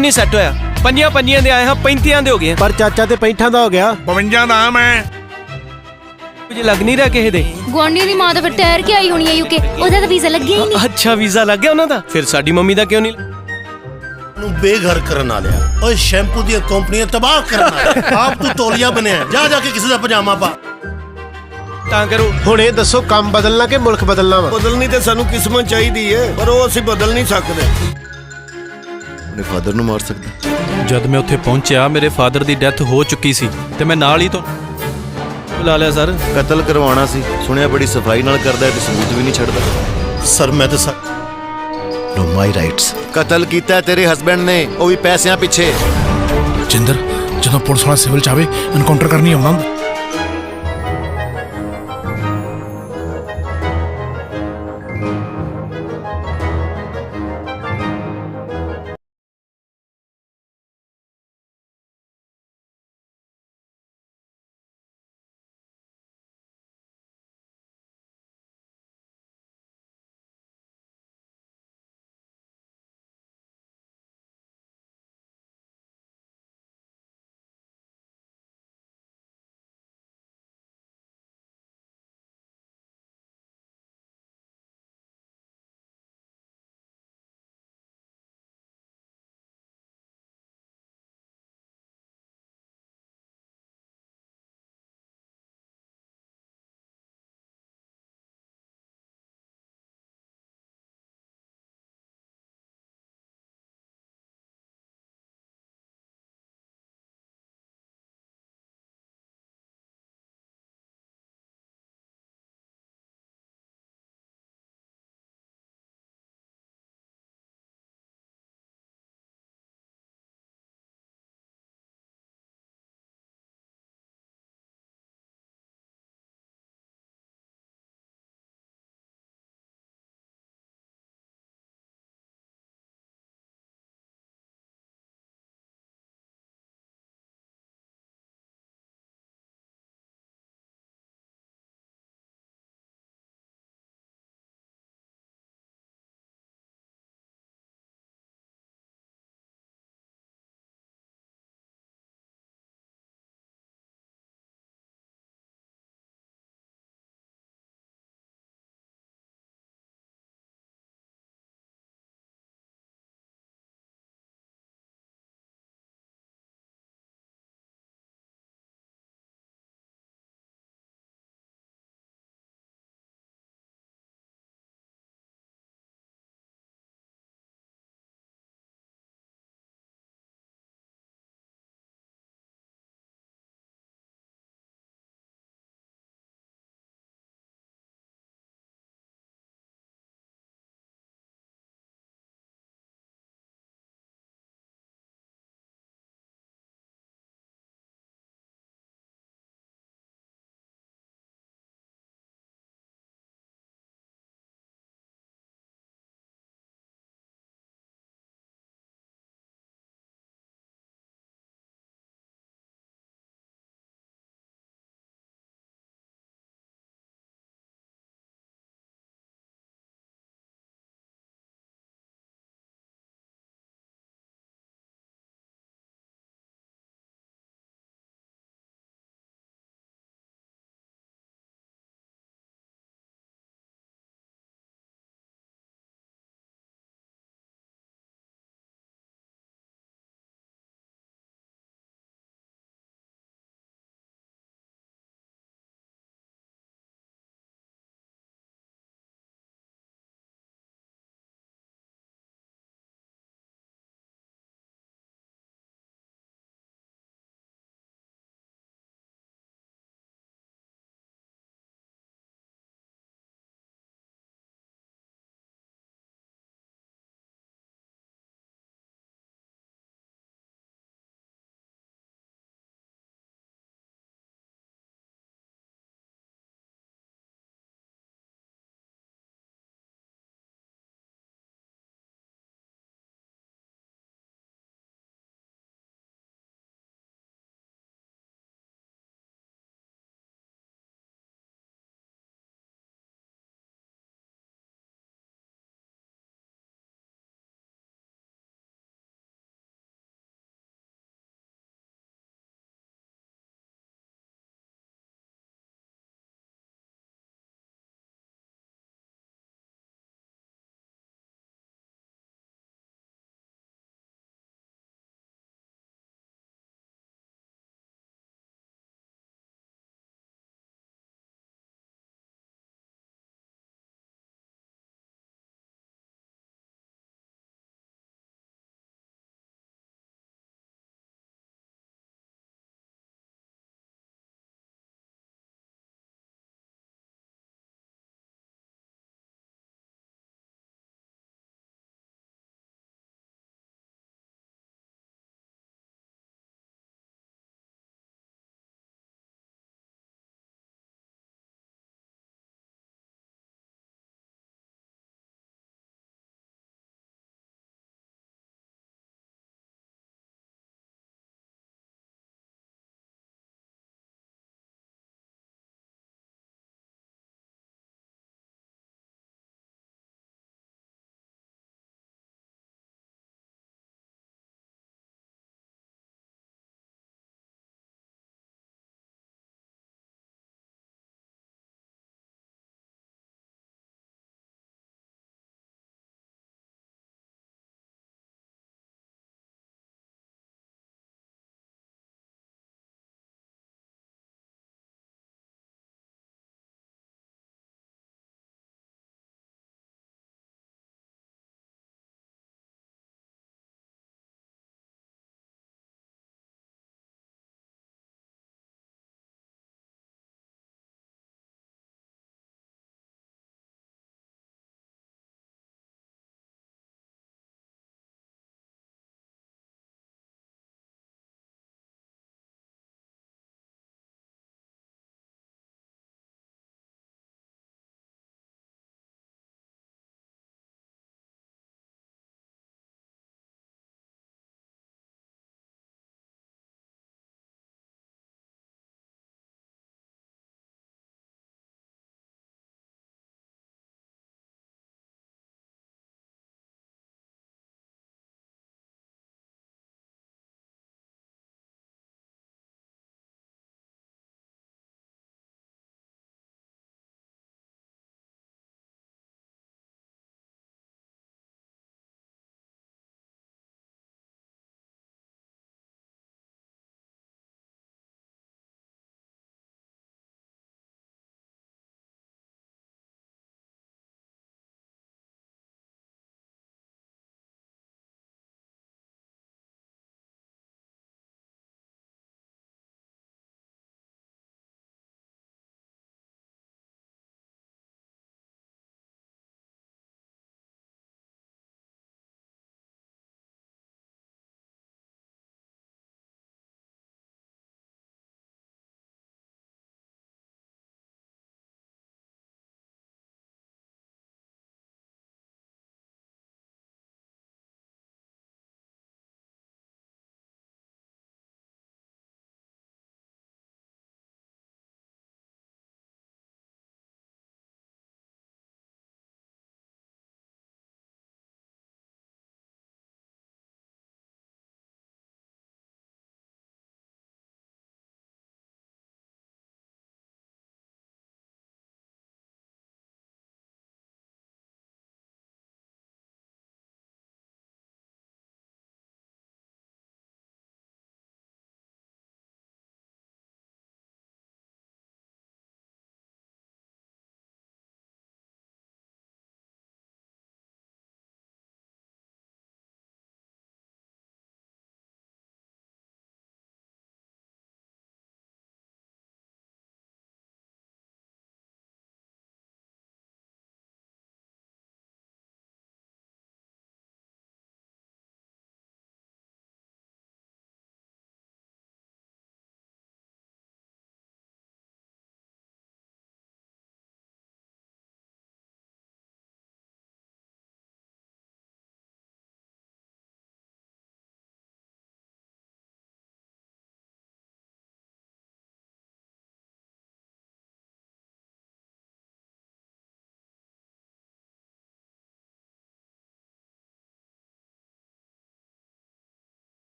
ਵੀ ਨਹੀਂ ਸੈੱਟ ਹੋਇਆ। 5 ਦੇ ਆਏ ਹਾਂ, 35 ਦੇ ਹੋ ਗਏ। पर चाचा ते 65 ਦਾ ਹੋ ਗਿਆ। 52 ਦਾ ਮੈਂ मुझे लग नहीं रहा किसी दे। ਗੁਆਂਢੀ ਦੀ ਮਾਂ ਤਾਂ ਫਿਰ ਠਹਿਰ ਕੇ ਆਈ ਹੋਣੀ ਹੈ ਯੂਕੇ, ਉਹਦਾ ਤਾਂ ਵੀਜ਼ਾ ਲੱਗਿਆ ਹੀ ਨਹੀਂ। अच्छा वीजा लग गया उन्होंने। फिर साडी मम्मी दा क्यों नहीं? ਨੂੰ ਬੇਘਰ ਕਰਨ ਵਾਲਿਆ ਓਏ ਸ਼ੈਂਪੂ ਦੀਆਂ ਕੰਪਨੀਆਂ ਤਬਾਹ ਕਰਨ ਵਾਲਿਆ ਆਪ ਤੂੰ ਤੋਲੀਆ ਬਣਿਆ ਜਾ ਕੇ ਕਿਸੇ ਦਾ ਪਜਾਮਾ ਪਾ। ਤਾਂ करो ਹੁਣ ਇਹ ਦੱਸੋ ਕੰਮ ਬਦਲਣਾ ਕਿ ਮੁਲਕ ਬਦਲਣਾ ਵਾ? ਬਦਲਣੀ ਤੇ ਸਾਨੂੰ ਕਿਸਮਤ ਚਾਹੀਦੀ ਹੈ, ਪਰ ਉਹ ਅਸੀਂ ਬਦਲ ਨਹੀਂ ਸਕਦੇ। ਆਪਣੇ ਫਾਦਰ ਨੂੰ ਮਾਰ ਸਕਦਾ। ਜਦ ਮੈਂ ਉੱਥੇ ਪਹੁੰਚਿਆ ਮੇਰੇ ਫਾਦਰ ਦੀ ਡੈਥ ਹੋ ਚੁੱਕੀ ਸੀ ਤੇ ਮੈਂ ਨਾਲ ਹੀ ਤੋਂ बुला लिया सर। ਕਤਲ ਕਰਵਾਉਣਾ ਸੀ, ਸੁਣਿਆ ਬੜੀ ਸਫਾਈ ਨਾਲ ਕਰਦਾ ਹੈ ਤੇ ਸਬੂਤ ਵੀ ਨਹੀਂ ਛੱਡਦਾ। ਸਰ ਮੈਂ ਤਾਂ ਨੋ ਮਾਈ ਰਾਈਟਸ। ਕਤਲ ਕੀਤਾ ਤੇਰੇ ਹਸਬੈਂਡ ਨੇ, ਉਹ ਵੀ ਪੈਸਿਆਂ ਪਿੱਛੇ। ਜਿੰਦਰ ਜਦੋਂ ਪੁਲਿਸ ਵਾਲਾ ਸਿਵਲ ਚ ਆਵੇ ਐਨਕਾਊਂਟਰ ਕਰਨੀ ਆਉਂਦਾ ਹੁੰਦਾ।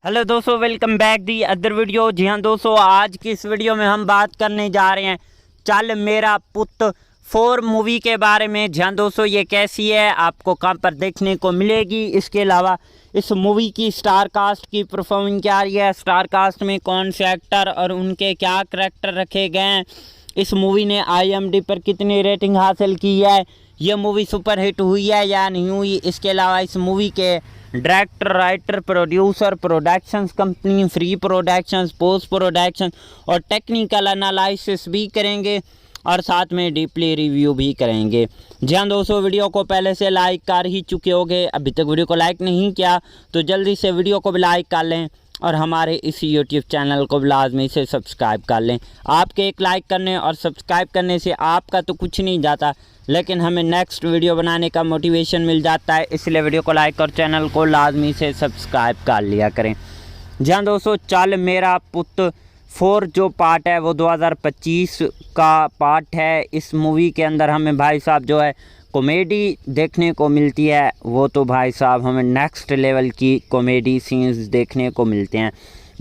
हेलो दोस्तों, welcome back the other video. जी हाँ दोस्तों, आज की इस वीडियो में हम बात करने जा रहे हैं चल मेरा पुत 4 मूवी के बारे में। जी हाँ दोस्तों, ये कैसी है, आपको कहाँ पर देखने को मिलेगी, इसके अलावा इस मूवी की स्टार कास्ट की परफॉर्मिंग क्या रही है, स्टार कास्ट में कौन से एक्टर और उनके क्या करैक्टर रखे गए हैं, इस मूवी ने IMDb पर कितनी रेटिंग हासिल की है, ये मूवी सुपरहिट हुई है या नहीं हुई, इसके अलावा इस मूवी के director, writer, producer, productions company, free productions, post production और टेक्निकल एनालिसिस भी करेंगे और साथ में डीपली रिव्यू भी करेंगे। जी हाँ दोस्तों, वीडियो को पहले से लाइक कर ही चुके होंगे, अभी तक वीडियो को लाइक नहीं किया तो जल्दी से वीडियो को भी लाइक कर लें और हमारे इस YouTube चैनल को लाजमी से सब्सक्राइब कर लें। आपके एक लाइक करने और सब्सक्राइब करने से आपका तो कुछ नहीं जाता, लेकिन हमें नेक्स्ट वीडियो बनाने का मोटिवेशन मिल जाता है, इसलिए वीडियो को लाइक और चैनल को लाजमी से सब्सक्राइब कर लिया करें। जी हाँ दोस्तों, चल मेरा पुत 4 जो पार्ट है वो 2025 का पार्ट है। इस मूवी के अंदर हमें भाई साहब जो है कॉमेडी देखने को मिलती है, वो तो भाई साहब हमें नेक्स्ट लेवल की कॉमेडी सीन्स देखने को मिलते हैं।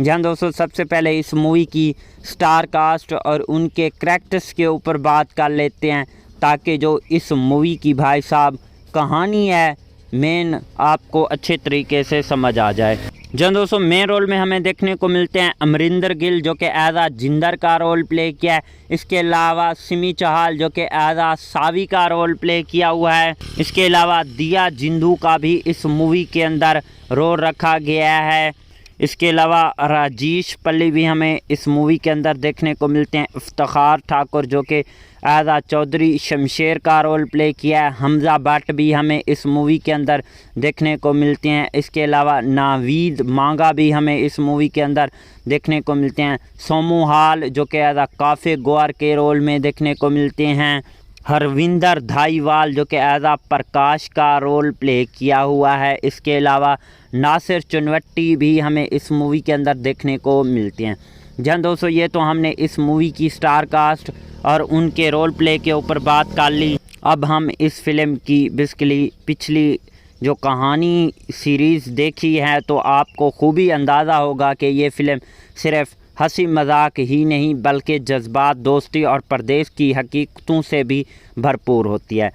जहाँ दोस्तों, सबसे पहले इस मूवी की स्टार कास्ट और उनके करैक्टर्स के ऊपर बात कर लेते हैं, ताकि जो इस मूवी की भाई साहब कहानी है मेन आपको अच्छे तरीके से समझ आ जाए। जहाँ दोस्तों, मेन रोल में हमें देखने को मिलते हैं अमरिंदर गिल जो कि एज आ जिंदर का रोल प्ले किया है, इसके अलावा सिमी चाहल जो कि एज आ सावी का रोल प्ले किया हुआ है, इसके अलावा दिया जिंदू का भी इस मूवी के अंदर रोल रखा गया है, इसके अलावा राजेश पल्ली भी हमें इस मूवी के अंदर देखने को मिलते हैं, इफ्तिखार ठाकुर जो कि आज़ा चौधरी शमशेर का रोल प्ले किया है, हमज़ा भट्ट भी हमें इस मूवी के अंदर देखने को मिलते हैं, इसके अलावा नावीद मांगा भी हमें इस मूवी के अंदर देखने को मिलते हैं, सोमू हाल जो कि आज़ा काफ़े गोर के रोल में देखने को मिलते हैं, हरविंदर धाईवाल जो कि एज आ प्रकाश का रोल प्ले किया हुआ है, इसके अलावा नासिर चुनवट्टी भी हमें इस मूवी के अंदर देखने को मिलते हैं। जहाँ दोस्तों, ये तो हमने इस मूवी की स्टार कास्ट और उनके रोल प्ले के ऊपर बात कर ली। अब हम इस फिल्म की बेसिकली पिछली जो कहानी सीरीज़ देखी है तो आपको खूबी अंदाज़ा होगा कि ये फ़िल्म सिर्फ़ हंसी मजाक ही नहीं बल्कि जज्बात, दोस्ती और परदेश की हकीकतों से भी भरपूर होती है।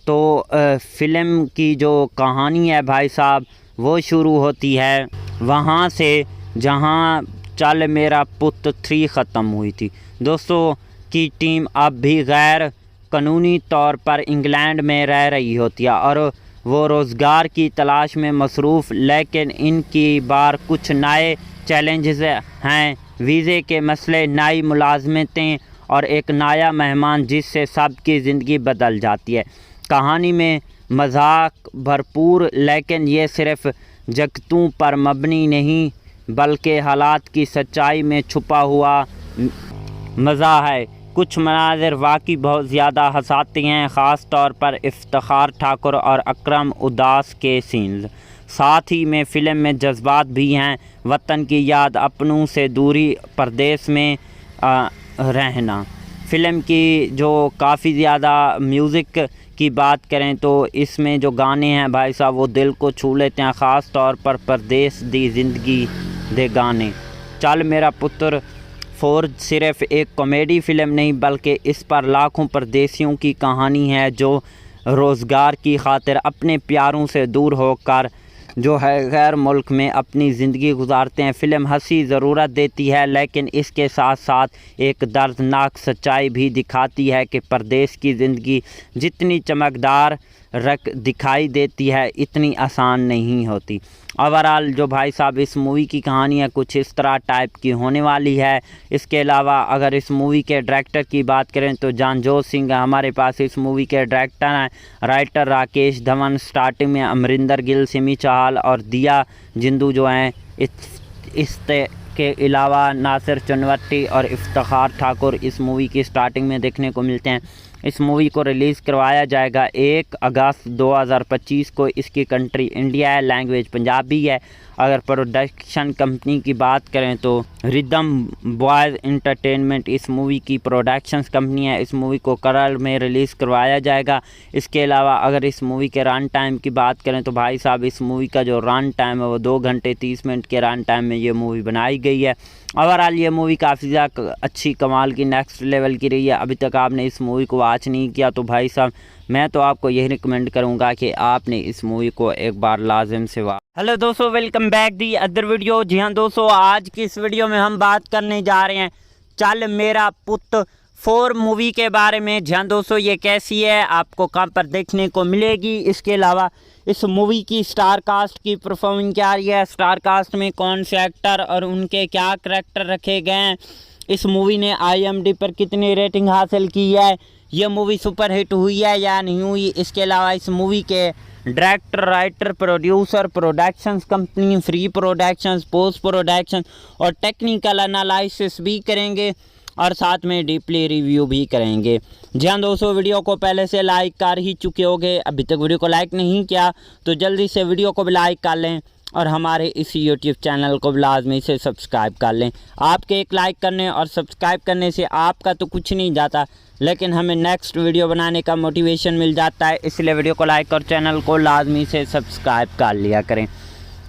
तो फ़िल्म की जो कहानी है भाई साहब वो शुरू होती है वहाँ से जहाँ चल मेरा पुत 3 ख़त्म हुई थी। दोस्तों की टीम अब भी गैर कानूनी तौर पर इंग्लैंड में रह रही होती है और वो रोज़गार की तलाश में मसरूफ़, लेकिन इनकी बार कुछ नए चैलेंजेस हैं, वीज़े के मसले, नई मुलाजमतें और एक नया मेहमान जिससे सबकी ज़िंदगी बदल जाती है। कहानी में मजाक भरपूर, लेकिन ये सिर्फ़ जगतों पर मबनी नहीं बल्कि हालात की सच्चाई में छुपा हुआ मज़ा है। कुछ मनाज़िर वाकई बहुत ज़्यादा हंसाते हैं, ख़ास तौर पर इफ्तिखार ठाकुर और अकरम उदास के सीन्स। साथ ही में फ़िल्म में जज्बात भी हैं, वतन की याद, अपनों से दूरी, परदेश में रहना। फ़िल्म की जो काफ़ी ज़्यादा म्यूज़िक की बात करें तो इसमें जो गाने हैं भाई साहब वो दिल को छू लेते हैं, ख़ास तौर पर परदेश दी ज़िंदगी दे गाने। चल मेरा पुत्र 4 सिर्फ़ एक कॉमेडी फ़िल्म नहीं बल्कि इस पर लाखों परदेशियों की कहानी है जो रोज़गार की खातिर अपने प्यारों से दूर होकर जो है गैर मुल्क में अपनी ज़िंदगी गुजारते हैं। फ़िल्म हंसी ज़रूरत देती है, लेकिन इसके साथ साथ एक दर्दनाक सच्चाई भी दिखाती है कि परदेश की ज़िंदगी जितनी चमकदार दिखाई देती है इतनी आसान नहीं होती। ओवरऑल जो भाई साहब इस मूवी की कहानी है कुछ इस तरह टाइप की होने वाली है। इसके अलावा अगर इस मूवी के डायरेक्टर की बात करें तो जानजोत सिंह हमारे पास इस मूवी के डायरेक्टर हैं, राइटर राकेश धवन, स्टार्टिंग में अमरिंदर गिल, सिमी चाहल और दिया जिंदू जो हैं, इसके अलावा नासिर चुनवट्टी और इफ्तिखार ठाकुर इस मूवी की स्टार्टिंग में देखने को मिलते हैं। इस मूवी को रिलीज़ करवाया जाएगा 1 अगस्त 2025 को। इसकी कंट्री इंडिया है, लैंग्वेज पंजाबी है। अगर प्रोडक्शन कंपनी की बात करें तो रिदम बॉयज़ एंटरटेनमेंट इस मूवी की प्रोडक्शंस कंपनी है। इस मूवी को केरल में रिलीज़ करवाया जाएगा। इसके अलावा अगर इस मूवी के रन टाइम की बात करें तो भाई साहब इस मूवी का जो रन टाइम है वो 2 घंटे 30 मिनट के रन टाइम में ये मूवी बनाई गई है। ओवरऑल ये मूवी काफ़ी ज़्यादा अच्छी कमाल की नेक्स्ट लेवल की रही है। अभी तक आपने इस मूवी को वॉच नहीं किया तो भाई साहब मैं तो आपको यही रिकमेंड करूंगा कि आपने इस मूवी को एक बार लाजिम से वॉच। हेलो दोस्तों, welcome back the other video. जी हाँ दोस्तों, आज की इस वीडियो में हम बात करने जा रहे हैं चल मेरा पुत 4 मूवी के बारे में। जी हाँ दोस्तों, ये कैसी है, आपको कहाँ पर देखने को मिलेगी। इसके अलावा इस मूवी की स्टार कास्ट की परफॉर्मेंस क्या रही है, स्टार कास्ट में कौन से एक्टर और उनके क्या करैक्टर रखे गए हैं, इस मूवी ने IMDb पर कितनी रेटिंग हासिल की है, ये मूवी सुपर हिट हुई है या नहीं हुई। इसके अलावा इस मूवी के director, writer, producer, productions company, free productions, post production और टेक्निकल एनालिसिस भी करेंगे और साथ में डीपली रिव्यू भी करेंगे। जी हाँ दोस्तों, वीडियो को पहले से लाइक कर ही चुके होंगे, अभी तक वीडियो को लाइक नहीं किया तो जल्दी से वीडियो को भी लाइक कर लें और हमारे इस YouTube चैनल को लाजमी से सब्सक्राइब कर लें। आपके एक लाइक करने और सब्सक्राइब करने से आपका तो कुछ नहीं जाता, लेकिन हमें नेक्स्ट वीडियो बनाने का मोटिवेशन मिल जाता है। इसलिए वीडियो को लाइक और चैनल को लाजमी से सब्सक्राइब कर लिया करें।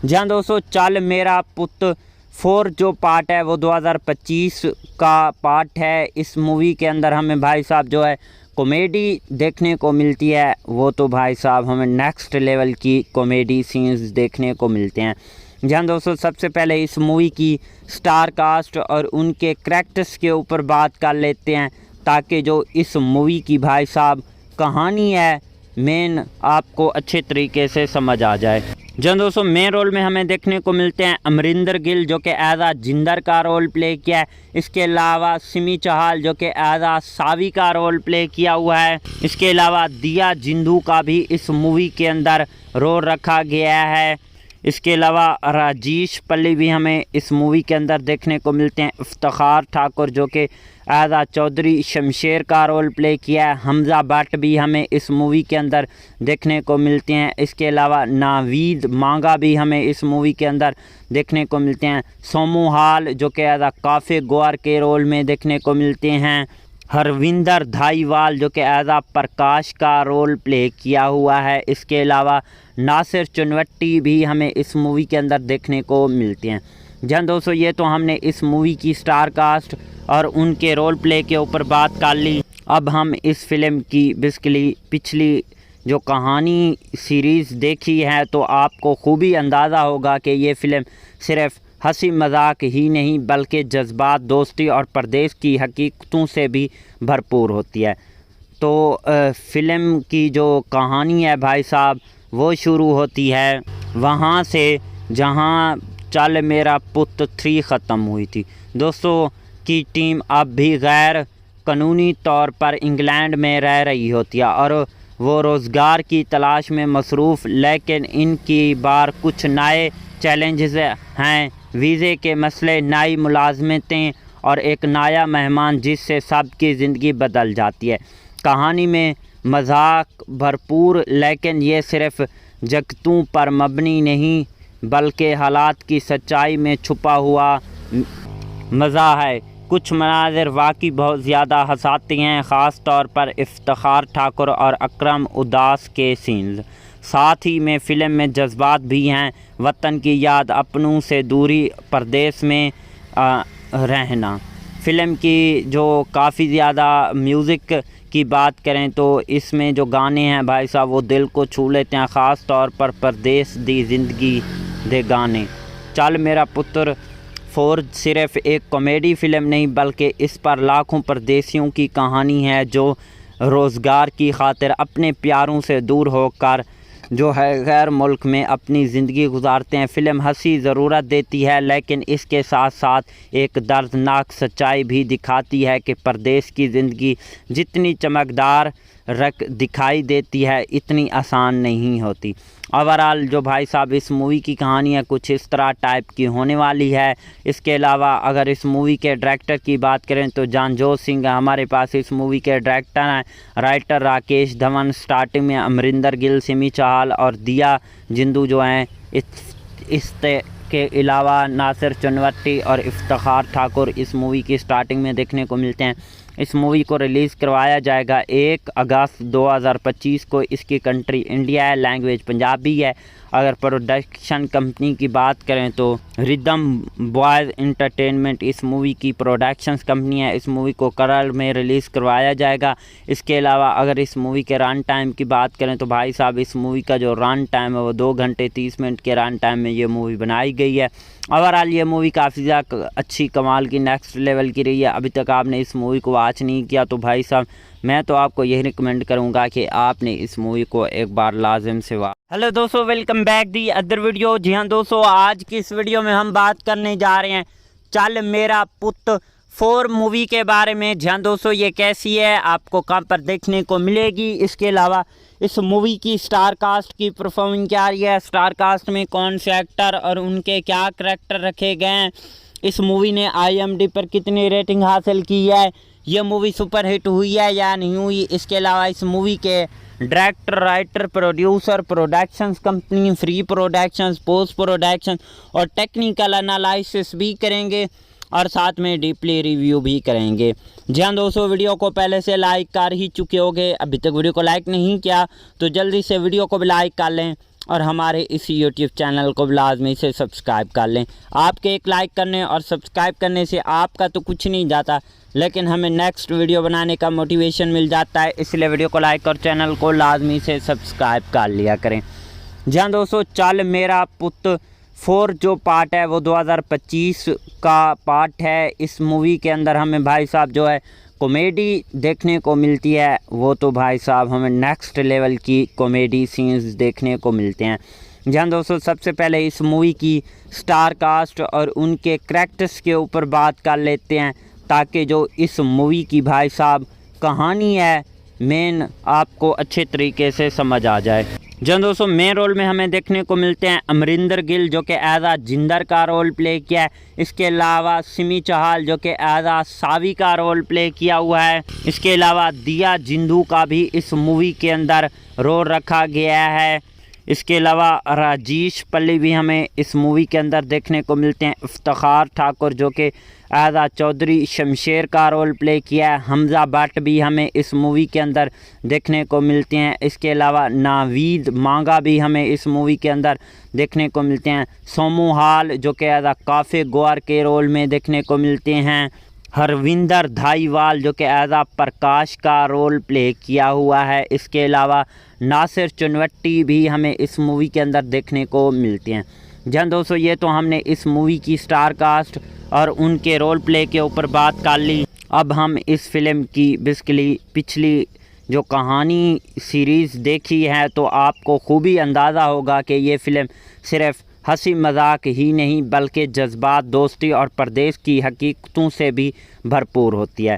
जी हाँ दोस्तों, चल मेरा पुत 4 जो पार्ट है वो 2025 का पार्ट है। इस मूवी के अंदर हमें भाई साहब जो है कॉमेडी देखने को मिलती है, वो तो भाई साहब हमें नेक्स्ट लेवल की कॉमेडी सीन्स देखने को मिलते हैं। जहाँ दोस्तों सबसे पहले इस मूवी की स्टार कास्ट और उनके करैक्टर्स के ऊपर बात कर लेते हैं ताकि जो इस मूवी की भाई साहब कहानी है मेन आपको अच्छे तरीके से समझ आ जाए। जहाँ दोस्तों मेन रोल में हमें देखने को मिलते हैं अमरिंदर गिल जो कि एज आ जिंदर का रोल प्ले किया है। इसके अलावा सिमी चहल जो कि एज आ सावी का रोल प्ले किया हुआ है। इसके अलावा दिया जिंदू का भी इस मूवी के अंदर रोल रखा गया है। इसके अलावा राजेश पल्ली भी हमें इस मूवी के अंदर देखने को मिलते हैं। इफ्तिखार ठाकुर जो कि आज़ा चौधरी शमशेर का रोल प्ले किया है। हमज़ा भट्ट भी हमें इस मूवी के अंदर देखने को मिलते हैं। इसके अलावा नावीद मांगा भी हमें इस मूवी के अंदर देखने को मिलते हैं। सोमू हाल जो कि आज़ा काफ़े गोर के रोल में देखने को मिलते हैं। हरविंदर धाईवाल जो कि एज आ प्रकाश का रोल प्ले किया हुआ है। इसके अलावा नासिर चुनवट्टी भी हमें इस मूवी के अंदर देखने को मिलते हैं। जहाँ दोस्तों ये तो हमने इस मूवी की स्टार कास्ट और उनके रोल प्ले के ऊपर बात कर ली। अब हम इस फिल्म की बेसिकली पिछली जो कहानी सीरीज़ देखी है तो आपको खूबी अंदाज़ा होगा कि ये फ़िल्म सिर्फ़ हंसी मजाक ही नहीं बल्कि जज्बात, दोस्ती और परदेश की हकीकतों से भी भरपूर होती है। तो फ़िल्म की जो कहानी है भाई साहब वो शुरू होती है वहाँ से जहाँ चल मेरा पुत 3 ख़त्म हुई थी। दोस्तों की टीम अब भी गैर कानूनी तौर पर इंग्लैंड में रह रही होती है और वो रोज़गार की तलाश में मसरूफ़, लेकिन इनकी बार कुछ नए चैलेंजेस हैं। वीज़े के मसले, नई मुलाजमतें और एक नया मेहमान जिससे सबकी ज़िंदगी बदल जाती है। कहानी में मजाक भरपूर, लेकिन ये सिर्फ़ जगतों पर मबनी नहीं बल्कि हालात की सच्चाई में छुपा हुआ मज़ा है। कुछ मनाज़िर वाकई बहुत ज़्यादा हंसाते हैं, ख़ास तौर पर इफ्तिखार ठाकुर और अकरम उदास के सीन्स। साथ ही में फ़िल्म में जज्बात भी हैं, वतन की याद, अपनों से दूरी, परदेश में रहना। फ़िल्म की जो काफ़ी ज़्यादा म्यूज़िक की बात करें तो इसमें जो गाने हैं भाई साहब वो दिल को छू लेते हैं, ख़ास तौर पर परदेश दी ज़िंदगी दे गाने। चल मेरा पुत्र 4 सिर्फ़ एक कॉमेडी फ़िल्म नहीं बल्कि इस पर लाखों परदेशियों की कहानी है जो रोज़गार की खातिर अपने प्यारों से दूर होकर जो है गैर मुल्क में अपनी ज़िंदगी गुजारते हैं। फ़िल्म हंसी ज़रूरत देती है लेकिन इसके साथ साथ एक दर्दनाक सच्चाई भी दिखाती है कि परदेश की ज़िंदगी जितनी चमकदार रख दिखाई देती है इतनी आसान नहीं होती। ओवरऑल जो भाई साहब इस मूवी की कहानी है कुछ इस तरह टाइप की होने वाली है। इसके अलावा अगर इस मूवी के डायरेक्टर की बात करें तो जानजोत सिंह हमारे पास इस मूवी के डायरेक्टर हैं। राइटर राकेश धवन, स्टार्टिंग में अमरिंदर गिल, सिमी चाहल और दिया जिंदू जो हैं इस के अलावा नासिर चुनवट्टी और इफ्तिखार ठाकुर इस मूवी की स्टार्टिंग में देखने को मिलते हैं। इस मूवी को रिलीज़ करवाया जाएगा 1 अगस्त 2025 को। इसकी कंट्री इंडिया है, लैंग्वेज पंजाबी है। अगर प्रोडक्शन कंपनी की बात करें तो रिदम बॉयज़ एंटरटेनमेंट इस मूवी की प्रोडक्शंस कंपनी है। इस मूवी को केरल में रिलीज़ करवाया जाएगा। इसके अलावा अगर इस मूवी के रन टाइम की बात करें तो भाई साहब इस मूवी का जो रन टाइम है वो 2 घंटे 30 मिनट के रन टाइम में ये मूवी बनाई गई है। ओवरऑल ये मूवी काफ़ी ज़्यादा अच्छी कमाल की नेक्स्ट लेवल की रही है। अभी तक आपने इस मूवी को वॉच नहीं किया तो भाई साहब मैं तो आपको यही रिकमेंड करूंगा कि आपने इस मूवी को एक बार लाजिम से वॉच। हेलो दोस्तों, welcome back the other video. जी हाँ दोस्तों, आज की इस वीडियो में हम बात करने जा रहे हैं चल मेरा पुत 4 मूवी के बारे में। जी हाँ दोस्तों, ये कैसी है, आपको कहाँ पर देखने को मिलेगी। इसके अलावा इस मूवी की स्टार कास्ट की परफॉर्मिंग क्या रही है, स्टार कास्ट में कौन से एक्टर और उनके क्या करैक्टर रखे गए हैं, इस मूवी ने IMDb पर कितनी रेटिंग हासिल की है, ये मूवी सुपर हिट हुई है या नहीं हुई। इसके अलावा इस मूवी के director, writer, producer, productions company, free productions, post production और टेक्निकल एनालिसिस भी करेंगे और साथ में डीपली रिव्यू भी करेंगे। जी हाँ दोस्तों, वीडियो को पहले से लाइक कर ही चुके होंगे, अभी तक वीडियो को लाइक नहीं किया तो जल्दी से वीडियो को भी लाइक कर लें और हमारे इस YouTube चैनल को लाजमी से सब्सक्राइब कर लें। आपके एक लाइक करने और सब्सक्राइब करने से आपका तो कुछ नहीं जाता, लेकिन हमें नेक्स्ट वीडियो बनाने का मोटिवेशन मिल जाता है। इसलिए वीडियो को लाइक और चैनल को लाजमी से सब्सक्राइब कर लिया करें। जी हाँ दोस्तों, चल मेरा पुत 4 जो पार्ट है वो 2025 का पार्ट है। इस मूवी के अंदर हमें भाई साहब जो है कॉमेडी देखने को मिलती है, वो तो भाई साहब हमें नेक्स्ट लेवल की कॉमेडी सीन्स देखने को मिलते हैं। जहाँ दोस्तों सबसे पहले इस मूवी की स्टार कास्ट और उनके करैक्टर्स के ऊपर बात कर लेते हैं ताकि जो इस मूवी की भाई साहब कहानी है मेन आपको अच्छे तरीके से समझ आ जाए। जहाँ दोस्तों मेन रोल में हमें देखने को मिलते हैं अमरिंदर गिल जो कि एज आ जिंदर का रोल प्ले किया है। इसके अलावा सिमी चाहल जो कि एज आ सावी का रोल प्ले किया हुआ है। इसके अलावा दिया जिंदू का भी इस मूवी के अंदर रोल रखा गया है। इसके अलावा राजेश पल्ली भी हमें इस मूवी के अंदर देखने को मिलते हैं। इफ्तिखार ठाकुर जो कि एज आ चौधरी शमशेर का रोल प्ले किया है। हमजा भट्ट भी हमें इस मूवी के अंदर देखने को मिलते हैं। इसके अलावा नावीद मांगा भी हमें इस मूवी के अंदर देखने को मिलते हैं। सोमू हाल जो कि एज आ काफ़े गौर के रोल में देखने को मिलते हैं। हरविंदर धाईवाल जो कि एज आ प्रकाश का रोल प्ले किया हुआ है। इसके अलावा नासिर चुनवट्टी भी हमें इस मूवी के अंदर देखने को मिलते हैं। जहाँ दोस्तों ये तो हमने इस मूवी की स्टार कास्ट और उनके रोल प्ले के ऊपर बात कर ली। अब हम इस फिल्म की बेसिकली पिछली जो कहानी सीरीज़ देखी है तो आपको खूबी अंदाज़ा होगा कि ये फ़िल्म सिर्फ़ हंसी मजाक ही नहीं बल्कि जज्बात, दोस्ती और परदेश की हकीकतों से भी भरपूर होती है।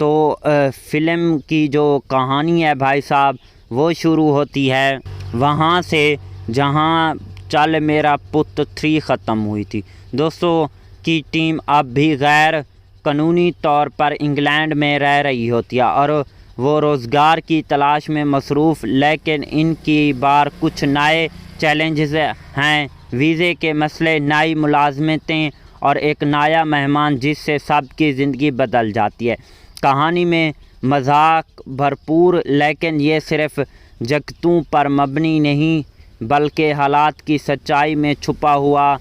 तो फ़िल्म की जो कहानी है भाई साहब वो शुरू होती है वहाँ से जहाँ चल मेरा पुत 3 ख़त्म हुई थी। दोस्तों की टीम अब भी गैर कानूनी तौर पर इंग्लैंड में रह रही होती है और वो रोज़गार की तलाश में मसरूफ़, लेकिन इनकी बार कुछ नए चैलेंजेस हैं। वीज़े के मसले, नई मुलाजमतें और एक नया मेहमान जिससे सबकी ज़िंदगी बदल जाती है। कहानी में मजाक भरपूर, लेकिन ये सिर्फ़ जगतों पर मबनी नहीं बल्कि हालात की सच्चाई में छुपा हुआ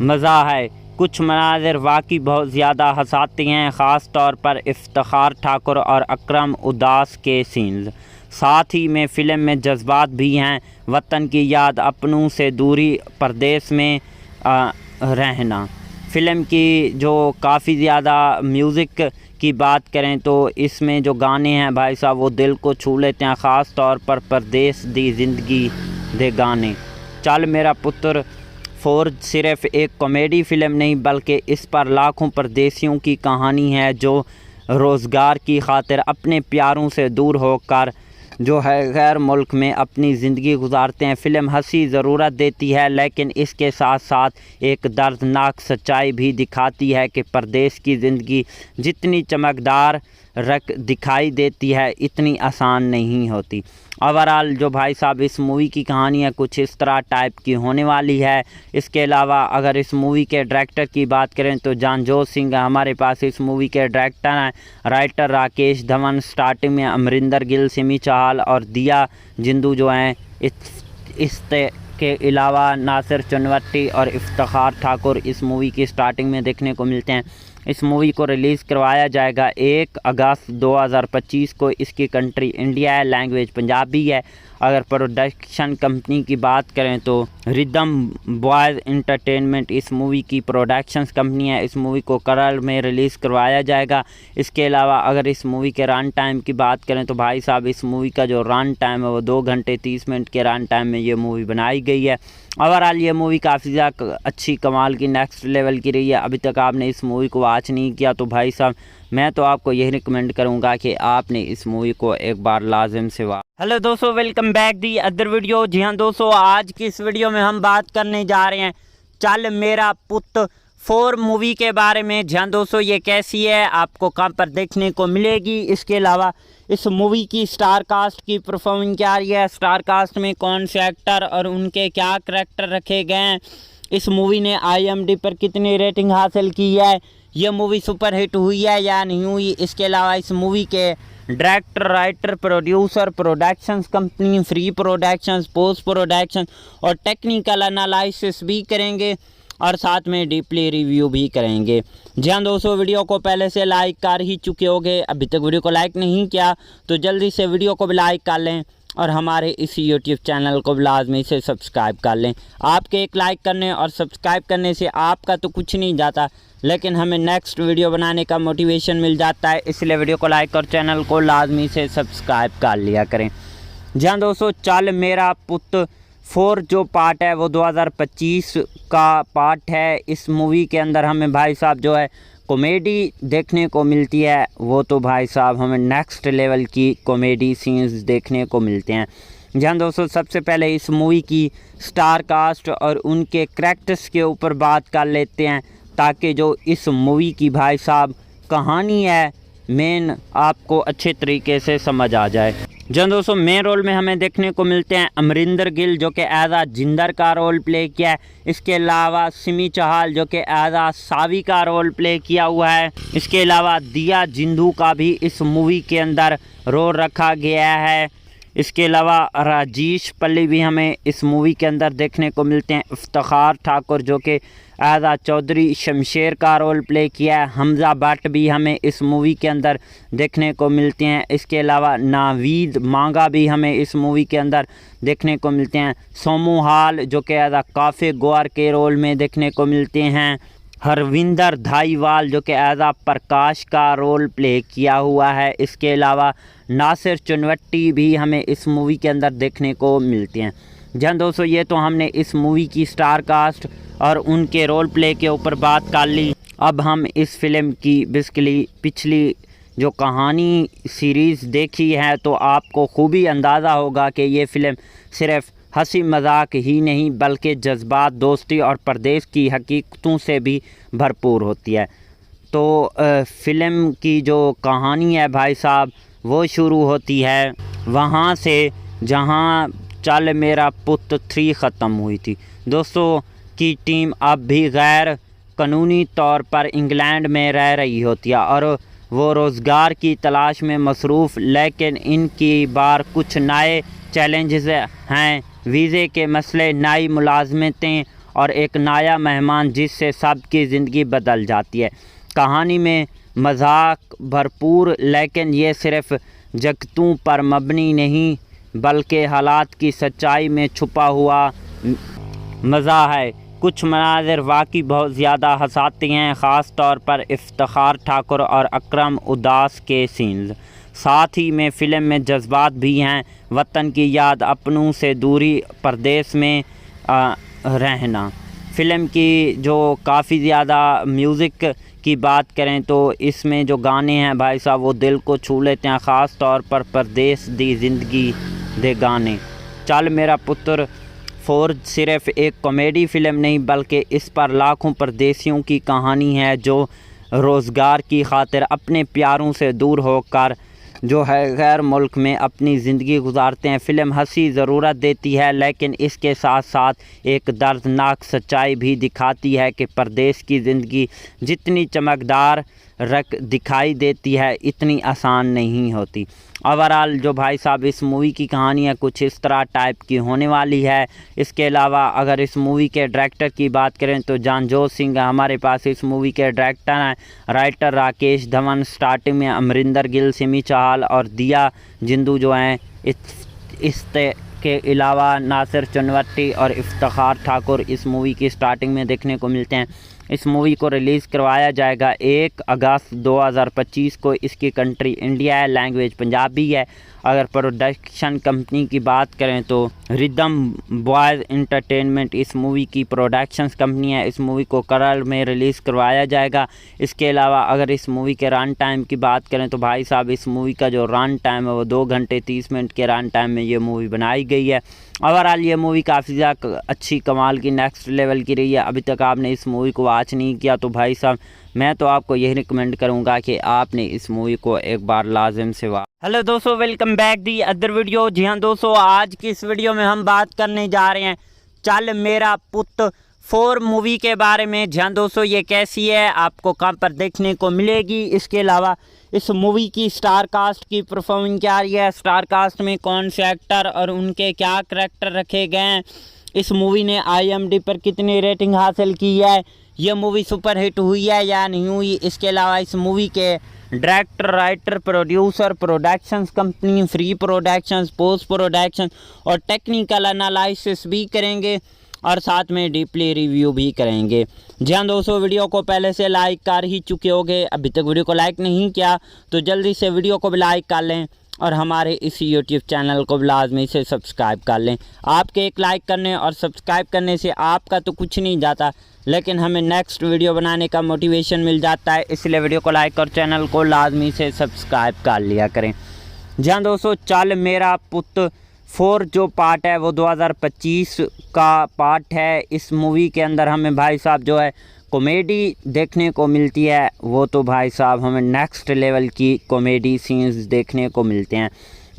मज़ा है। कुछ मनाज़िर वाकई बहुत ज़्यादा हंसाते हैं, ख़ास तौर पर इफ्तिखार ठाकुर और अकरम उदास के सीन्स। साथ ही में फ़िल्म में जज्बात भी हैं, वतन की याद, अपनों से दूरी, परदेश में रहना। फ़िल्म की जो काफ़ी ज़्यादा म्यूज़िक की बात करें तो इसमें जो गाने हैं भाई साहब वो दिल को छू लेते हैं, ख़ास तौर पर परदेश दी ज़िंदगी दे गाने। चल मेरा पुत्र 4 सिर्फ़ एक कॉमेडी फ़िल्म नहीं बल्कि इस पर लाखों परदेशियों की कहानी है जो रोज़गार की खातिर अपने प्यारों से दूर होकर जो है गैर मुल्क में अपनी ज़िंदगी गुजारते हैं। फ़िल्म हंसी ज़रूरत देती है, लेकिन इसके साथ साथ एक दर्दनाक सच्चाई भी दिखाती है कि परदेश की ज़िंदगी जितनी चमकदार दिखाई देती है इतनी आसान नहीं होती। ओवरऑल जो भाई साहब इस मूवी की कहानी है कुछ इस तरह टाइप की होने वाली है। इसके अलावा अगर इस मूवी के डायरेक्टर की बात करें तो जानजोत सिंह हमारे पास इस मूवी के डायरेक्टर हैं। राइटर राकेश धवन, स्टार्टिंग में अमरिंदर गिल, सिमी चाहल और दिया जिंदू जो हैं इस के अलावा नासिर चुनवट्टी और इफ्तिखार ठाकुर इस मूवी की स्टार्टिंग में देखने को मिलते हैं। इस मूवी को रिलीज़ करवाया जाएगा 1 अगस्त 2025 को। इसकी कंट्री इंडिया है, लैंग्वेज पंजाबी है। अगर प्रोडक्शन कंपनी की बात करें तो रिदम बॉयज़ एंटरटेनमेंट इस मूवी की प्रोडक्शंस कंपनी है। इस मूवी को केरल में रिलीज़ करवाया जाएगा। इसके अलावा अगर इस मूवी के रन टाइम की बात करें तो भाई साहब इस मूवी का जो रन टाइम है वो 2 घंटे 30 मिनट के रन टाइम में ये मूवी बनाई गई है। ओवरऑल ये मूवी काफ़ी ज़्यादा अच्छी कमाल की नेक्स्ट लेवल की रही है। अभी तक आपने इस मूवी को वॉच नहीं किया तो भाई साहब मैं तो आपको यही रिकमेंड करूंगा कि आपने इस मूवी को एक बार लाजिम से वॉच। हेलो दोस्तों, welcome back the other video. जी हाँ दोस्तों, आज की इस वीडियो में हम बात करने जा रहे हैं चल मेरा पुत 4 मूवी के बारे में। जी हाँ दोस्तों, ये कैसी है, आपको कहाँ पर देखने को मिलेगी, इसके अलावा इस मूवी की स्टार कास्ट की परफॉर्मिंग क्या रही है, स्टार कास्ट में कौन से एक्टर और उनके क्या करैक्टर रखे गए हैं, इस मूवी ने IMDb पर कितनी रेटिंग हासिल की है, ये मूवी सुपरहिट हुई है या नहीं हुई, इसके अलावा इस मूवी के director, writer, producer, productions company, free productions, post production और टेक्निकल एनालिसिस भी करेंगे और साथ में डीपली रिव्यू भी करेंगे। जी हाँ दोस्तों, वीडियो को पहले से लाइक कर ही चुके होंगे, अभी तक वीडियो को लाइक नहीं किया तो जल्दी से वीडियो को भी लाइक कर लें और हमारे इस YouTube चैनल को लाजमी से सब्सक्राइब कर लें। आपके एक लाइक करने और सब्सक्राइब करने से आपका तो कुछ नहीं जाता, लेकिन हमें नेक्स्ट वीडियो बनाने का मोटिवेशन मिल जाता है, इसलिए वीडियो को लाइक और चैनल को लाजमी से सब्सक्राइब कर लिया करें। जी हाँ दोस्तों, चल मेरा पुत 4 जो पार्ट है वो 2025 का पार्ट है। इस मूवी के अंदर हमें भाई साहब जो है कॉमेडी देखने को मिलती है, वो तो भाई साहब हमें नेक्स्ट लेवल की कॉमेडी सीन्स देखने को मिलते हैं। जहाँ दोस्तों सबसे पहले इस मूवी की स्टार कास्ट और उनके करैक्टर्स के ऊपर बात कर लेते हैं ताकि जो इस मूवी की भाई साहब कहानी है मेन आपको अच्छे तरीके से समझ आ जाए। जहाँ दोस्तों मेन रोल में हमें देखने को मिलते हैं अमरिंदर गिल जो कि एज आ जिंदर का रोल प्ले किया है। इसके अलावा सिमी चाहल जो कि एज आ सावी का रोल प्ले किया हुआ है। इसके अलावा दिया जिंदू का भी इस मूवी के अंदर रोल रखा गया है। इसके अलावा राजेश पल्ली भी हमें इस मूवी के अंदर देखने को मिलते हैं। इफ्तिखार ठाकुर जो कि आज़ा चौधरी शमशेर का रोल प्ले किया है। हमज़ा भट्ट भी हमें इस मूवी के अंदर देखने को मिलते हैं। इसके अलावा नावीद मांगा भी हमें इस मूवी के अंदर देखने को मिलते हैं। सोमू हाल जो कि आज़ा काफ़े गोर के रोल में देखने को मिलते हैं। हरविंदर धाईवाल जो कि एज़ा प्रकाश का रोल प्ले किया हुआ है। इसके अलावा नासिर चुनवट्टी भी हमें इस मूवी के अंदर देखने को मिलते हैं। जहाँ दोस्तों ये तो हमने इस मूवी की स्टार कास्ट और उनके रोल प्ले के ऊपर बात कर ली। अब हम इस फिल्म की बेसिकली पिछली जो कहानी सीरीज़ देखी है तो आपको खूबी अंदाज़ा होगा कि ये फ़िल्म सिर्फ़ हंसी मजाक ही नहीं बल्कि जज्बात, दोस्ती और परदेश की हकीकतों से भी भरपूर होती है। तो फ़िल्म की जो कहानी है भाई साहब वो शुरू होती है वहाँ से जहाँ चल मेरा पुत 3 ख़त्म हुई थी। दोस्तों की टीम अब भी गैर कानूनी तौर पर इंग्लैंड में रह रही होती है और वो रोज़गार की तलाश में मसरूफ़, लेकिन इनकी बार कुछ नए चैलेंजेस हैं। वीज़े के मसले, नई मुलाजमतें और एक नया मेहमान जिससे सबकी ज़िंदगी बदल जाती है। कहानी में मजाक भरपूर, लेकिन ये सिर्फ़ जगतों पर मबनी नहीं बल्कि हालात की सच्चाई में छुपा हुआ मज़ा है। कुछ मनाज़िर वाकई बहुत ज़्यादा हंसाते हैं, ख़ास तौर पर इफ्तिखार ठाकुर और अकरम उदास के सीन्स। साथ ही में फ़िल्म में जज्बात भी हैं, वतन की याद, अपनों से दूरी, परदेश में रहना। फ़िल्म की जो काफ़ी ज़्यादा म्यूज़िक की बात करें तो इसमें जो गाने हैं भाई साहब वो दिल को छू लेते हैं, ख़ास तौर पर परदेस दी ज़िंदगी दे गाने। चल मेरा पुत्र 4 सिर्फ एक कॉमेडी फ़िल्म नहीं बल्कि इस पर लाखों परदेसियों की कहानी है जो रोज़गार की खातिर अपने प्यारों से दूर होकर जो है गैर मुल्क में अपनी ज़िंदगी गुजारते हैं। फ़िल्म हंसी ज़रूरत देती है लेकिन इसके साथ साथ एक दर्दनाक सच्चाई भी दिखाती है कि परदेश की ज़िंदगी जितनी चमकदार दिखाई देती है इतनी आसान नहीं होती। ओवरऑल जो भाई साहब इस मूवी की कहानी है कुछ इस तरह टाइप की होने वाली है। इसके अलावा अगर इस मूवी के डायरेक्टर की बात करें तो जानजोत सिंह हमारे पास इस मूवी के डायरेक्टर हैं। राइटर राकेश धवन, स्टार्टिंग में अमरिंदर गिल, सिमी चाहल और दिया जिंदू जो हैं। के अलावा नासिर चुनवट्टी और इफ्तिखार ठाकुर इस मूवी की स्टार्टिंग में देखने को मिलते हैं। इस मूवी को रिलीज़ करवाया जाएगा 1 अगस्त 2025 को। इसकी कंट्री इंडिया है, लैंग्वेज पंजाबी है। अगर प्रोडक्शन कंपनी की बात करें तो रिदम बॉयज़ एंटरटेनमेंट इस मूवी की प्रोडक्शंस कंपनी है। इस मूवी को केरल में रिलीज़ करवाया जाएगा। इसके अलावा अगर इस मूवी के रन टाइम की बात करें तो भाई साहब इस मूवी का जो रन टाइम है वो 2 घंटे 30 मिनट के रन टाइम में ये मूवी बनाई गई है। ओवरऑल ये मूवी काफ़ी ज़्यादा अच्छी कमाल की नेक्स्ट लेवल की रही है। अभी तक आपने इस मूवी को वॉच नहीं किया तो भाई साहब मैं तो आपको यही रिकमेंड करूंगा कि आपने इस मूवी को एक बार लाजिम से वॉच। हेलो दोस्तों, welcome back the other video. जी हाँ दोस्तों, आज की इस वीडियो में हम बात करने जा रहे हैं चल मेरा पुत 4 मूवी के बारे में। जी हाँ दोस्तों, ये कैसी है, आपको कहाँ पर देखने को मिलेगी। इसके अलावा इस मूवी की स्टार कास्ट की परफॉर्मेंस क्या रही है, स्टार कास्ट में कौन से एक्टर और उनके क्या करैक्टर रखे गए हैं, इस मूवी ने IMDb पर कितनी रेटिंग हासिल की है, ये मूवी सुपर हिट हुई है या नहीं हुई। इसके अलावा इस मूवी के director, writer, producer, productions company, free productions, post production और टेक्निकल एनालिसिस भी करेंगे और साथ में डीपली रिव्यू भी करेंगे। जी हाँ दोस्तों, वीडियो को पहले से लाइक कर ही चुके होंगे, अभी तक वीडियो को लाइक नहीं किया तो जल्दी से वीडियो को भी लाइक कर लें और हमारे इस YouTube चैनल को लाजमी से सब्सक्राइब कर लें। आपके एक लाइक करने और सब्सक्राइब करने से आपका तो कुछ नहीं जाता लेकिन हमें नेक्स्ट वीडियो बनाने का मोटिवेशन मिल जाता है, इसलिए वीडियो को लाइक और चैनल को लाजमी से सब्सक्राइब कर लिया करें। जी हाँ दोस्तों, चल मेरा पुत 4 जो पार्ट है वो 2025 का पार्ट है। इस मूवी के अंदर हमें भाई साहब जो है कॉमेडी देखने को मिलती है, वो तो भाई साहब हमें नेक्स्ट लेवल की कॉमेडी सीन्स देखने को मिलते हैं।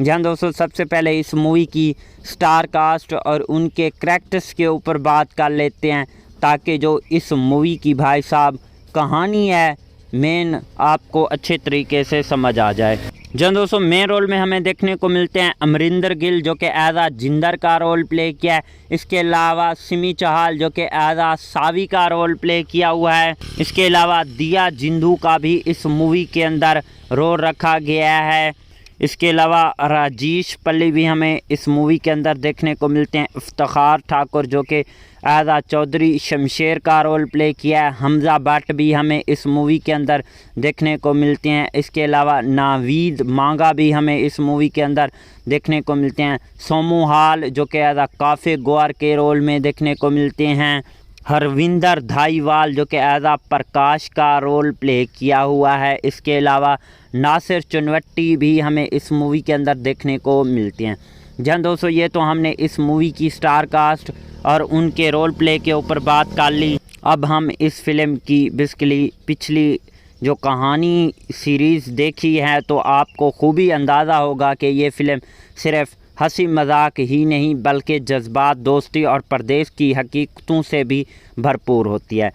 जहाँ दोस्तों सबसे पहले इस मूवी की स्टार कास्ट और उनके करैक्टर्स के ऊपर बात कर लेते हैं ताकि जो इस मूवी की भाई साहब कहानी है मेन आपको अच्छे तरीके से समझ आ जाए। जहाँ दोस्तों मेन रोल में हमें देखने को मिलते हैं अमरिंदर गिल जो कि एज आ जिंदर का रोल प्ले किया है। इसके अलावा सिमी चाहल जो कि एज आ सावी का रोल प्ले किया हुआ है। इसके अलावा दिया जिंदू का भी इस मूवी के अंदर रोल रखा गया है। इसके अलावा राजेश पल्ली भी हमें इस मूवी के अंदर देखने को मिलते हैं। इफ्तिखार ठाकुर जो कि एज आ चौधरी शमशेर का रोल प्ले किया है। हमजा भट्ट भी हमें इस मूवी के अंदर देखने को मिलते हैं। इसके अलावा नावीद मांगा भी हमें इस मूवी के अंदर देखने को मिलते हैं। सोमू हाल जो कि एज आ काफ़े गोर के रोल में देखने को मिलते हैं। हरविंदर धाईवाल जो कि एज आ प्रकाश का रोल प्ले किया हुआ है। इसके अलावा नासिर चुनवट्टी भी हमें इस मूवी के अंदर देखने को मिलते हैं। जहाँ दोस्तों ये तो हमने इस मूवी की स्टार कास्ट और उनके रोल प्ले के ऊपर बात कर ली। अब हम इस फिल्म की बेसिकली पिछली जो कहानी सीरीज़ देखी है तो आपको खूबी अंदाज़ा होगा कि ये फ़िल्म सिर्फ़ हंसी मजाक ही नहीं बल्कि जज्बात, दोस्ती और परदेश की हकीकतों से भी भरपूर होती है।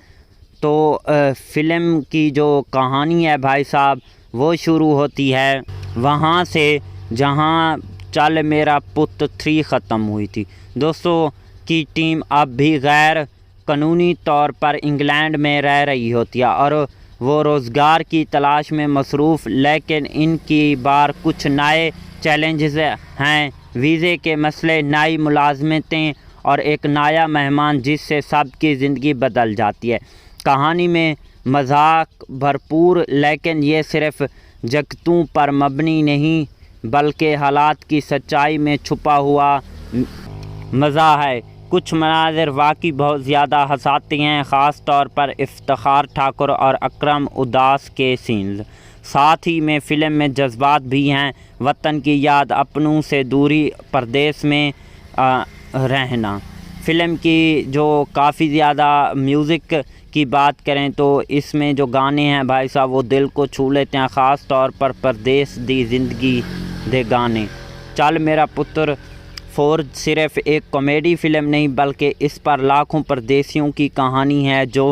तो फ़िल्म की जो कहानी है भाई साहब वो शुरू होती है वहाँ से जहाँ चल मेरा पुत 3 ख़त्म हुई थी। दोस्तों की टीम अब भी गैर कानूनी तौर पर इंग्लैंड में रह रही होती है और वो रोज़गार की तलाश में मसरूफ़, लेकिन इनकी बार कुछ नए चैलेंजेस हैं। वीज़े के मसले, नई मुलाजमतें और एक नया मेहमान जिससे सबकी ज़िंदगी बदल जाती है। कहानी में मजाक भरपूर लेकिन ये सिर्फ़ जगतों पर मबनी नहीं बल्कि हालात की सच्चाई में छुपा हुआ मज़ा है। कुछ मनाज़िर वाकई बहुत ज़्यादा हंसाते हैं, ख़ास तौर पर इफ्तिखार ठाकुर और अकरम उदास के सीन्स। साथ ही में फ़िल्म में जज्बात भी हैं, वतन की याद, अपनों से दूरी, परदेश में रहना। फ़िल्म की जो काफ़ी ज़्यादा म्यूज़िक की बात करें तो इसमें जो गाने हैं भाई साहब वो दिल को छू लेते हैं, ख़ास तौर पर परदेश दी ज़िंदगी दे गाने। चल मेरा पुत्र 4 सिर्फ़ एक कॉमेडी फ़िल्म नहीं बल्कि इस पर लाखों परदेशियों की कहानी है जो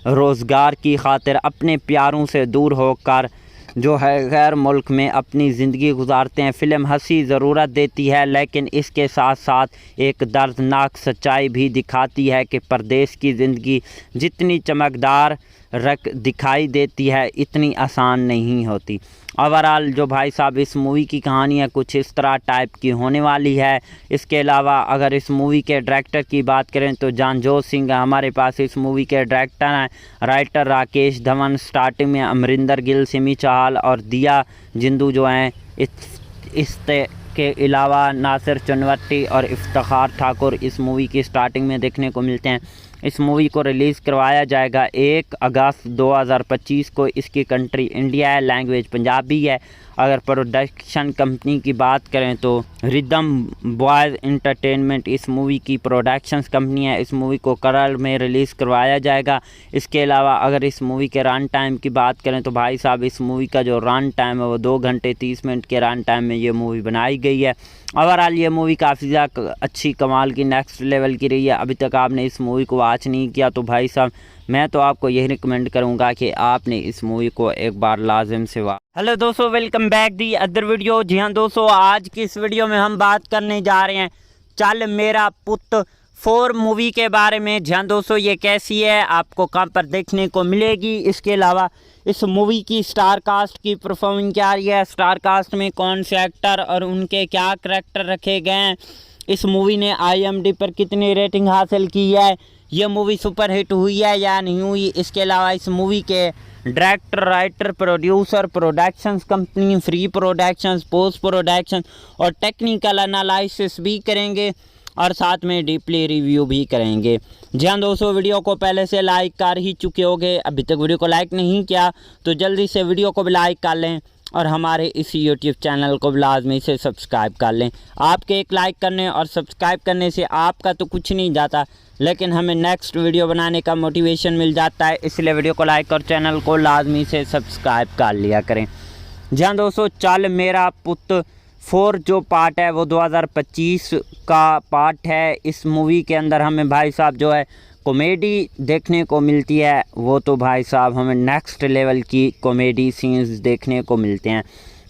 रोज़गार की खातिर अपने प्यारों से दूर होकर जो है गैर मुल्क में अपनी ज़िंदगी गुजारते हैं। फ़िल्म हंसी ज़रूरत देती है लेकिन इसके साथ साथ एक दर्दनाक सच्चाई भी दिखाती है कि परदेश की ज़िंदगी जितनी चमकदार दिखाई देती है इतनी आसान नहीं होती। ओवरऑल जो भाई साहब इस मूवी की कहानी है कुछ इस तरह टाइप की होने वाली है। इसके अलावा अगर इस मूवी के डायरेक्टर की बात करें तो जानजोत सिंह हमारे पास इस मूवी के डायरेक्टर हैं। राइटर राकेश धवन, स्टार्टिंग में अमरिंदर गिल, सिमी चाहल और दिया जिंदू जो हैं। के अलावा नासिर चुनवट्टी और इफ्तिखार ठाकुर इस मूवी की स्टार्टिंग में देखने को मिलते हैं। इस मूवी को रिलीज़ करवाया जाएगा 1 अगस्त 2025 को। इसकी कंट्री इंडिया है, लैंग्वेज पंजाबी है। अगर प्रोडक्शन कंपनी की बात करें तो रिदम बॉयज़ एंटरटेनमेंट इस मूवी की प्रोडक्शंस कंपनी है। इस मूवी को केरल में रिलीज़ करवाया जाएगा। इसके अलावा अगर इस मूवी के रन टाइम की बात करें तो भाई साहब इस मूवी का जो रन टाइम है वो 2 घंटे 30 मिनट के रन टाइम में ये मूवी बनाई गई है। ओवरऑल ये मूवी काफ़ी ज़्यादा अच्छी कमाल की नेक्स्ट लेवल की रही है। अभी तक आपने इस मूवी को वॉच नहीं किया तो भाई साहब मैं तो आपको यही रिकमेंड करूंगा कि आपने इस मूवी को एक बार लाजिम से हेलो दोस्तों, welcome back the other video. जी हाँ दोस्तों, आज की इस वीडियो में हम बात करने जा रहे हैं चल मेरा पुत 4 मूवी के बारे में। जी हाँ दोस्तों, ये कैसी है, आपको कहाँ पर देखने को मिलेगी, इसके अलावा इस मूवी की स्टार कास्ट की परफॉर्मिंग क्या रही है, स्टार कास्ट में कौन से एक्टर और उनके क्या करैक्टर रखे गए हैं, इस मूवी ने IMDb पर कितनी रेटिंग हासिल की है, ये मूवी सुपर हिट हुई है या नहीं हुई, इसके अलावा इस मूवी के director, writer, producer, productions company, free productions, post production और टेक्निकल एनालिसिस भी करेंगे और साथ में डीपली रिव्यू भी करेंगे। जी हाँ दोस्तों, वीडियो को पहले से लाइक कर ही चुके होंगे, अभी तक वीडियो को लाइक नहीं किया तो जल्दी से वीडियो को भी लाइक कर लें और हमारे इस YouTube चैनल को लाजमी से सब्सक्राइब कर लें। आपके एक लाइक करने और सब्सक्राइब करने से आपका तो कुछ नहीं जाता लेकिन हमें नेक्स्ट वीडियो बनाने का मोटिवेशन मिल जाता है, इसलिए वीडियो को लाइक और चैनल को लाजमी से सब्सक्राइब कर लिया करें। जी हाँ दोस्तों, चल मेरा पुत 4 जो पार्ट है वो 2025 का पार्ट है। इस मूवी के अंदर हमें भाई साहब जो है कॉमेडी देखने को मिलती है, वो तो भाई साहब हमें नेक्स्ट लेवल की कॉमेडी सीन्स देखने को मिलते हैं।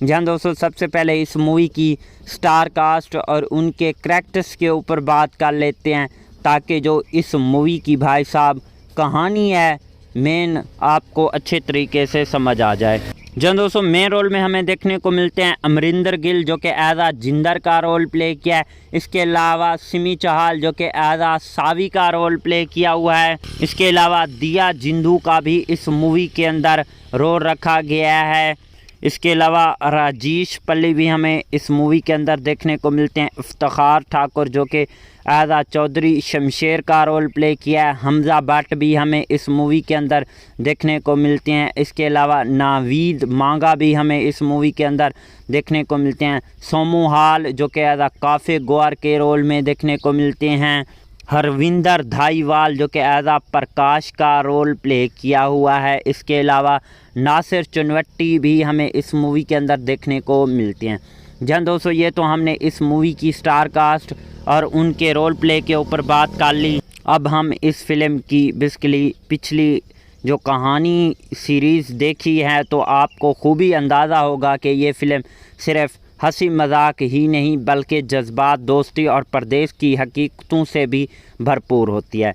जहाँ दोस्तों सबसे पहले इस मूवी की स्टार कास्ट और उनके करैक्टर्स के ऊपर बात कर लेते हैं ताकि जो इस मूवी की भाई साहब कहानी है मेन आपको अच्छे तरीके से समझ आ जाए। जहाँ दोस्तों मेन रोल में हमें देखने को मिलते हैं अमरिंदर गिल जो कि एज आ जिंदर का रोल प्ले किया है। इसके अलावा सिमी चाहल जो कि एज आ सावी का रोल प्ले किया हुआ है। इसके अलावा दिया जिंदू का भी इस मूवी के अंदर रोल रखा गया है। इसके अलावा राजेश पल्ली भी हमें इस मूवी के अंदर देखने को मिलते हैं। इफ्तिखार ठाकुर जो कि एज आ चौधरी शमशेर का रोल प्ले किया है। हमज़ा भट्ट भी हमें इस मूवी के अंदर देखने को मिलते हैं। इसके अलावा नावीद मांगा भी हमें इस मूवी के अंदर देखने को मिलते हैं। सोमू हाल जो कि एज आ काफ़े गौर के रोल में देखने को मिलते हैं। हरविंदर धाईवाल जो कि एज आ प्रकाश का रोल प्ले किया हुआ है। इसके अलावा नासिर चुनवट्टी भी हमें इस मूवी के अंदर देखने को मिलते हैं। जहाँ दोस्तों ये तो हमने इस मूवी की स्टार कास्ट और उनके रोल प्ले के ऊपर बात कर ली। अब हम इस फिल्म की बेसिकली पिछली जो कहानी सीरीज़ देखी है तो आपको खूबी अंदाज़ा होगा कि ये फ़िल्म सिर्फ़ हंसी मजाक ही नहीं बल्कि जज्बात, दोस्ती और परदेश की हकीकतों से भी भरपूर होती है।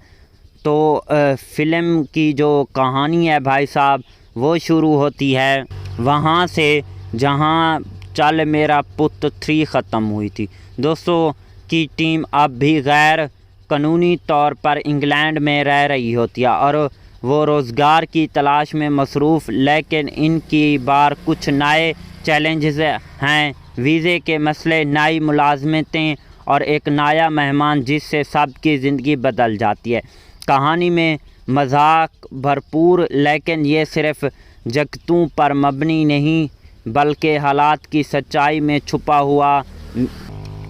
तो फ़िल्म की जो कहानी है भाई साहब वो शुरू होती है वहाँ से जहाँ चल मेरा पुत 3 ख़त्म हुई थी। दोस्तों की टीम अब भी गैर कानूनी तौर पर इंग्लैंड में रह रही होती है और वो रोज़गार की तलाश में मसरूफ़, लेकिन इनकी बार कुछ नए चैलेंजेस हैं। वीज़े के मसले, नई मुलाजमतें और एक नया मेहमान जिससे सबकी ज़िंदगी बदल जाती है। कहानी में मजाक भरपूर, लेकिन ये सिर्फ जगतों पर मबनी नहीं बल्कि हालात की सच्चाई में छुपा हुआ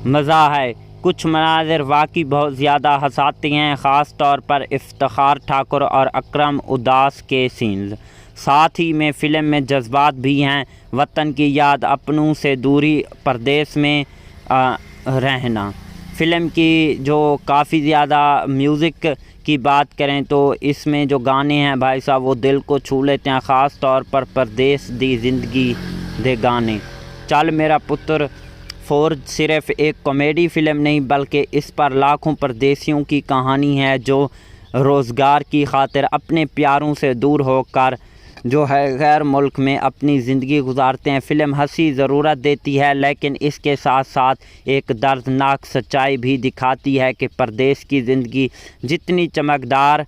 मज़ा है। कुछ मनाज़िर वाकई बहुत ज़्यादा हंसाते हैं, ख़ास तौर पर इफ्तिखार ठाकुर और अकरम उदास के सीन्स। साथ ही में फ़िल्म में जज्बात भी हैं, वतन की याद, अपनों से दूरी, परदेश में रहना। फ़िल्म की जो काफ़ी ज़्यादा म्यूज़िक की बात करें तो इसमें जो गाने हैं भाई साहब वो दिल को छू लेते हैं, ख़ास तौर पर परदेश दी ज़िंदगी दे गाने। चल मेरा पुत्र 4 सिर्फ एक कॉमेडी फ़िल्म नहीं बल्कि इस पर लाखों परदेशियों की कहानी है जो रोज़गार की खातिर अपने प्यारों से दूर होकर जो है गैर मुल्क में अपनी ज़िंदगी गुजारते हैं। फ़िल्म हंसी ज़रूरत देती है, लेकिन इसके साथ साथ एक दर्दनाक सच्चाई भी दिखाती है कि परदेश की ज़िंदगी जितनी चमकदार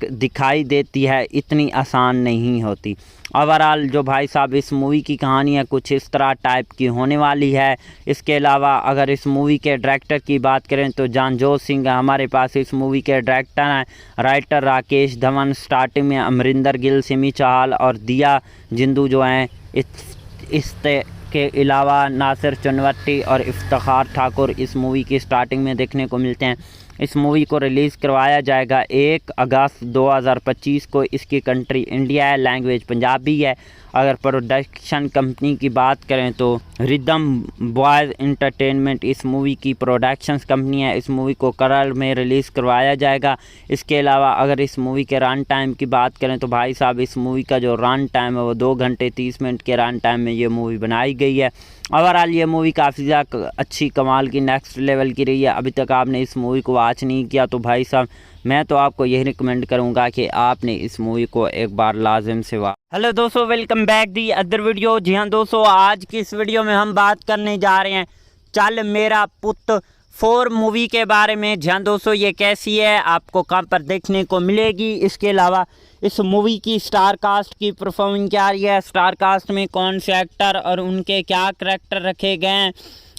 दिखाई देती है इतनी आसान नहीं होती। ओवरऑल जो भाई साहब इस मूवी की कहानी है कुछ इस तरह टाइप की होने वाली है। इसके अलावा अगर इस मूवी के डायरेक्टर की बात करें तो जानजोत सिंह हमारे पास इस मूवी के डायरेक्टर हैं। राइटर राकेश धवन, स्टार्टिंग में अमरिंदर गिल, सिमी चाहल और दिया जिंदू जो हैं। इस के अलावा नासिर चुनवट्टी और इफ्तिखार ठाकुर इस मूवी की स्टार्टिंग में देखने को मिलते हैं। इस मूवी को रिलीज़ करवाया जाएगा 1 अगस्त 2025 को। इसकी कंट्री इंडिया है, लैंग्वेज पंजाबी है। अगर प्रोडक्शन कंपनी की बात करें तो रिदम बॉयज़ एंटरटेनमेंट इस मूवी की प्रोडक्शंस कंपनी है। इस मूवी को केरल में रिलीज़ करवाया जाएगा। इसके अलावा अगर इस मूवी के रन टाइम की बात करें तो भाई साहब इस मूवी का जो रन टाइम है वो 2 घंटे 30 मिनट के रन टाइम में ये मूवी बनाई गई है। ओवरऑल ये मूवी काफ़ी ज़्यादा अच्छी कमाल की नेक्स्ट लेवल की रही है। अभी तक आपने इस मूवी को वॉच नहीं किया तो भाई साहब मैं तो आपको यही रिकमेंड करूंगा कि आपने इस मूवी को एक बार लाजिम से वॉच। हेलो दोस्तों, welcome back the other video. जी हाँ दोस्तों, आज की इस वीडियो में हम बात करने जा रहे हैं चल मेरा पुत 4 मूवी के बारे में। जी हाँ दोस्तों, ये कैसी है, आपको कहाँ पर देखने को मिलेगी, इसके अलावा इस मूवी की स्टार कास्ट की परफॉर्मिंग क्या रही है, स्टार कास्ट में कौन से एक्टर और उनके क्या करैक्टर रखे गए हैं,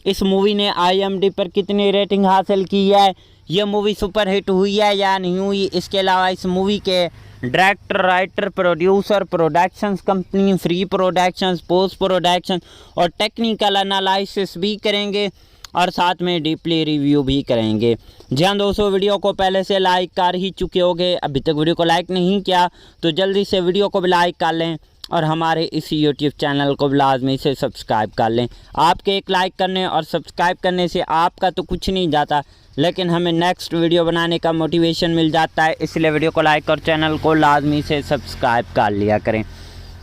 इस मूवी ने IMDb पर कितनी रेटिंग हासिल की है, ये मूवी सुपरहिट हुई है या नहीं हुई, इसके अलावा इस मूवी के director, writer, producer, productions company, free productions, post production और टेक्निकल एनालिसिस भी करेंगे और साथ में डीपली रिव्यू भी करेंगे। जी हाँ दोस्तों, वीडियो को पहले से लाइक कर ही चुके होंगे, अभी तक वीडियो को लाइक नहीं किया तो जल्दी से वीडियो को भी लाइक कर लें और हमारे इस YouTube चैनल को लाजमी से सब्सक्राइब कर लें। आपके एक लाइक करने और सब्सक्राइब करने से आपका तो कुछ नहीं जाता, लेकिन हमें नेक्स्ट वीडियो बनाने का मोटिवेशन मिल जाता है, इसलिए वीडियो को लाइक और चैनल को लाजमी से सब्सक्राइब कर लिया करें।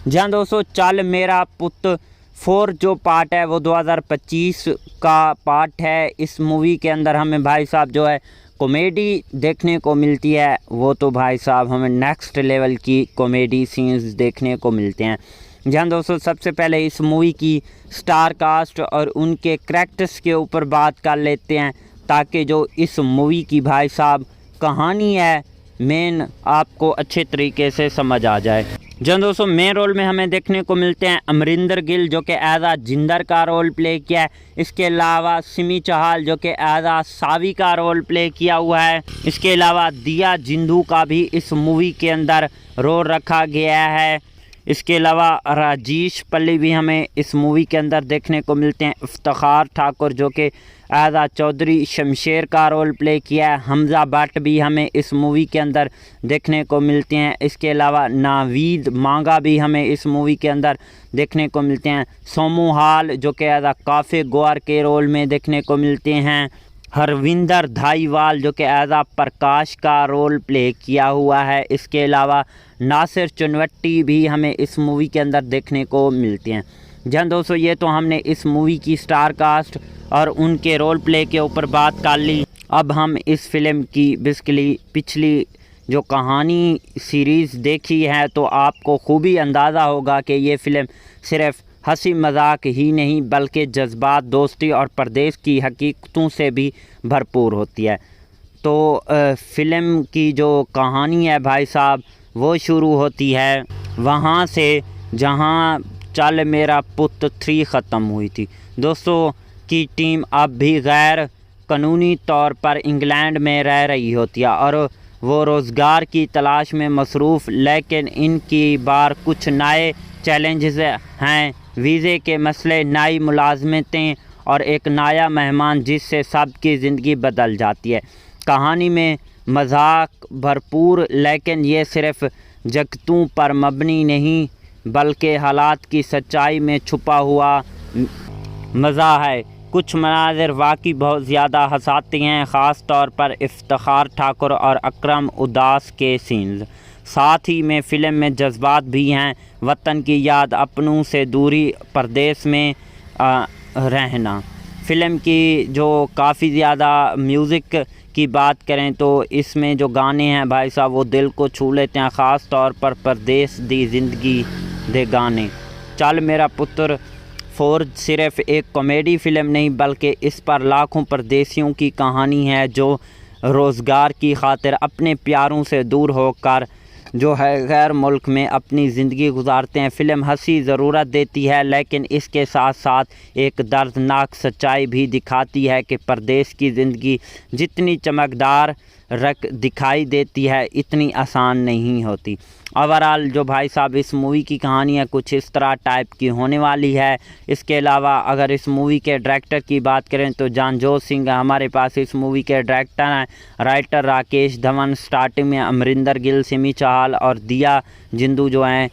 जी हाँ दोस्तों, चल मेरा पुत 4 जो पार्ट है वो 2025 का पार्ट है। इस मूवी के अंदर हमें भाई साहब जो है कॉमेडी देखने को मिलती है, वो तो भाई साहब हमें नेक्स्ट लेवल की कॉमेडी सीन्स देखने को मिलते हैं। जहाँ दोस्तों सबसे पहले इस मूवी की स्टार कास्ट और उनके करैक्टर्स के ऊपर बात कर लेते हैं ताकि जो इस मूवी की भाई साहब कहानी है मेन आपको अच्छे तरीके से समझ आ जाए। जहाँ दोस्तों मेन रोल में हमें देखने को मिलते हैं अमरिंदर गिल जो कि एज आ जिंदर का रोल प्ले किया है। इसके अलावा सिमी चाहल जो कि एज आ सावी का रोल प्ले किया हुआ है। इसके अलावा दिया जिंदू का भी इस मूवी के अंदर रोल रखा गया है। इसके अलावा राजेश पल्ली भी हमें इस मूवी के अंदर देखने को मिलते हैं। इफ्तिखार ठाकुर जो कि आज़ा चौधरी शमशेर का रोल प्ले किया है। हमज़ा भट्ट भी हमें इस मूवी के अंदर देखने को मिलते हैं। इसके अलावा नावीद मांगा भी हमें इस मूवी के अंदर देखने को मिलते हैं। सोमू हाल जो कि आज़ा काफ़े गोर के रोल में देखने को मिलते हैं। हरविंदर धाईवाल जो कि एज़ा प्रकाश का रोल प्ले किया हुआ है। इसके अलावा नासिर चुनवट्टी भी हमें इस मूवी के अंदर देखने को मिलते हैं। जहाँ दोस्तों ये तो हमने इस मूवी की स्टार कास्ट और उनके रोल प्ले के ऊपर बात कर ली। अब हम इस फिल्म की बेसिकली पिछली जो कहानी सीरीज़ देखी है तो आपको खूबी अंदाज़ा होगा कि ये फ़िल्म सिर्फ़ हंसी मजाक ही नहीं बल्कि जज्बात, दोस्ती और परदेश की हकीकतों से भी भरपूर होती है। तो फ़िल्म की जो कहानी है भाई साहब वो शुरू होती है वहाँ से जहाँ चल मेरा पुत 3 ख़त्म हुई थी। दोस्तों की टीम अब भी गैर कानूनी तौर पर इंग्लैंड में रह रही होती है और वो रोज़गार की तलाश में मसरूफ़, लेकिन इनकी बार कुछ नए चैलेंजेस हैं। वीज़े के मसले, नई मुलाजमतें और एक नया मेहमान जिससे सबकी ज़िंदगी बदल जाती है। कहानी में मजाक भरपूर, लेकिन ये सिर्फ जगतों पर मबनी नहीं बल्कि हालात की सच्चाई में छुपा हुआ मज़ा है। कुछ मनाज़िर वाकई बहुत ज़्यादा हंसाते हैं, ख़ास तौर पर इफ्तिखार ठाकुर और अकरम उदास के सीन्स। साथ ही में फ़िल्म में जज्बात भी हैं, वतन की याद, अपनों से दूरी, परदेश में रहना। फ़िल्म की जो काफ़ी ज़्यादा म्यूज़िक की बात करें तो इसमें जो गाने हैं भाई साहब वो दिल को छू लेते हैं, ख़ास तौर पर परदेश दी ज़िंदगी दे गाने। चल मेरा पुत्र 4 सिर्फ़ एक कॉमेडी फ़िल्म नहीं बल्कि इस पर लाखों परदेशियों की कहानी है जो रोज़गार की खातिर अपने प्यारों से दूर होकर जो है गैर मुल्क में अपनी ज़िंदगी गुजारते हैं। फ़िल्म हंसी ज़रूरत देती है, लेकिन इसके साथ साथ एक दर्दनाक सच्चाई भी दिखाती है कि परदेश की ज़िंदगी जितनी चमकदार दिखाई देती है इतनी आसान नहीं होती। ओवरऑल जो भाई साहब इस मूवी की कहानी है कुछ इस तरह टाइप की होने वाली है। इसके अलावा अगर इस मूवी के डायरेक्टर की बात करें तो जानजोत सिंह हमारे पास इस मूवी के डायरेक्टर हैं। राइटर राकेश धवन, स्टार्टिंग में अमरिंदर गिल, सिमी चाहल और दिया जिंदू जो हैं।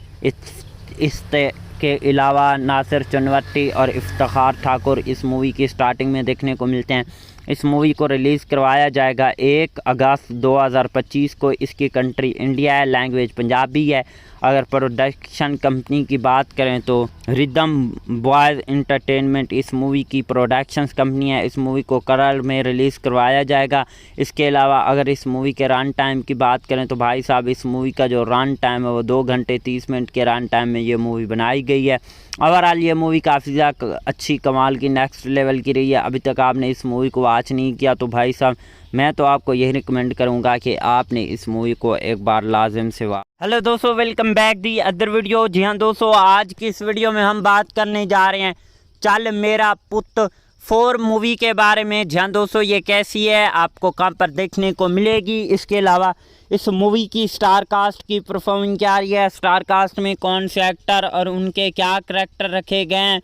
के अलावा नासिर चुनवट्टी और इफ्तिखार ठाकुर इस मूवी की स्टार्टिंग में देखने को मिलते हैं। इस मूवी को रिलीज़ करवाया जाएगा 1 अगस्त 2025 को। इसकी कंट्री इंडिया है, लैंग्वेज पंजाबी है। अगर प्रोडक्शन कंपनी की बात करें तो रिदम बॉयज़ एंटरटेनमेंट इस मूवी की प्रोडक्शंस कंपनी है। इस मूवी को केरल में रिलीज़ करवाया जाएगा। इसके अलावा अगर इस मूवी के रन टाइम की बात करें तो भाई साहब इस मूवी का जो रन टाइम है वो 2 घंटे 30 मिनट के रन टाइम में ये मूवी बनाई गई है। ओवरऑल ये मूवी काफ़ी ज़्यादा अच्छी, कमाल की, नेक्स्ट लेवल की रही है। अभी तक आपने इस मूवी को वॉच नहीं किया तो भाई साहब मैं तो आपको यही रिकमेंड करूंगा कि आपने इस मूवी को एक बार लाजिम से वॉच। हेलो दोस्तों, welcome back the other video. जी हाँ दोस्तों, आज की इस वीडियो में हम बात करने जा रहे हैं चल मेरा पुत 4 मूवी के बारे में। जी हाँ दोस्तों, ये कैसी है, आपको कहाँ पर देखने को मिलेगी, इसके अलावा इस मूवी की स्टार कास्ट की परफॉर्मेंस क्या रही है, स्टार कास्ट में कौन से एक्टर और उनके क्या करैक्टर रखे गए हैं,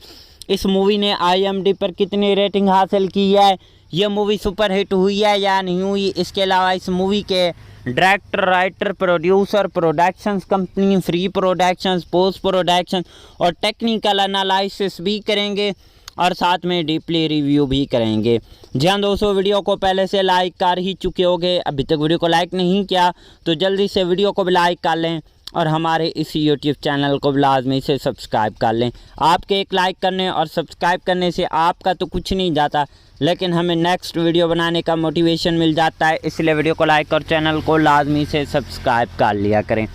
इस मूवी ने IMDb पर कितनी रेटिंग हासिल की है, ये मूवी सुपर हिट हुई है या नहीं हुई, इसके अलावा इस मूवी के director, writer, producer, productions company, free productions, post production और टेक्निकल एनालिसिस भी करेंगे और साथ में डीपली रिव्यू भी करेंगे। जी हाँ दोस्तों, वीडियो को पहले से लाइक कर ही चुके होंगे, अभी तक वीडियो को लाइक नहीं किया तो जल्दी से वीडियो को भी लाइक कर लें और हमारे इस YouTube चैनल को लाजमी से सब्सक्राइब कर लें। आपके एक लाइक करने और सब्सक्राइब करने से आपका तो कुछ नहीं जाता, लेकिन हमें नेक्स्ट वीडियो बनाने का मोटिवेशन मिल जाता है, इसलिए वीडियो को लाइक और चैनल को लाजमी से सब्सक्राइब कर लिया करें।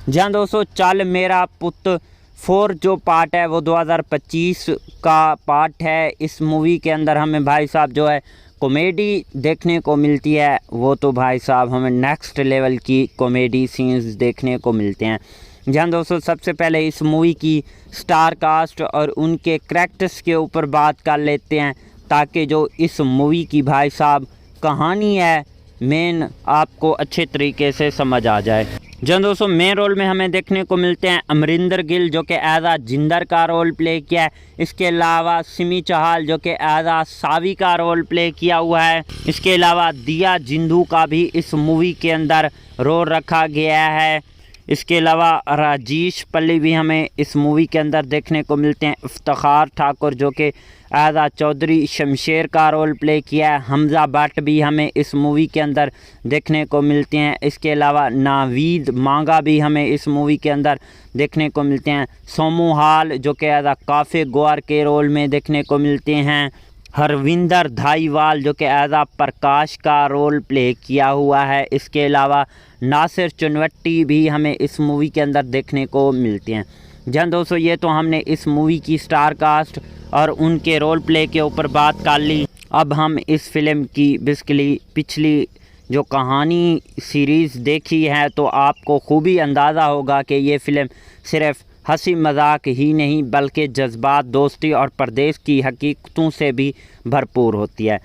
जी हाँ दोस्तों, चल मेरा पुत 4 जो पार्ट है वो 2025 का पार्ट है। इस मूवी के अंदर हमें भाई साहब जो है कॉमेडी देखने को मिलती है, वो तो भाई साहब हमें नेक्स्ट लेवल की कॉमेडी सीन्स देखने को मिलते हैं। जहाँ दोस्तों सबसे पहले इस मूवी की स्टार कास्ट और उनके करैक्टर्स के ऊपर बात कर लेते हैं ताकि जो इस मूवी की भाई साहब कहानी है मेन आपको अच्छे तरीके से समझ आ जाए। जहाँ दोस्तों मेन रोल में हमें देखने को मिलते हैं अमरिंदर गिल जो कि एज आ जिंदर का रोल प्ले किया है। इसके अलावा सिमी चाहल जो कि एज आ सावी का रोल प्ले किया हुआ है। इसके अलावा दिया जिंदू का भी इस मूवी के अंदर रोल रखा गया है। इसके अलावा राजेश पल्ली भी हमें इस मूवी के अंदर देखने को मिलते हैं। इफ्तिखार ठाकुर जो कि एज आ चौधरी शमशेर का रोल प्ले किया है। हमजा भट्ट भी हमें इस मूवी के अंदर देखने को मिलते हैं। इसके अलावा नावीद मांगा भी हमें इस मूवी के अंदर देखने को मिलते हैं। सोमू हाल जो कि एज आ काफ़े गोर के रोल में देखने को मिलते हैं। हरविंदर धाईवाल जो कि एज आ प्रकाश का रोल प्ले किया हुआ है। इसके अलावा नासिर चुनवट्टी भी हमें इस मूवी के अंदर देखने को मिलते हैं। जहाँ दोस्तों ये तो हमने इस मूवी की स्टार कास्ट और उनके रोल प्ले के ऊपर बात कर ली। अब हम इस फिल्म की बेसिकली पिछली जो कहानी सीरीज़ देखी है तो आपको खूबी अंदाज़ा होगा कि ये फ़िल्म सिर्फ़ हंसी मजाक ही नहीं बल्कि जज्बात, दोस्ती और परदेश की हकीकतों से भी भरपूर होती है।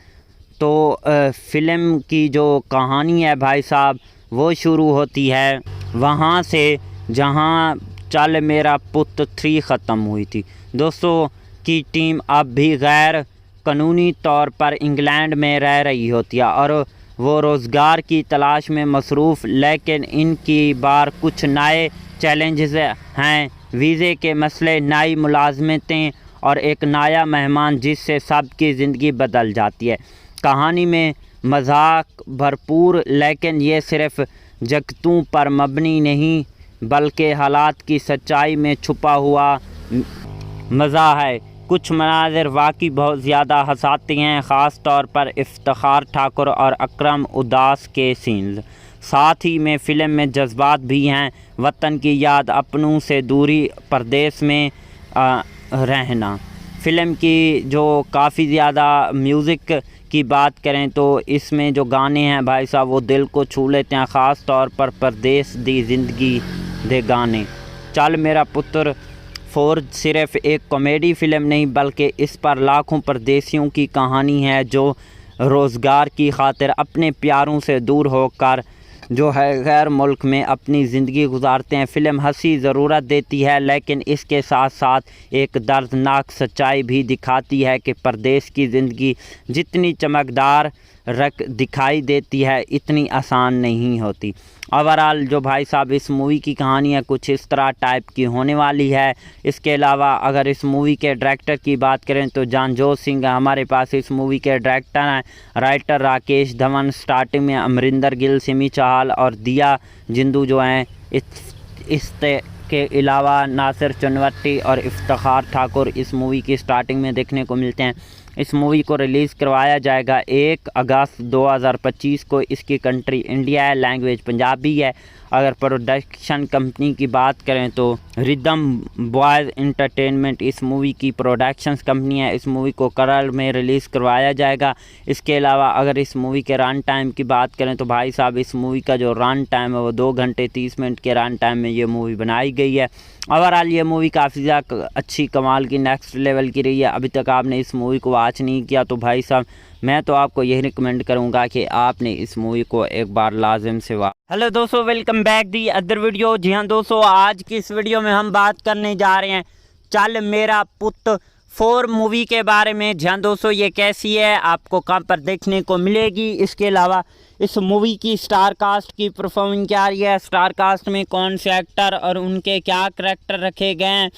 तो फ़िल्म की जो कहानी है भाई साहब वो शुरू होती है वहाँ से जहाँ चल मेरा पुत 3 ख़त्म हुई थी। दोस्तों की टीम अब भी गैर कानूनी तौर पर इंग्लैंड में रह रही होती है और वो रोज़गार की तलाश में मसरूफ़, लेकिन इनकी बार कुछ नए चैलेंजेस हैं। वीज़े के मसले, नई मुलाजमतें और एक नया मेहमान जिससे सबकी ज़िंदगी बदल जाती है। कहानी में मजाक भरपूर, लेकिन ये सिर्फ जगतों पर मबनी नहीं बल्कि हालात की सच्चाई में छुपा हुआ मज़ा है। कुछ मनाज़िर वाकई बहुत ज़्यादा हंसाते हैं, ख़ास तौर पर इफ्तिखार ठाकुर और अकरम उदास के सीन्स। साथ ही में फ़िल्म में जज्बात भी हैं, वतन की याद, अपनों से दूरी, परदेश में रहना। फ़िल्म की जो काफ़ी ज़्यादा म्यूज़िक की बात करें तो इसमें जो गाने हैं भाई साहब वो दिल को छू लेते हैं, ख़ास तौर पर परदेश दी ज़िंदगी दे गाने। चल मेरा पुत्र 4 सिर्फ एक कॉमेडी फ़िल्म नहीं बल्कि इस पर लाखों परदेशियों की कहानी है जो रोज़गार की खातिर अपने प्यारों से दूर होकर जो है गैर मुल्क में अपनी ज़िंदगी गुजारते हैं। फ़िल्म हंसी ज़रूरत देती है, लेकिन इसके साथ साथ एक दर्दनाक सच्चाई भी दिखाती है कि परदेश की ज़िंदगी जितनी चमकदार दिखाई देती है इतनी आसान नहीं होती। ओवरऑल जो भाई साहब इस मूवी की कहानी है कुछ इस तरह टाइप की होने वाली है। इसके अलावा अगर इस मूवी के डायरेक्टर की बात करें तो जानजोत सिंह हमारे पास इस मूवी के डायरेक्टर हैं। राइटर राकेश धवन, स्टार्टिंग में अमरिंदर गिल, सिमी चाहल और दिया जिंदू जो हैं। के अलावा नासिर चुनवट्टी और इफ्तिखार ठाकुर इस मूवी की स्टार्टिंग में देखने को मिलते हैं। इस मूवी को रिलीज़ करवाया जाएगा 1 अगस्त 2025 को। इसकी कंट्री इंडिया है, लैंग्वेज पंजाबी है। अगर प्रोडक्शन कंपनी की बात करें तो रिदम बॉयज़ एंटरटेनमेंट इस मूवी की प्रोडक्शंस कंपनी है। इस मूवी को केरल में रिलीज़ करवाया जाएगा। इसके अलावा अगर इस मूवी के रन टाइम की बात करें तो भाई साहब इस मूवी का जो रन टाइम है वो 2 घंटे 30 मिनट के रन टाइम में ये मूवी बनाई गई है। ओवरऑल ये मूवी काफ़ी ज़्यादा अच्छी कमाल की नेक्स्ट लेवल की रही है। अभी तक आपने इस मूवी को वॉच नहीं किया तो भाई साहब मैं तो आपको यही रिकमेंड करूंगा कि आपने इस मूवी को एक बार लाजिम से हेलो दोस्तों, welcome back the other video. जी हाँ दोस्तों, आज की इस वीडियो में हम बात करने जा रहे हैं चल मेरा पुत 4 मूवी के बारे में। जी हाँ दोस्तों, ये कैसी है, आपको कहाँ पर देखने को मिलेगी, इसके अलावा इस मूवी की स्टार कास्ट की परफॉर्मिंग क्या रही है, स्टार कास्ट में कौन से एक्टर और उनके क्या करैक्टर रखे गए हैं,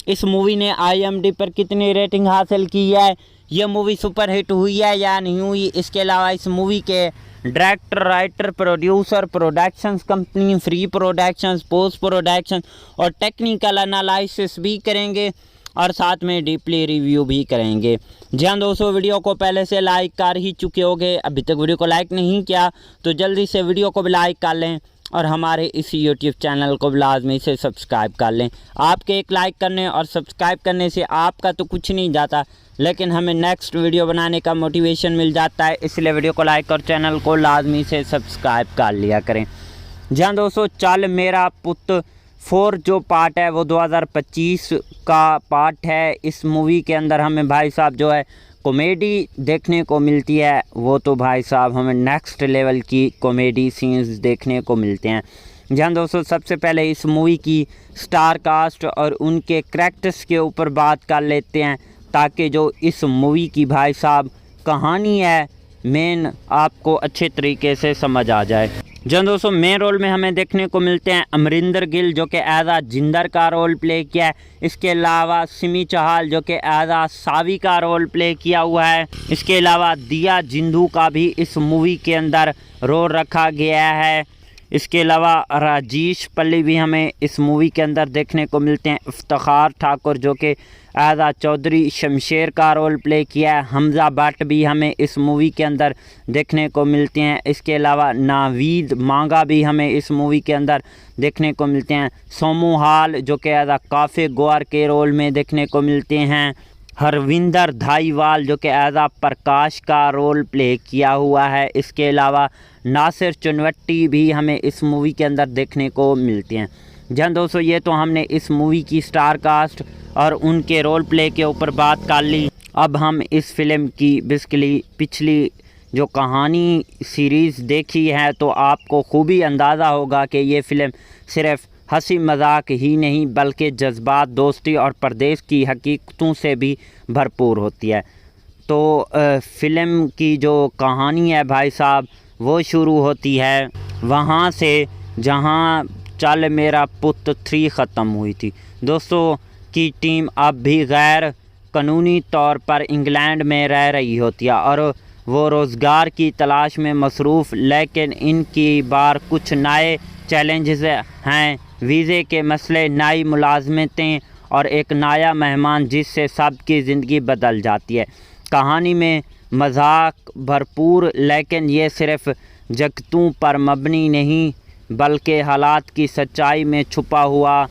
इस मूवी ने IMDb पर कितनी रेटिंग हासिल की है, ये मूवी सुपर हिट हुई है या नहीं हुई, इसके अलावा इस मूवी के director, writer, producer, productions company, free productions, post production और टेक्निकल एनालिसिस भी करेंगे और साथ में डीपली रिव्यू भी करेंगे। जी हाँ दोस्तों, वीडियो को पहले से लाइक कर ही चुके होंगे, अभी तक वीडियो को लाइक नहीं किया तो जल्दी से वीडियो को भी लाइक कर लें और हमारे इस YouTube चैनल को लाजमी से सब्सक्राइब कर लें। आपके एक लाइक करने और सब्सक्राइब करने से आपका तो कुछ नहीं जाता, लेकिन हमें नेक्स्ट वीडियो बनाने का मोटिवेशन मिल जाता है, इसलिए वीडियो को लाइक और चैनल को लाजमी से सब्सक्राइब कर लिया करें। जहाँ दोस्तों चल मेरा पुत 4 जो पार्ट है वो 2025 का पार्ट है। इस मूवी के अंदर हमें भाई साहब जो है कॉमेडी देखने को मिलती है, वो तो भाई साहब हमें नेक्स्ट लेवल की कॉमेडी सीन्स देखने को मिलते हैं। जहाँ दोस्तों सबसे पहले इस मूवी की स्टार कास्ट और उनके करैक्टर्स के ऊपर बात कर लेते हैं ताकि जो इस मूवी की भाई साहब कहानी है मेन आपको अच्छे तरीके से समझ आ जाए। जहाँ दोस्तों मेन रोल में हमें देखने को मिलते हैं अमरिंदर गिल जो कि एज आ जिंदर का रोल प्ले किया है। इसके अलावा सिमी चाहल जो कि एज आ सावी का रोल प्ले किया हुआ है। इसके अलावा दिया जिंदू का भी इस मूवी के अंदर रोल रखा गया है। इसके अलावा राजेश पल्ली भी हमें इस मूवी के अंदर देखने को मिलते हैं। इफ्तिखार ठाकुर जो कि एज आ चौधरी शमशेर का रोल प्ले किया है। हमज़ा भट्ट भी हमें इस मूवी के अंदर देखने को मिलते हैं। इसके अलावा नावीद मांगा भी हमें इस मूवी के अंदर देखने को मिलते हैं। सोमू हाल जो कि एज आ काफ़े गोर के रोल में देखने को मिलते हैं। हरविंदर धाईवाल जो कि एज आ प्रकाश का रोल प्ले किया हुआ है। इसके अलावा नासिर चुनवट्टी भी हमें इस मूवी के अंदर देखने को मिलते हैं। जहाँ दोस्तों ये तो हमने इस मूवी की स्टार कास्ट और उनके रोल प्ले के ऊपर बात कर ली। अब हम इस फिल्म की बेसिकली पिछली जो कहानी सीरीज़ देखी है तो आपको खूबी अंदाज़ा होगा कि ये फ़िल्म सिर्फ़ हंसी मजाक ही नहीं बल्कि जज्बात, दोस्ती और परदेश की हकीकतों से भी भरपूर होती है। तो फ़िल्म की जो कहानी है भाई साहब वो शुरू होती है वहाँ से जहाँ चल मेरा पुत 3 ख़त्म हुई थी। दोस्तों की टीम अब भी गैर कानूनी तौर पर इंग्लैंड में रह रही होती है और वो रोज़गार की तलाश में मसरूफ़, लेकिन इनकी बार कुछ नए चैलेंजेस हैं। वीज़े के मसले, नई मुलाजमतें और एक नया मेहमान जिससे सबकी ज़िंदगी बदल जाती है। कहानी में मजाक भरपूर, लेकिन ये सिर्फ़ जगतों पर मबनी नहीं बल्कि हालात की सच्चाई में छुपा हुआ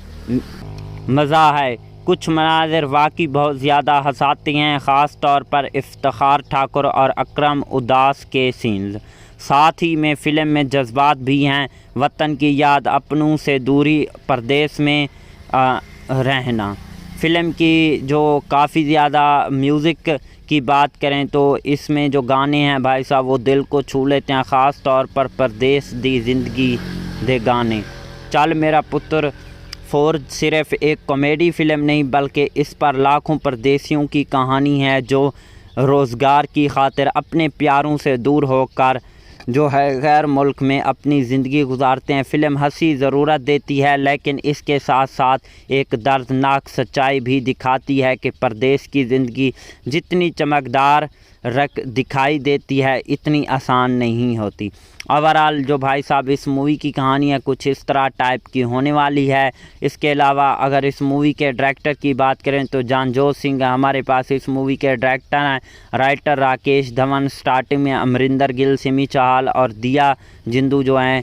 मज़ा है। कुछ मनाज़िर वाकई बहुत ज़्यादा हंसाते हैं, ख़ास तौर पर इफ्तिखार ठाकुर और अकरम उदास के सीन्स। साथ ही में फ़िल्म में जज्बात भी हैं, वतन की याद, अपनों से दूरी, परदेश में रहना। फ़िल्म की जो काफ़ी ज़्यादा म्यूज़िक की बात करें तो इसमें जो गाने हैं भाई साहब वो दिल को छू लेते हैं, ख़ास तौर पर परदेश दी ज़िंदगी दे गाने। चल मेरा पुत्र 4 सिर्फ़ एक कॉमेडी फ़िल्म नहीं बल्कि इस पर लाखों परदेशियों की कहानी है जो रोज़गार की खातिर अपने प्यारों से दूर होकर जो है गैर मुल्क में अपनी ज़िंदगी गुजारते हैं। फ़िल्म हंसी ज़रूरत देती है लेकिन इसके साथ साथ एक दर्दनाक सच्चाई भी दिखाती है कि परदेश की ज़िंदगी जितनी चमकदार दिखाई देती है इतनी आसान नहीं होती। ओवरऑल जो भाई साहब इस मूवी की कहानी है कुछ इस तरह टाइप की होने वाली है। इसके अलावा अगर इस मूवी के डायरेक्टर की बात करें तो जानजोत सिंह हमारे पास इस मूवी के डायरेक्टर हैं। राइटर राकेश धवन, स्टार्टिंग में अमरिंदर गिल, सिमी चाहल और दिया जिंदू जो हैं।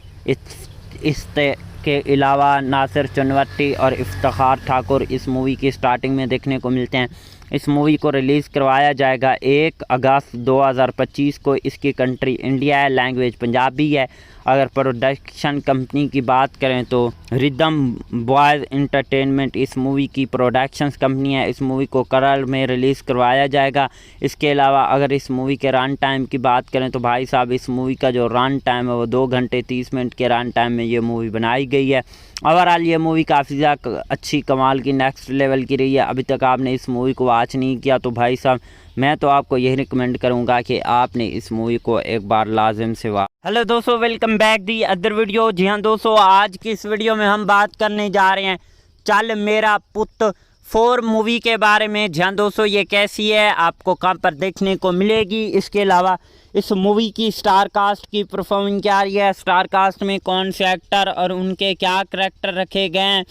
के अलावा नासिर चुनवट्टी और इफ्तिखार ठाकुर इस मूवी की स्टार्टिंग में देखने को मिलते हैं। इस मूवी को रिलीज़ करवाया जाएगा 1 अगस्त 2025 को। इसकी कंट्री इंडिया है, लैंग्वेज पंजाबी है। अगर प्रोडक्शन कंपनी की बात करें तो रिदम बॉयज़ एंटरटेनमेंट इस मूवी की प्रोडक्शंस कंपनी है। इस मूवी को केरल में रिलीज़ करवाया जाएगा। इसके अलावा अगर इस मूवी के रन टाइम की बात करें तो भाई साहब इस मूवी का जो रन टाइम है वो 2 घंटे 30 मिनट के रन टाइम में ये मूवी बनाई गई है। ओवरऑल ये मूवी काफ़ी ज़्यादा अच्छी कमाल की नेक्स्ट लेवल की रही है। अभी तक आपने इस मूवी को वॉच नहीं किया तो भाई साहब मैं तो आपको यही रिकमेंड करूंगा कि आपने इस मूवी को एक बार लाजिम से वॉच। हेलो दोस्तों, welcome back the other video. जी हाँ दोस्तों, आज की इस वीडियो में हम बात करने जा रहे हैं चल मेरा पुत 4 मूवी के बारे में। जी हाँ दोस्तों, ये कैसी है, आपको कहाँ पर देखने को मिलेगी, इसके अलावा इस मूवी की स्टार कास्ट की परफॉर्मेंस क्या रही है, स्टार कास्ट में कौन से एक्टर और उनके क्या करैक्टर रखे गए हैं,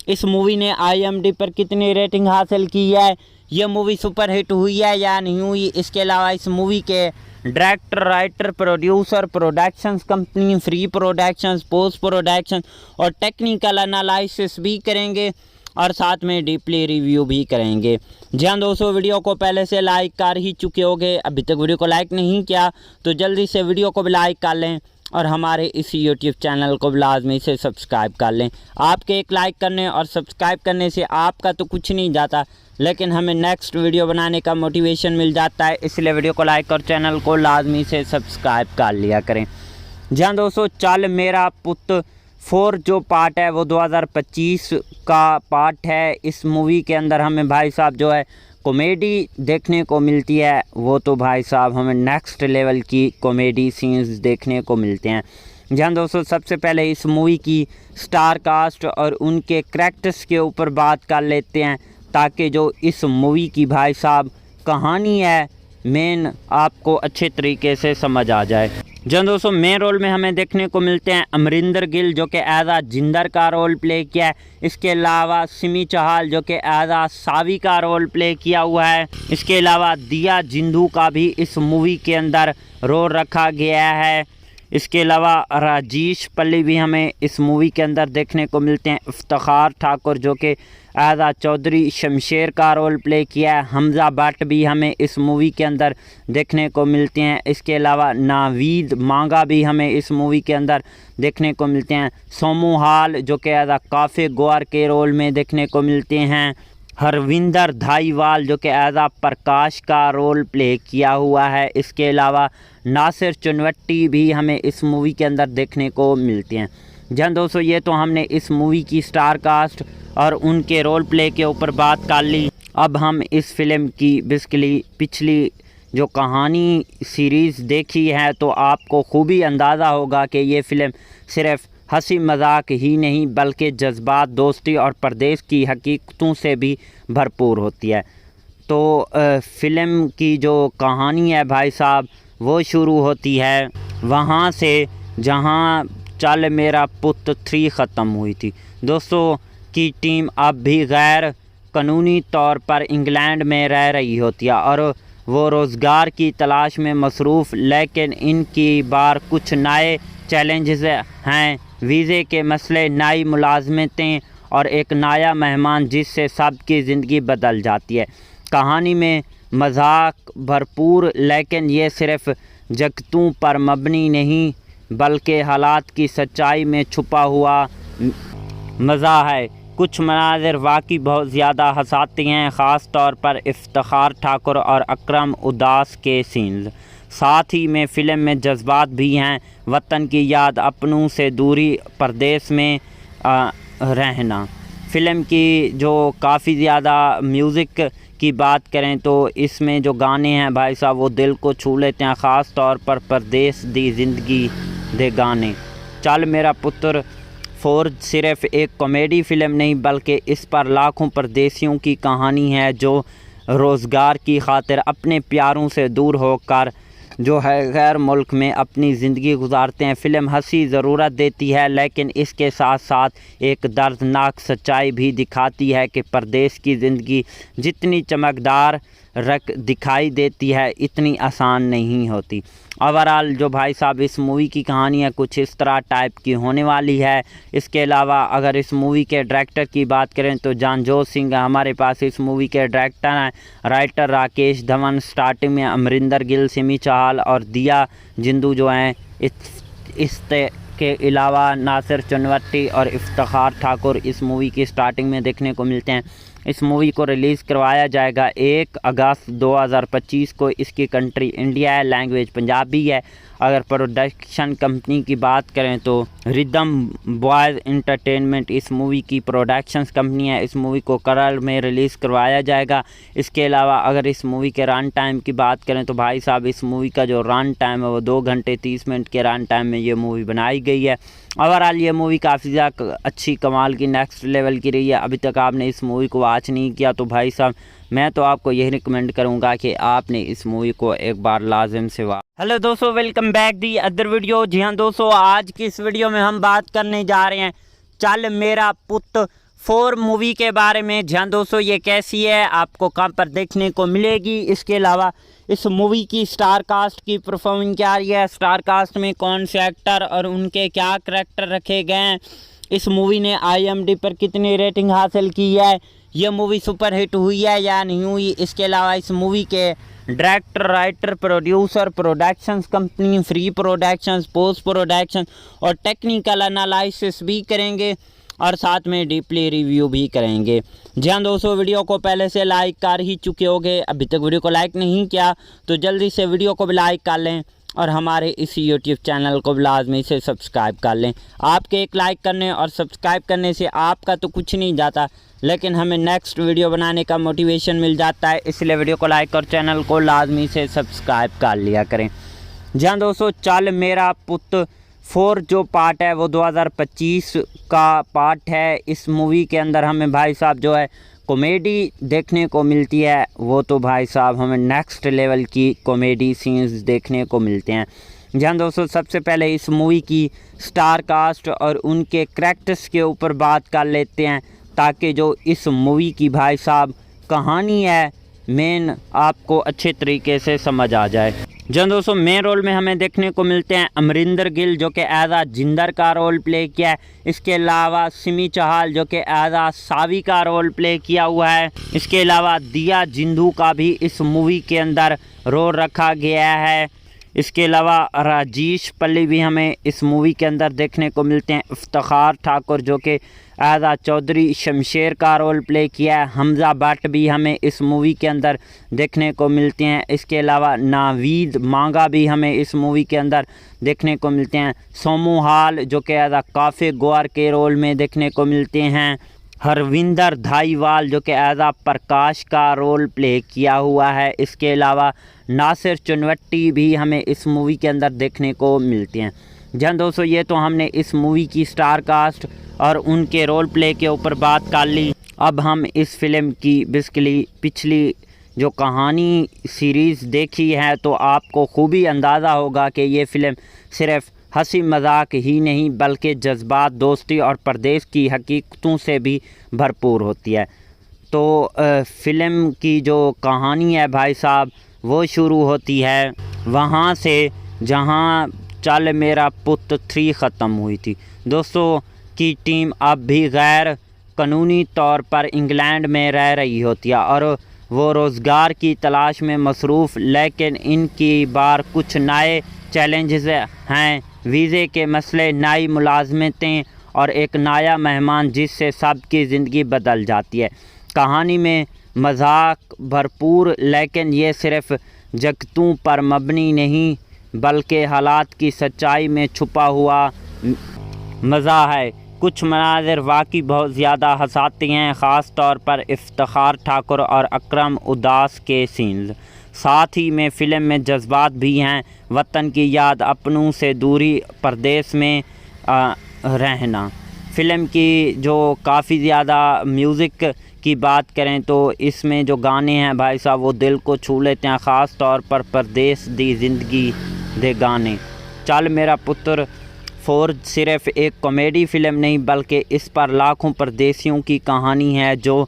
इस मूवी ने IMDb पर कितनी रेटिंग हासिल की है, ये मूवी सुपरहिट हुई है या नहीं हुई, इसके अलावा इस मूवी के director, writer, producer, productions company, free productions, post production और टेक्निकल एनालिसिस भी करेंगे और साथ में डीपली रिव्यू भी करेंगे। जी हाँ दोस्तों, वीडियो को पहले से लाइक कर ही चुके होंगे, अभी तक वीडियो को लाइक नहीं किया तो जल्दी से वीडियो को भी लाइक कर लें और हमारे इस YouTube चैनल को लाजमी से सब्सक्राइब कर लें। आपके एक लाइक करने और सब्सक्राइब करने से आपका तो कुछ नहीं जाता लेकिन हमें नेक्स्ट वीडियो बनाने का मोटिवेशन मिल जाता है, इसलिए वीडियो को लाइक और चैनल को लाजमी से सब्सक्राइब कर लिया करें। जी हाँ दोस्तों, चल मेरा पुत 4 जो पार्ट है वो 2025 का पार्ट है। इस मूवी के अंदर हमें भाई साहब जो है कॉमेडी देखने को मिलती है, वो तो भाई साहब हमें नेक्स्ट लेवल की कॉमेडी सीन्स देखने को मिलते हैं। जहाँ दोस्तों सबसे पहले इस मूवी की स्टार कास्ट और उनके करैक्टर्स के ऊपर बात कर लेते हैं ताकि जो इस मूवी की भाई साहब कहानी है मेन आपको अच्छे तरीके से समझ आ जाए। जहाँ दोस्तों मेन रोल में हमें देखने को मिलते हैं अमरिंदर गिल जो कि एज आ जिंदर का रोल प्ले किया है। इसके अलावा सिमी चाहल जो कि एज आ सावी का रोल प्ले किया हुआ है। इसके अलावा दिया जिंदू का भी इस मूवी के अंदर रोल रखा गया है। इसके अलावा राजेश पल्ली भी हमें इस मूवी के अंदर देखने को मिलते हैं। इफ्तिखार ठाकुर जो कि आज़ा चौधरी शमशेर का रोल प्ले किया है। हमज़ा भट्ट भी हमें इस मूवी के अंदर देखने को मिलते हैं। इसके अलावा नावीद मांगा भी हमें इस मूवी के अंदर देखने को मिलते हैं। सोमू हाल जो कि आज़ा काफ़ी गौर के रोल में देखने को मिलते हैं। हरविंदर धाईवाल जो कि एज आ प्रकाश का रोल प्ले किया हुआ है। इसके अलावा नासिर चुनवट्टी भी हमें इस मूवी के अंदर देखने को मिलते हैं। जी हाँ दोस्तों, ये तो हमने इस मूवी की स्टार कास्ट और उनके रोल प्ले के ऊपर बात कर ली। अब हम इस फिल्म की बेसिकली पिछली जो कहानी सीरीज़ देखी है तो आपको खूबी अंदाज़ा होगा कि ये फ़िल्म सिर्फ़ हंसी मजाक ही नहीं बल्कि जज्बात, दोस्ती और परदेश की हकीकतों से भी भरपूर होती है। तो फ़िल्म की जो कहानी है भाई साहब वो शुरू होती है वहाँ से जहाँ चल मेरा पुत 3 ख़त्म हुई थी। दोस्तों की टीम अब भी गैर कानूनी तौर पर इंग्लैंड में रह रही होती है और वो रोज़गार की तलाश में मसरूफ़, लेकिन इनकी बार कुछ नए चैलेंजेस हैं। वीज़े के मसले, नई मुलाजमतें और एक नया मेहमान जिससे सबकी ज़िंदगी बदल जाती है। कहानी में मजाक भरपूर, लेकिन ये सिर्फ़ जगतों पर मबनी नहीं बल्कि हालात की सच्चाई में छुपा हुआ मज़ा है। कुछ मनाज़िर वाकई बहुत ज़्यादा हंसाते हैं, ख़ास तौर पर इफ्तिखार ठाकुर और अकरम उदास के सीन्स। साथ ही में फ़िल्म में जज्बात भी हैं, वतन की याद, अपनों से दूरी, परदेश में रहना। फ़िल्म की जो काफ़ी ज़्यादा म्यूज़िक की बात करें तो इसमें जो गाने हैं भाई साहब वो दिल को छू लेते हैं, ख़ास तौर पर परदेश दी ज़िंदगी दे गाने। चल मेरा पुत्र 4 सिर्फ़ एक कॉमेडी फ़िल्म नहीं बल्कि इस पर लाखों परदेशियों की कहानी है जो रोज़गार की खातिर अपने प्यारों से दूर होकर जो है गैर मुल्क में अपनी ज़िंदगी गुजारते हैं। फ़िल्म हंसी ज़रूरत देती है लेकिन इसके साथ साथ एक दर्दनाक सच्चाई भी दिखाती है कि परदेश की ज़िंदगी जितनी चमकदार दिखाई देती है इतनी आसान नहीं होती। ओवरऑल जो भाई साहब इस मूवी की कहानी है कुछ इस तरह टाइप की होने वाली है। इसके अलावा अगर इस मूवी के डायरेक्टर की बात करें तो जानजोत सिंह हमारे पास इस मूवी के डायरेक्टर हैं। राइटर राकेश धवन, स्टार्टिंग में अमरिंदर गिल, सिमी चाहल और दिया जिंदू जो हैं। के अलावा नासिर चुनवट्टी और इफ्तिखार ठाकुर इस मूवी की स्टार्टिंग में देखने को मिलते हैं। इस मूवी को रिलीज़ करवाया जाएगा 1 अगस्त 2025 को। इसकी कंट्री इंडिया है, लैंग्वेज पंजाबी है। अगर प्रोडक्शन कंपनी की बात करें तो रिदम बॉयज़ एंटरटेनमेंट इस मूवी की प्रोडक्शंस कंपनी है। इस मूवी को केरल में रिलीज़ करवाया जाएगा। इसके अलावा अगर इस मूवी के रन टाइम की बात करें तो भाई साहब इस मूवी का जो रन टाइम है वो 2 घंटे 30 मिनट के रन टाइम में ये मूवी बनाई गई है। ओवरऑल ये मूवी काफ़ी ज़्यादा अच्छी कमाल की नेक्स्ट लेवल की रही है। अभी तक आपने इस मूवी को वॉच नहीं किया तो भाई साहब मैं तो आपको यही रिकमेंड करूंगा कि आपने इस मूवी को एक बार लाजिम से वॉच। हेलो दोस्तों, welcome back the other video. जी हाँ दोस्तों, आज की इस वीडियो में हम बात करने जा रहे हैं चल मेरा पुत 4 मूवी के बारे में। जी हाँ दोस्तों, ये कैसी है, आपको कहाँ पर देखने को मिलेगी, इसके अलावा इस मूवी की स्टार कास्ट की परफॉर्मेंस क्या रही है, स्टार कास्ट में कौन से एक्टर और उनके क्या करैक्टर रखे गए हैं, इस मूवी ने IMDb पर कितनी रेटिंग हासिल की है, ये मूवी सुपर हिट हुई है या नहीं हुई, इसके अलावा इस मूवी के director, writer, producer, productions company, free productions, post production और टेक्निकल एनालिसिस भी करेंगे और साथ में डीपली रिव्यू भी करेंगे। जी हाँ दोस्तों, वीडियो को पहले से लाइक कर ही चुके होंगे, अभी तक वीडियो को लाइक नहीं किया तो जल्दी से वीडियो को भी लाइक कर लें और हमारे इस YouTube चैनल को लाजमी से सब्सक्राइब कर लें। आपके एक लाइक करने और सब्सक्राइब करने से आपका तो कुछ नहीं जाता लेकिन हमें नेक्स्ट वीडियो बनाने का मोटिवेशन मिल जाता है, इसलिए वीडियो को लाइक और चैनल को लाजमी से सब्सक्राइब कर लिया करें। जी हाँ दोस्तों, चल मेरा पुत 4 जो पार्ट है वो 2025 का पार्ट है। इस मूवी के अंदर हमें भाई साहब जो है कॉमेडी देखने को मिलती है, वो तो भाई साहब हमें नेक्स्ट लेवल की कॉमेडी सीन्स देखने को मिलते हैं। जहाँ दोस्तों सबसे पहले इस मूवी की स्टार कास्ट और उनके करैक्टर्स के ऊपर बात कर लेते हैं ताकि जो इस मूवी की भाई साहब कहानी है मेन आपको अच्छे तरीके से समझ आ जाए। जहाँ दोस्तों मेन रोल में हमें देखने को मिलते हैं अमरिंदर गिल जो कि एज आ जिंदर का रोल प्ले किया है। इसके अलावा सिमी चाहल जो कि एज आ सावी का रोल प्ले किया हुआ है। इसके अलावा दिया जिंदू का भी इस मूवी के अंदर रोल रखा गया है। इसके अलावा राजेश पल्ली भी हमें इस मूवी के अंदर देखने को मिलते हैं। इफ्तिखार ठाकुर जो कि आज़ाद चौधरी शमशेर का रोल प्ले किया है। हमज़ा भट्ट भी हमें इस मूवी के अंदर देखने को मिलते हैं। इसके अलावा नावीद मांगा भी हमें इस मूवी के अंदर देखने को मिलते हैं। सोमू हाल जो कि आज़ाद काफ़ी गौर के रोल में देखने को मिलते हैं। हरविंदर धाईवाल जो कि एज प्रकाश का रोल प्ले किया हुआ है। इसके अलावा नासिर चुनवट्टी भी हमें इस मूवी के अंदर देखने को मिलते हैं। जहाँ दोस्तों ये तो हमने इस मूवी की स्टार कास्ट और उनके रोल प्ले के ऊपर बात कर ली। अब हम इस फिल्म की बेसिकली पिछली जो कहानी सीरीज़ देखी है तो आपको खूबी अंदाज़ा होगा कि ये फ़िल्म सिर्फ़ हंसी मजाक ही नहीं बल्कि जज्बात, दोस्ती और परदेश की हकीकतों से भी भरपूर होती है। तो फ़िल्म की जो कहानी है भाई साहब वो शुरू होती है वहाँ से जहाँ चल मेरा पुत 3 ख़त्म हुई थी। दोस्तों की टीम अब भी गैर कानूनी तौर पर इंग्लैंड में रह रही होती है और वो रोज़गार की तलाश में मसरूफ़, लेकिन इनकी बार कुछ नए चैलेंजेस हैं। वीज़े के मसले, नई मुलाजमतें और एक नया मेहमान जिससे सबकी ज़िंदगी बदल जाती है। कहानी में मजाक भरपूर, लेकिन ये सिर्फ़ जगतों पर मबनी नहीं बल्कि हालात की सच्चाई में छुपा हुआ मज़ा है। कुछ मनाज़िर वाकई बहुत ज़्यादा हंसाते हैं, ख़ास तौर पर इफ्तिखार ठाकुर और अकरम उदास के सीन्स। साथ ही में फ़िल्म में जज्बात भी हैं, वतन की याद, अपनों से दूरी, परदेश में रहना। फ़िल्म की जो काफ़ी ज़्यादा म्यूज़िक की बात करें तो इसमें जो गाने हैं भाई साहब वो दिल को छू लेते हैं, ख़ास तौर पर परदेश दी ज़िंदगी दे गाने। चल मेरा पुत्र 4 सिर्फ़ एक कॉमेडी फ़िल्म नहीं बल्कि इस पर लाखों परदेशियों की कहानी है जो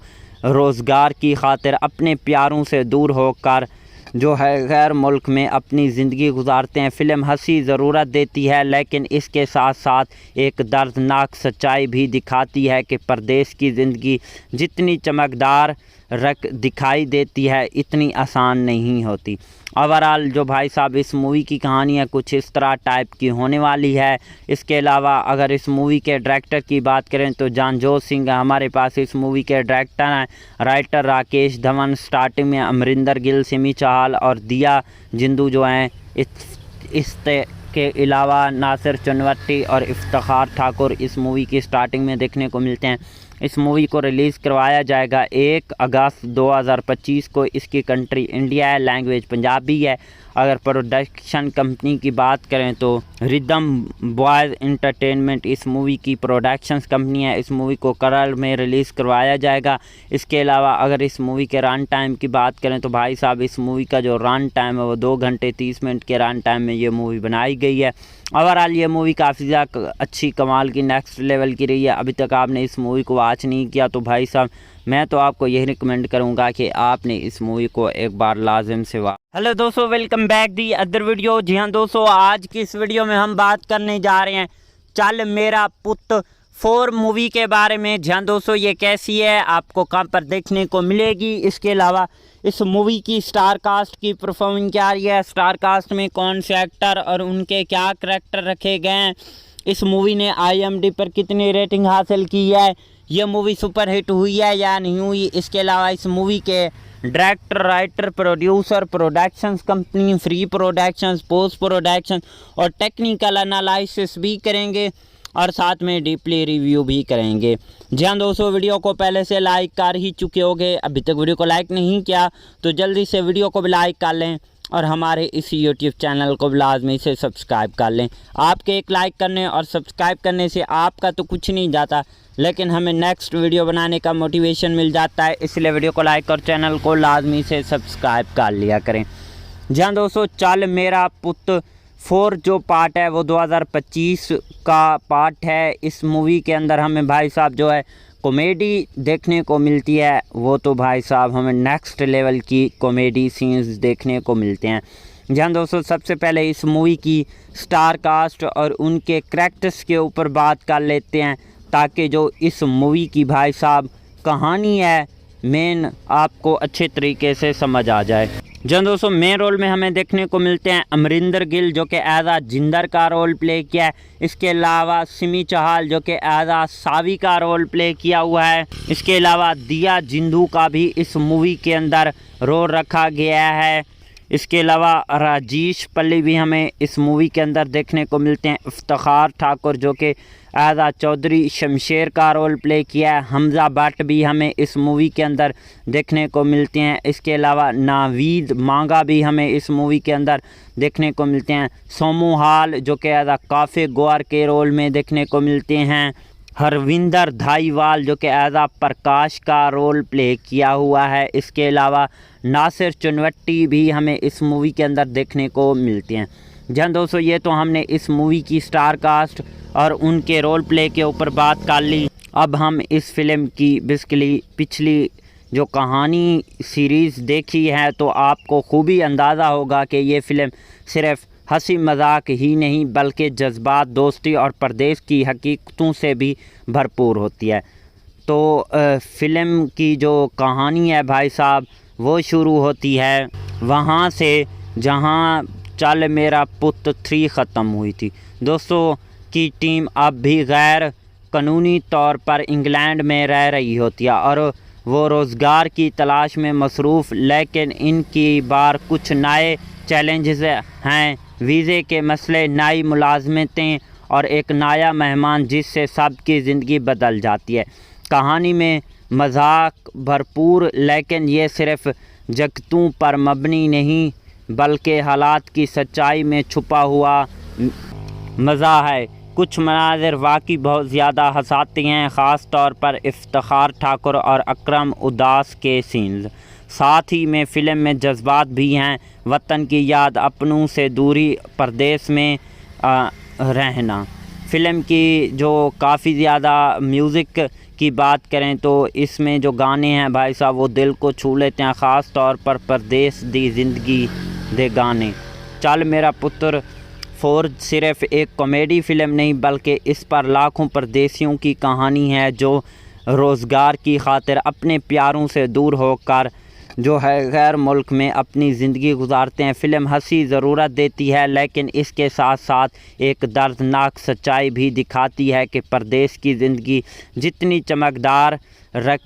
रोज़गार की खातिर अपने प्यारों से दूर होकर जो है गैर मुल्क में अपनी ज़िंदगी गुजारते हैं। फ़िल्म हंसी ज़रूरत देती है लेकिन इसके साथ साथ एक दर्दनाक सच्चाई भी दिखाती है कि परदेश की ज़िंदगी जितनी चमकदार दिखाई देती है इतनी आसान नहीं होती। ओवरऑल जो भाई साहब इस मूवी की कहानी है कुछ इस तरह टाइप की होने वाली है। इसके अलावा अगर इस मूवी के डायरेक्टर की बात करें तो जानजोत सिंह हमारे पास इस मूवी के डायरेक्टर हैं। राइटर राकेश धवन, स्टार्टिंग में अमरिंदर गिल, सिमी चाहल और दिया जिंदू जो हैं। के अलावा नासिर चुनवट्टी और इफ्तिखार ठाकुर इस मूवी की स्टार्टिंग में देखने को मिलते हैं। इस मूवी को रिलीज़ करवाया जाएगा 1 अगस्त 2025 को। इसकी कंट्री इंडिया है, लैंग्वेज पंजाबी है। अगर प्रोडक्शन कंपनी की बात करें तो रिदम बॉयज़ एंटरटेनमेंट इस मूवी की प्रोडक्शंस कंपनी है। इस मूवी को केरल में रिलीज़ करवाया जाएगा। इसके अलावा अगर इस मूवी के रन टाइम की बात करें तो भाई साहब इस मूवी का जो रन टाइम है वो 2 घंटे 30 मिनट के रन टाइम में ये मूवी बनाई गई है। ओवरऑल ये मूवी काफ़ी ज़्यादा अच्छी कमाल की नेक्स्ट लेवल की रही है। अभी तक आपने इस मूवी को वॉच नहीं किया तो भाई साहब मैं तो आपको यही रिकमेंड करूंगा कि आपने इस मूवी को एक बार लाजिम से हेलो दोस्तों, welcome back the other video. जी हाँ दोस्तों, आज की इस वीडियो में हम बात करने जा रहे हैं चल मेरा पुत 4 मूवी के बारे में। जी हाँ दोस्तों, ये कैसी है, आपको कहाँ पर देखने को मिलेगी, इसके अलावा इस मूवी की स्टार कास्ट की परफॉर्मिंग क्या रही है, स्टार कास्ट में कौन से एक्टर और उनके क्या करैक्टर रखे गए हैं, इस मूवी ने IMDb पर कितनी रेटिंग हासिल की है, ये मूवी सुपर हिट हुई है या नहीं हुई, इसके अलावा इस मूवी के director, writer, producer, productions company, free productions, post production और टेक्निकल एनालिसिस भी करेंगे और साथ में डीपली रिव्यू भी करेंगे। जी हाँ दोस्तों, वीडियो को पहले से लाइक कर ही चुके होंगे, अभी तक वीडियो को लाइक नहीं किया तो जल्दी से वीडियो को भी लाइक कर लें और हमारे इस YouTube चैनल को लाजमी से सब्सक्राइब कर लें। आपके एक लाइक करने और सब्सक्राइब करने से आपका तो कुछ नहीं जाता लेकिन हमें नेक्स्ट वीडियो बनाने का मोटिवेशन मिल जाता है, इसलिए वीडियो को लाइक और चैनल को लाजमी से सब्सक्राइब कर लिया करें। जहाँ दोस्तों चल मेरा पुत 4 जो पार्ट है वो 2025 का पार्ट है। इस मूवी के अंदर हमें भाई साहब जो है कॉमेडी देखने को मिलती है, वो तो भाई साहब हमें नेक्स्ट लेवल की कॉमेडी सीन्स देखने को मिलते हैं। जहाँ दोस्तों सबसे पहले इस मूवी की स्टार कास्ट और उनके करैक्टर्स के ऊपर बात कर लेते हैं ताकि जो इस मूवी की भाई साहब कहानी है मेन आपको अच्छे तरीके से समझ आ जाए। जहाँ दोस्तों मेन रोल में हमें देखने को मिलते हैं अमरिंदर गिल जो कि एज आ जिंदर का रोल प्ले किया है। इसके अलावा सिमी चहल जो कि एज आ सावी का रोल प्ले किया हुआ है। इसके अलावा दिया जिंदू का भी इस मूवी के अंदर रोल रखा गया है। इसके अलावा राजेश पल्ली भी हमें इस मूवी के अंदर देखने को मिलते हैं। इफ्तिखार ठाकुर जो कि एज आ चौधरी शमशेर का रोल प्ले किया है। हमज़ा भट्ट भी हमें इस मूवी के अंदर देखने को मिलते हैं। इसके अलावा नावीद मांगा भी हमें इस मूवी के अंदर देखने को मिलते हैं। सोमू हाल जो कि एज आ काफ़े गोर के रोल में देखने को मिलते हैं। हरविंदर धाईवाल जो कि एज आ प्रकाश का रोल प्ले किया हुआ है। इसके अलावा नासिर चुनवट्टी भी हमें इस मूवी के अंदर देखने को मिलते हैं। जहाँ दोस्तों ये तो हमने इस मूवी की स्टार कास्ट और उनके रोल प्ले के ऊपर बात कर ली। अब हम इस फिल्म की बेसिकली पिछली जो कहानी सीरीज़ देखी है तो आपको खूबी अंदाज़ा होगा कि ये फ़िल्म सिर्फ़ हंसी मजाक ही नहीं बल्कि जज्बात, दोस्ती और परदेश की हकीकतों से भी भरपूर होती है। तो फ़िल्म की जो कहानी है भाई साहब वो शुरू होती है वहाँ से जहाँ चल मेरा पुत 3 ख़त्म हुई थी। दोस्तों की टीम अब भी गैर कानूनी तौर पर इंग्लैंड में रह रही होती है और वो रोज़गार की तलाश में मसरूफ़, लेकिन इनकी बार कुछ नए चैलेंजेस हैं। वीज़े के मसले, नई मुलाजमतें और एक नया मेहमान जिससे सबकी ज़िंदगी बदल जाती है। कहानी में मजाक भरपूर, लेकिन ये सिर्फ़ जगतों पर मबनी नहीं बल्कि हालात की सच्चाई में छुपा हुआ मज़ा है। कुछ मनाज़िर वाकई बहुत ज़्यादा हंसाते हैं, ख़ास तौर पर इफ्तिखार ठाकुर और अकरम उदास के सीन्स। साथ ही में फ़िल्म में जज्बात भी हैं, वतन की याद, अपनों से दूरी, परदेश में रहना। फ़िल्म की जो काफ़ी ज़्यादा म्यूज़िक की बात करें तो इसमें जो गाने हैं भाई साहब वो दिल को छू लेते हैं, ख़ास तौर पर परदेश दी ज़िंदगी दे गाने। चल मेरा पुत्र 4 सिर्फ़ एक कॉमेडी फ़िल्म नहीं बल्कि इस पर लाखों परदेशियों की कहानी है जो रोज़गार की खातिर अपने प्यारों से दूर होकर जो है गैर मुल्क में अपनी ज़िंदगी गुजारते हैं। फ़िल्म हंसी ज़रूरत देती है लेकिन इसके साथ साथ एक दर्दनाक सच्चाई भी दिखाती है कि परदेश की ज़िंदगी जितनी चमकदार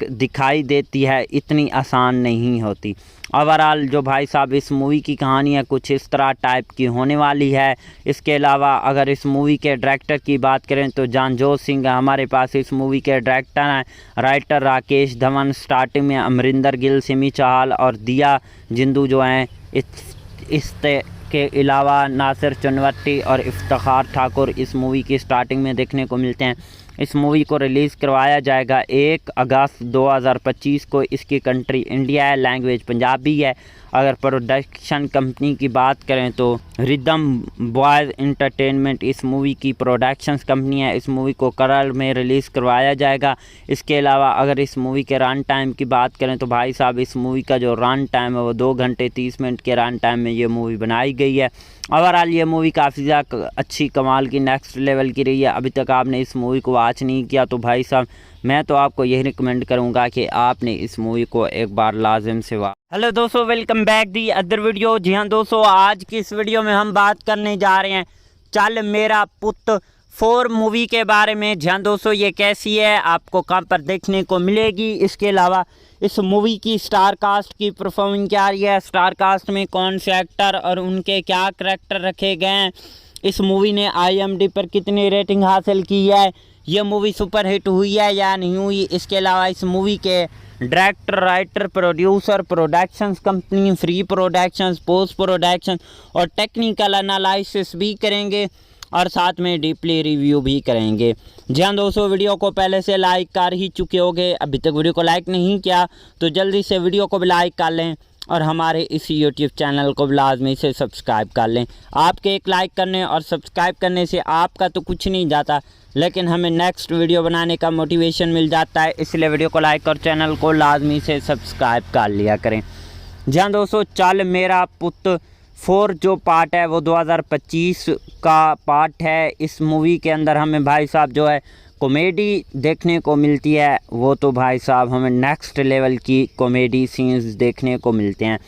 दिखाई देती है इतनी आसान नहीं होती। ओवरऑल जो भाई साहब इस मूवी की कहानी है कुछ इस तरह टाइप की होने वाली है। इसके अलावा अगर इस मूवी के डायरेक्टर की बात करें तो जानजोत सिंह हमारे पास इस मूवी के डायरेक्टर हैं। राइटर राकेश धवन, स्टार्टिंग में अमरिंदर गिल, सिमी चहल और दिया जिंदू जो हैं। इस के अलावा नासिर चुनवट्टी और इफ्तिखार ठाकुर इस मूवी की स्टार्टिंग में देखने को मिलते हैं। इस मूवी को रिलीज़ करवाया जाएगा 1 अगस्त 2025 को। इसकी कंट्री इंडिया है, लैंग्वेज पंजाबी है। अगर प्रोडक्शन कंपनी की बात करें तो रिदम बॉयज़ एंटरटेनमेंट इस मूवी की प्रोडक्शंस कंपनी है। इस मूवी को केरल में रिलीज़ करवाया जाएगा। इसके अलावा अगर इस मूवी के रन टाइम की बात करें तो भाई साहब इस मूवी का जो रन टाइम है वो 2 घंटे 30 मिनट के रन टाइम में ये मूवी बनाई गई है। ओवरऑल ये मूवी काफ़ी ज़्यादा अच्छी कमाल की नेक्स्ट लेवल की रही है। अभी तक आपने इस मूवी को वॉच नहीं किया तो भाई साहब मैं तो आपको यही रिकमेंड करूंगा कि आपने इस मूवी को एक बार लाजिम से वॉच। हेलो दोस्तों, welcome back the other video. जी हाँ दोस्तों, आज की इस वीडियो में हम बात करने जा रहे हैं चल मेरा पुत 4 मूवी के बारे में। जी हाँ दोस्तों, ये कैसी है, आपको कहाँ पर देखने को मिलेगी, इसके अलावा इस मूवी की स्टार कास्ट की परफॉर्मिंग क्या रही है, स्टार कास्ट में कौन से एक्टर और उनके क्या करैक्टर रखे गए हैं, इस मूवी ने IMDb पर कितनी रेटिंग हासिल की है, ये मूवी सुपरहिट हुई है या नहीं हुई, इसके अलावा इस मूवी के director, writer, producer, productions company, free productions, post production और टेक्निकल एनालिसिस भी करेंगे और साथ में डीपली रिव्यू भी करेंगे। जी हाँ दोस्तों, वीडियो को पहले से लाइक कर ही चुके होंगे, अभी तक वीडियो को लाइक नहीं किया तो जल्दी से वीडियो को भी लाइक कर लें और हमारे इस YouTube चैनल को लाजमी से सब्सक्राइब कर लें। आपके एक लाइक करने और सब्सक्राइब करने से आपका तो कुछ नहीं जाता लेकिन हमें नेक्स्ट वीडियो बनाने का मोटिवेशन मिल जाता है, इसलिए वीडियो को लाइक और चैनल को लाजमी से सब्सक्राइब कर लिया करें। जहाँ दोस्तों चल मेरा पुत 4 जो पार्ट है वो 2025 का पार्ट है। इस मूवी के अंदर हमें भाई साहब जो है कॉमेडी देखने को मिलती है, वो तो भाई साहब हमें नेक्स्ट लेवल की कॉमेडी सीन्स देखने को मिलते हैं।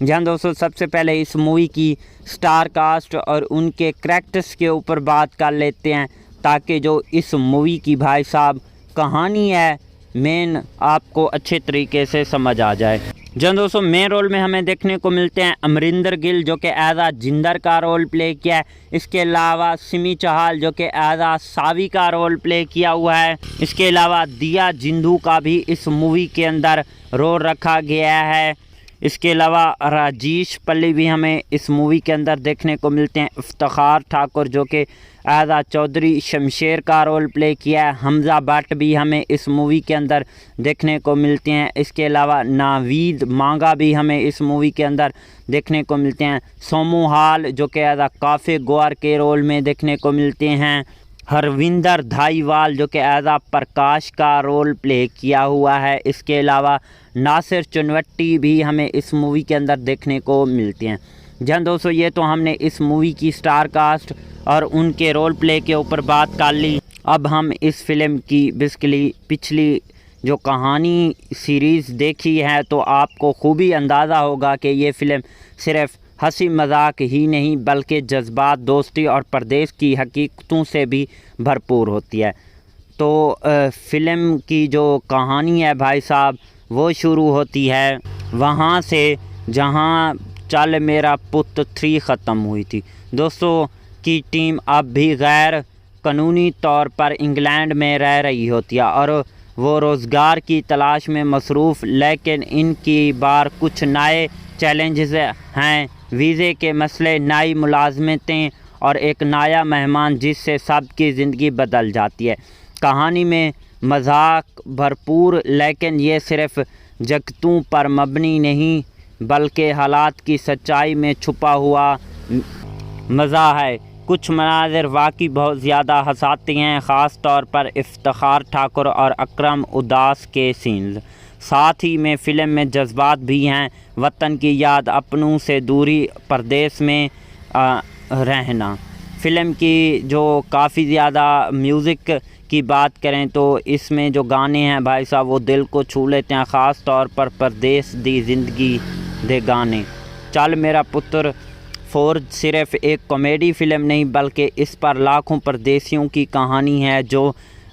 जी हाँ दोस्तों, सबसे पहले इस मूवी की स्टार कास्ट और उनके करैक्टर्स के ऊपर बात कर लेते हैं, ताकि जो इस मूवी की भाई साहब कहानी है मेन आपको अच्छे तरीके से समझ आ जाए। जी हाँ दोस्तों, मेन रोल में हमें देखने को मिलते हैं अमरिंदर गिल, जो कि एज आ जिंदर का रोल प्ले किया है। इसके अलावा सिमी चाहल, जो कि एज आ सावी का रोल प्ले किया हुआ है। इसके अलावा दिया जिंदू का भी इस मूवी के अंदर रोल रखा गया है। इसके अलावा राजेश पल्ली भी हमें इस मूवी के अंदर देखने को मिलते हैं। इफ्तिखार ठाकुर, जो कि आज़ा चौधरी शमशेर का रोल प्ले किया है। हमज़ा भट्ट भी हमें इस मूवी के अंदर देखने को मिलते हैं। इसके अलावा नावीद मांगा भी हमें इस मूवी के अंदर देखने को मिलते हैं। सोमू हाल, जो कि आज़ा काफ़े गोर के रोल में देखने को मिलते हैं। हरविंदर धाईवाल, जो कि एज आ प्रकाश का रोल प्ले किया हुआ है। इसके अलावा नासिर चुनवट्टी भी हमें इस मूवी के अंदर देखने को मिलते हैं। जी हाँ दोस्तों, ये तो हमने इस मूवी की स्टार कास्ट और उनके रोल प्ले के ऊपर बात कर ली। अब हम इस फिल्म की बेसिकली पिछली जो कहानी सीरीज़ देखी है, तो आपको खूबी अंदाज़ा होगा कि ये फ़िल्म सिर्फ़ हंसी मजाक ही नहीं बल्कि जज्बात, दोस्ती और परदेश की हकीकतों से भी भरपूर होती है। तो फ़िल्म की जो कहानी है भाई साहब, वो शुरू होती है वहाँ से जहाँ चल मेरा पुत 3 ख़त्म हुई थी। दोस्तों की टीम अब भी गैर कानूनी तौर पर इंग्लैंड में रह रही होती है और वो रोज़गार की तलाश में मसरूफ़, लेकिन इनकी बार कुछ नए चैलेंजेस हैं। वीज़े के मसले, नई मुलाजमतें और एक नया मेहमान जिससे सबकी ज़िंदगी बदल जाती है। कहानी में मजाक भरपूर, लेकिन ये सिर्फ़ जगतों पर मबनी नहीं बल्कि हालात की सच्चाई में छुपा हुआ मज़ा है। कुछ मनाज़िर वाकई बहुत ज़्यादा हंसाते हैं, ख़ास तौर पर इफ्तिखार ठाकुर और अकरम उदास के सीन्स। साथ ही में फ़िल्म में जज्बात भी हैं, वतन की याद, अपनों से दूरी, परदेश में रहना। फ़िल्म की जो काफ़ी ज़्यादा म्यूज़िक की बात करें तो इसमें जो गाने हैं भाई साहब वो दिल को छू लेते हैं, ख़ास तौर पर परदेश दी ज़िंदगी दे गाने। चल मेरा पुत्र 4 सिर्फ़ एक कॉमेडी फ़िल्म नहीं बल्कि इस पर लाखों परदेशियों की कहानी है जो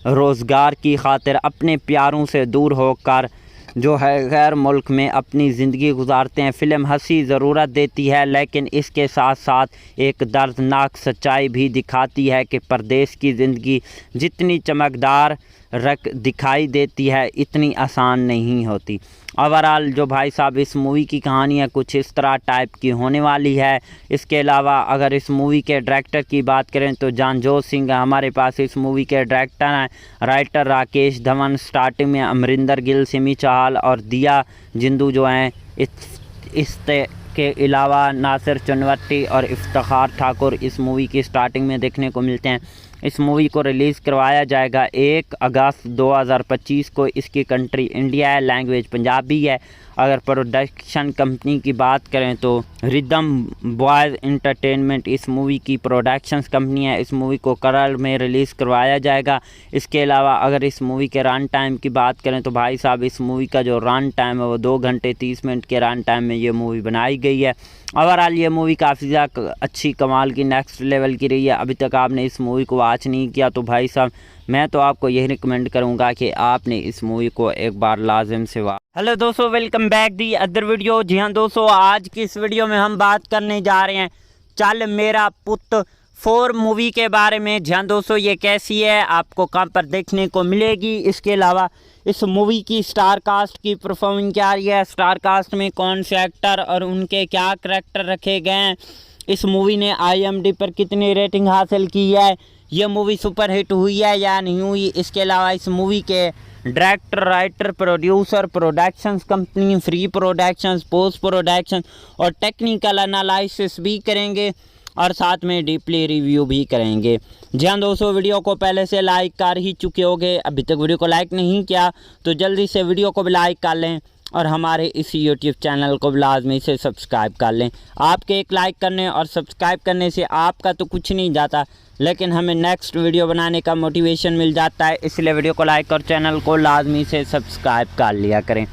रोज़गार की खातिर अपने प्यारों से दूर होकर जो है गैर मुल्क में अपनी ज़िंदगी गुजारते हैं। फ़िल्म हंसी ज़रूरत देती है, लेकिन इसके साथ साथ एक दर्दनाक सच्चाई भी दिखाती है कि परदेश की ज़िंदगी जितनी चमकदार दिखाई देती है इतनी आसान नहीं होती। ओवरऑल जो भाई साहब इस मूवी की कहानी है कुछ इस तरह टाइप की होने वाली है। इसके अलावा अगर इस मूवी के डायरेक्टर की बात करें तो जानजोत सिंह हमारे पास इस मूवी के डायरेक्टर हैं। राइटर राकेश धवन, स्टार्टिंग में अमरिंदर गिल, सिमी चाहल और दिया जिंदू जो हैं। के अलावा नासिर चुनवट्टी और इफ्तिखार ठाकुर इस मूवी की स्टार्टिंग में देखने को मिलते हैं। इस मूवी को रिलीज़ करवाया जाएगा 1 अगस्त 2025 को। इसकी कंट्री इंडिया है, लैंग्वेज पंजाबी है। अगर प्रोडक्शन कंपनी की बात करें तो रिदम बॉयज़ एंटरटेनमेंट इस मूवी की प्रोडक्शंस कंपनी है। इस मूवी को केरल में रिलीज़ करवाया जाएगा। इसके अलावा अगर इस मूवी के रन टाइम की बात करें तो भाई साहब इस मूवी का जो रन टाइम है वो 2 घंटे 30 मिनट के रन टाइम में ये मूवी बनाई गई है। ओवरऑल ये मूवी काफ़ी ज़्यादा अच्छी कमाल की नेक्स्ट लेवल की रही है। अभी तक आपने इस मूवी को वॉच नहीं किया तो भाई साहब मैं तो आपको यही रिकमेंड करूंगा कि आपने इस मूवी को एक बार लाजिम से वॉच। हेलो दोस्तों, welcome back the other video. जी हाँ दोस्तों, आज की इस वीडियो में हम बात करने जा रहे हैं चल मेरा पुत 4 मूवी के बारे में। जी हाँ दोस्तों, ये कैसी है, आपको कहाँ पर देखने को मिलेगी, इसके अलावा इस मूवी की स्टार कास्ट की परफॉर्मेंस क्या रही है, स्टार कास्ट में कौन से एक्टर और उनके क्या करैक्टर रखे गए हैं, इस मूवी ने IMDb पर कितनी रेटिंग हासिल की है, ये मूवी सुपर हिट हुई है या नहीं हुई, इसके अलावा इस मूवी के director, writer, producer, productions company, free productions, post production और टेक्निकल एनालिसिस भी करेंगे और साथ में डीपली रिव्यू भी करेंगे। जी हाँ दोस्तों, वीडियो को पहले से लाइक कर ही चुके होंगे, अभी तक वीडियो को लाइक नहीं किया तो जल्दी से वीडियो को भी लाइक कर लें और हमारे इस YouTube चैनल को लाजमी से सब्सक्राइब कर लें। आपके एक लाइक करने और सब्सक्राइब करने से आपका तो कुछ नहीं जाता, लेकिन हमें नेक्स्ट वीडियो बनाने का मोटिवेशन मिल जाता है, इसलिए वीडियो को लाइक और चैनल को लाजमी से सब्सक्राइब कर लिया करें।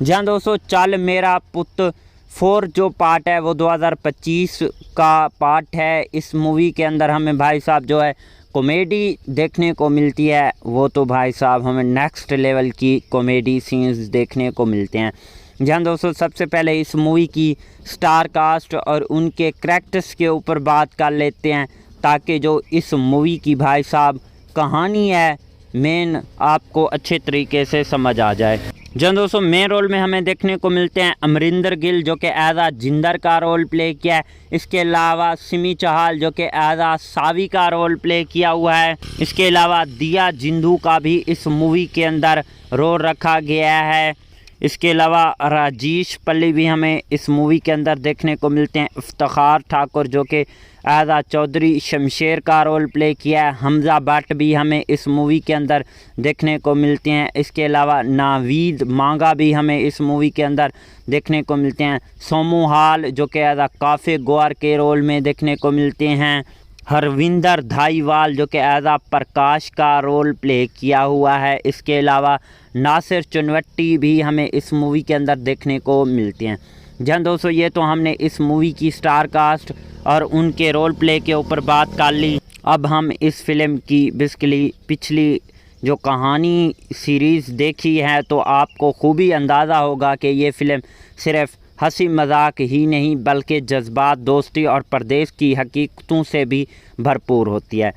जी हाँ दोस्तों, चल मेरा पुत 4 जो पार्ट है वो 2025 का पार्ट है। इस मूवी के अंदर हमें भाई साहब जो है कॉमेडी देखने को मिलती है, वो तो भाई साहब हमें नेक्स्ट लेवल की कॉमेडी सीन्स देखने को मिलते हैं। जहाँ दोस्तों सबसे पहले इस मूवी की स्टार कास्ट और उनके करैक्टर्स के ऊपर बात कर लेते हैं, ताकि जो इस मूवी की भाई साहब कहानी है मेन आपको अच्छे तरीके से समझ आ जाए। जहाँ दोस्तों मेन रोल में हमें देखने को मिलते हैं अमरिंदर गिल जो कि एज आ जिंदर का रोल प्ले किया है। इसके अलावा सिमी चहल जो कि एज आ सावी का रोल प्ले किया हुआ है। इसके अलावा दिया जिंदू का भी इस मूवी के अंदर रोल रखा गया है। इसके अलावा राजेश पल्ली भी हमें इस मूवी के अंदर देखने को मिलते हैं। इफ्तिखार ठाकुर जो कि एज आ चौधरी शमशेर का रोल प्ले किया है। हमज़ा भट्ट भी हमें इस मूवी के अंदर देखने को मिलते हैं। इसके अलावा नावीद मांगा भी हमें इस मूवी के अंदर देखने को मिलते हैं। सोमू हाल जो कि एज आ काफ़े गोर के रोल में देखने को मिलते हैं। हरविंदर धाईवाल जो कि एज आ प्रकाश का रोल प्ले किया हुआ है। इसके अलावा नासिर चुनवट्टी भी हमें इस मूवी के अंदर देखने को मिलते हैं। जहाँ दोस्तों ये तो हमने इस मूवी की स्टार कास्ट और उनके रोल प्ले के ऊपर बात कर ली। अब हम इस फिल्म की बेसिकली पिछली जो कहानी सीरीज़ देखी है तो आपको खूबी अंदाज़ा होगा कि ये फ़िल्म सिर्फ़ हंसी मजाक ही नहीं बल्कि जज्बात, दोस्ती और परदेश की हकीकतों से भी भरपूर होती है।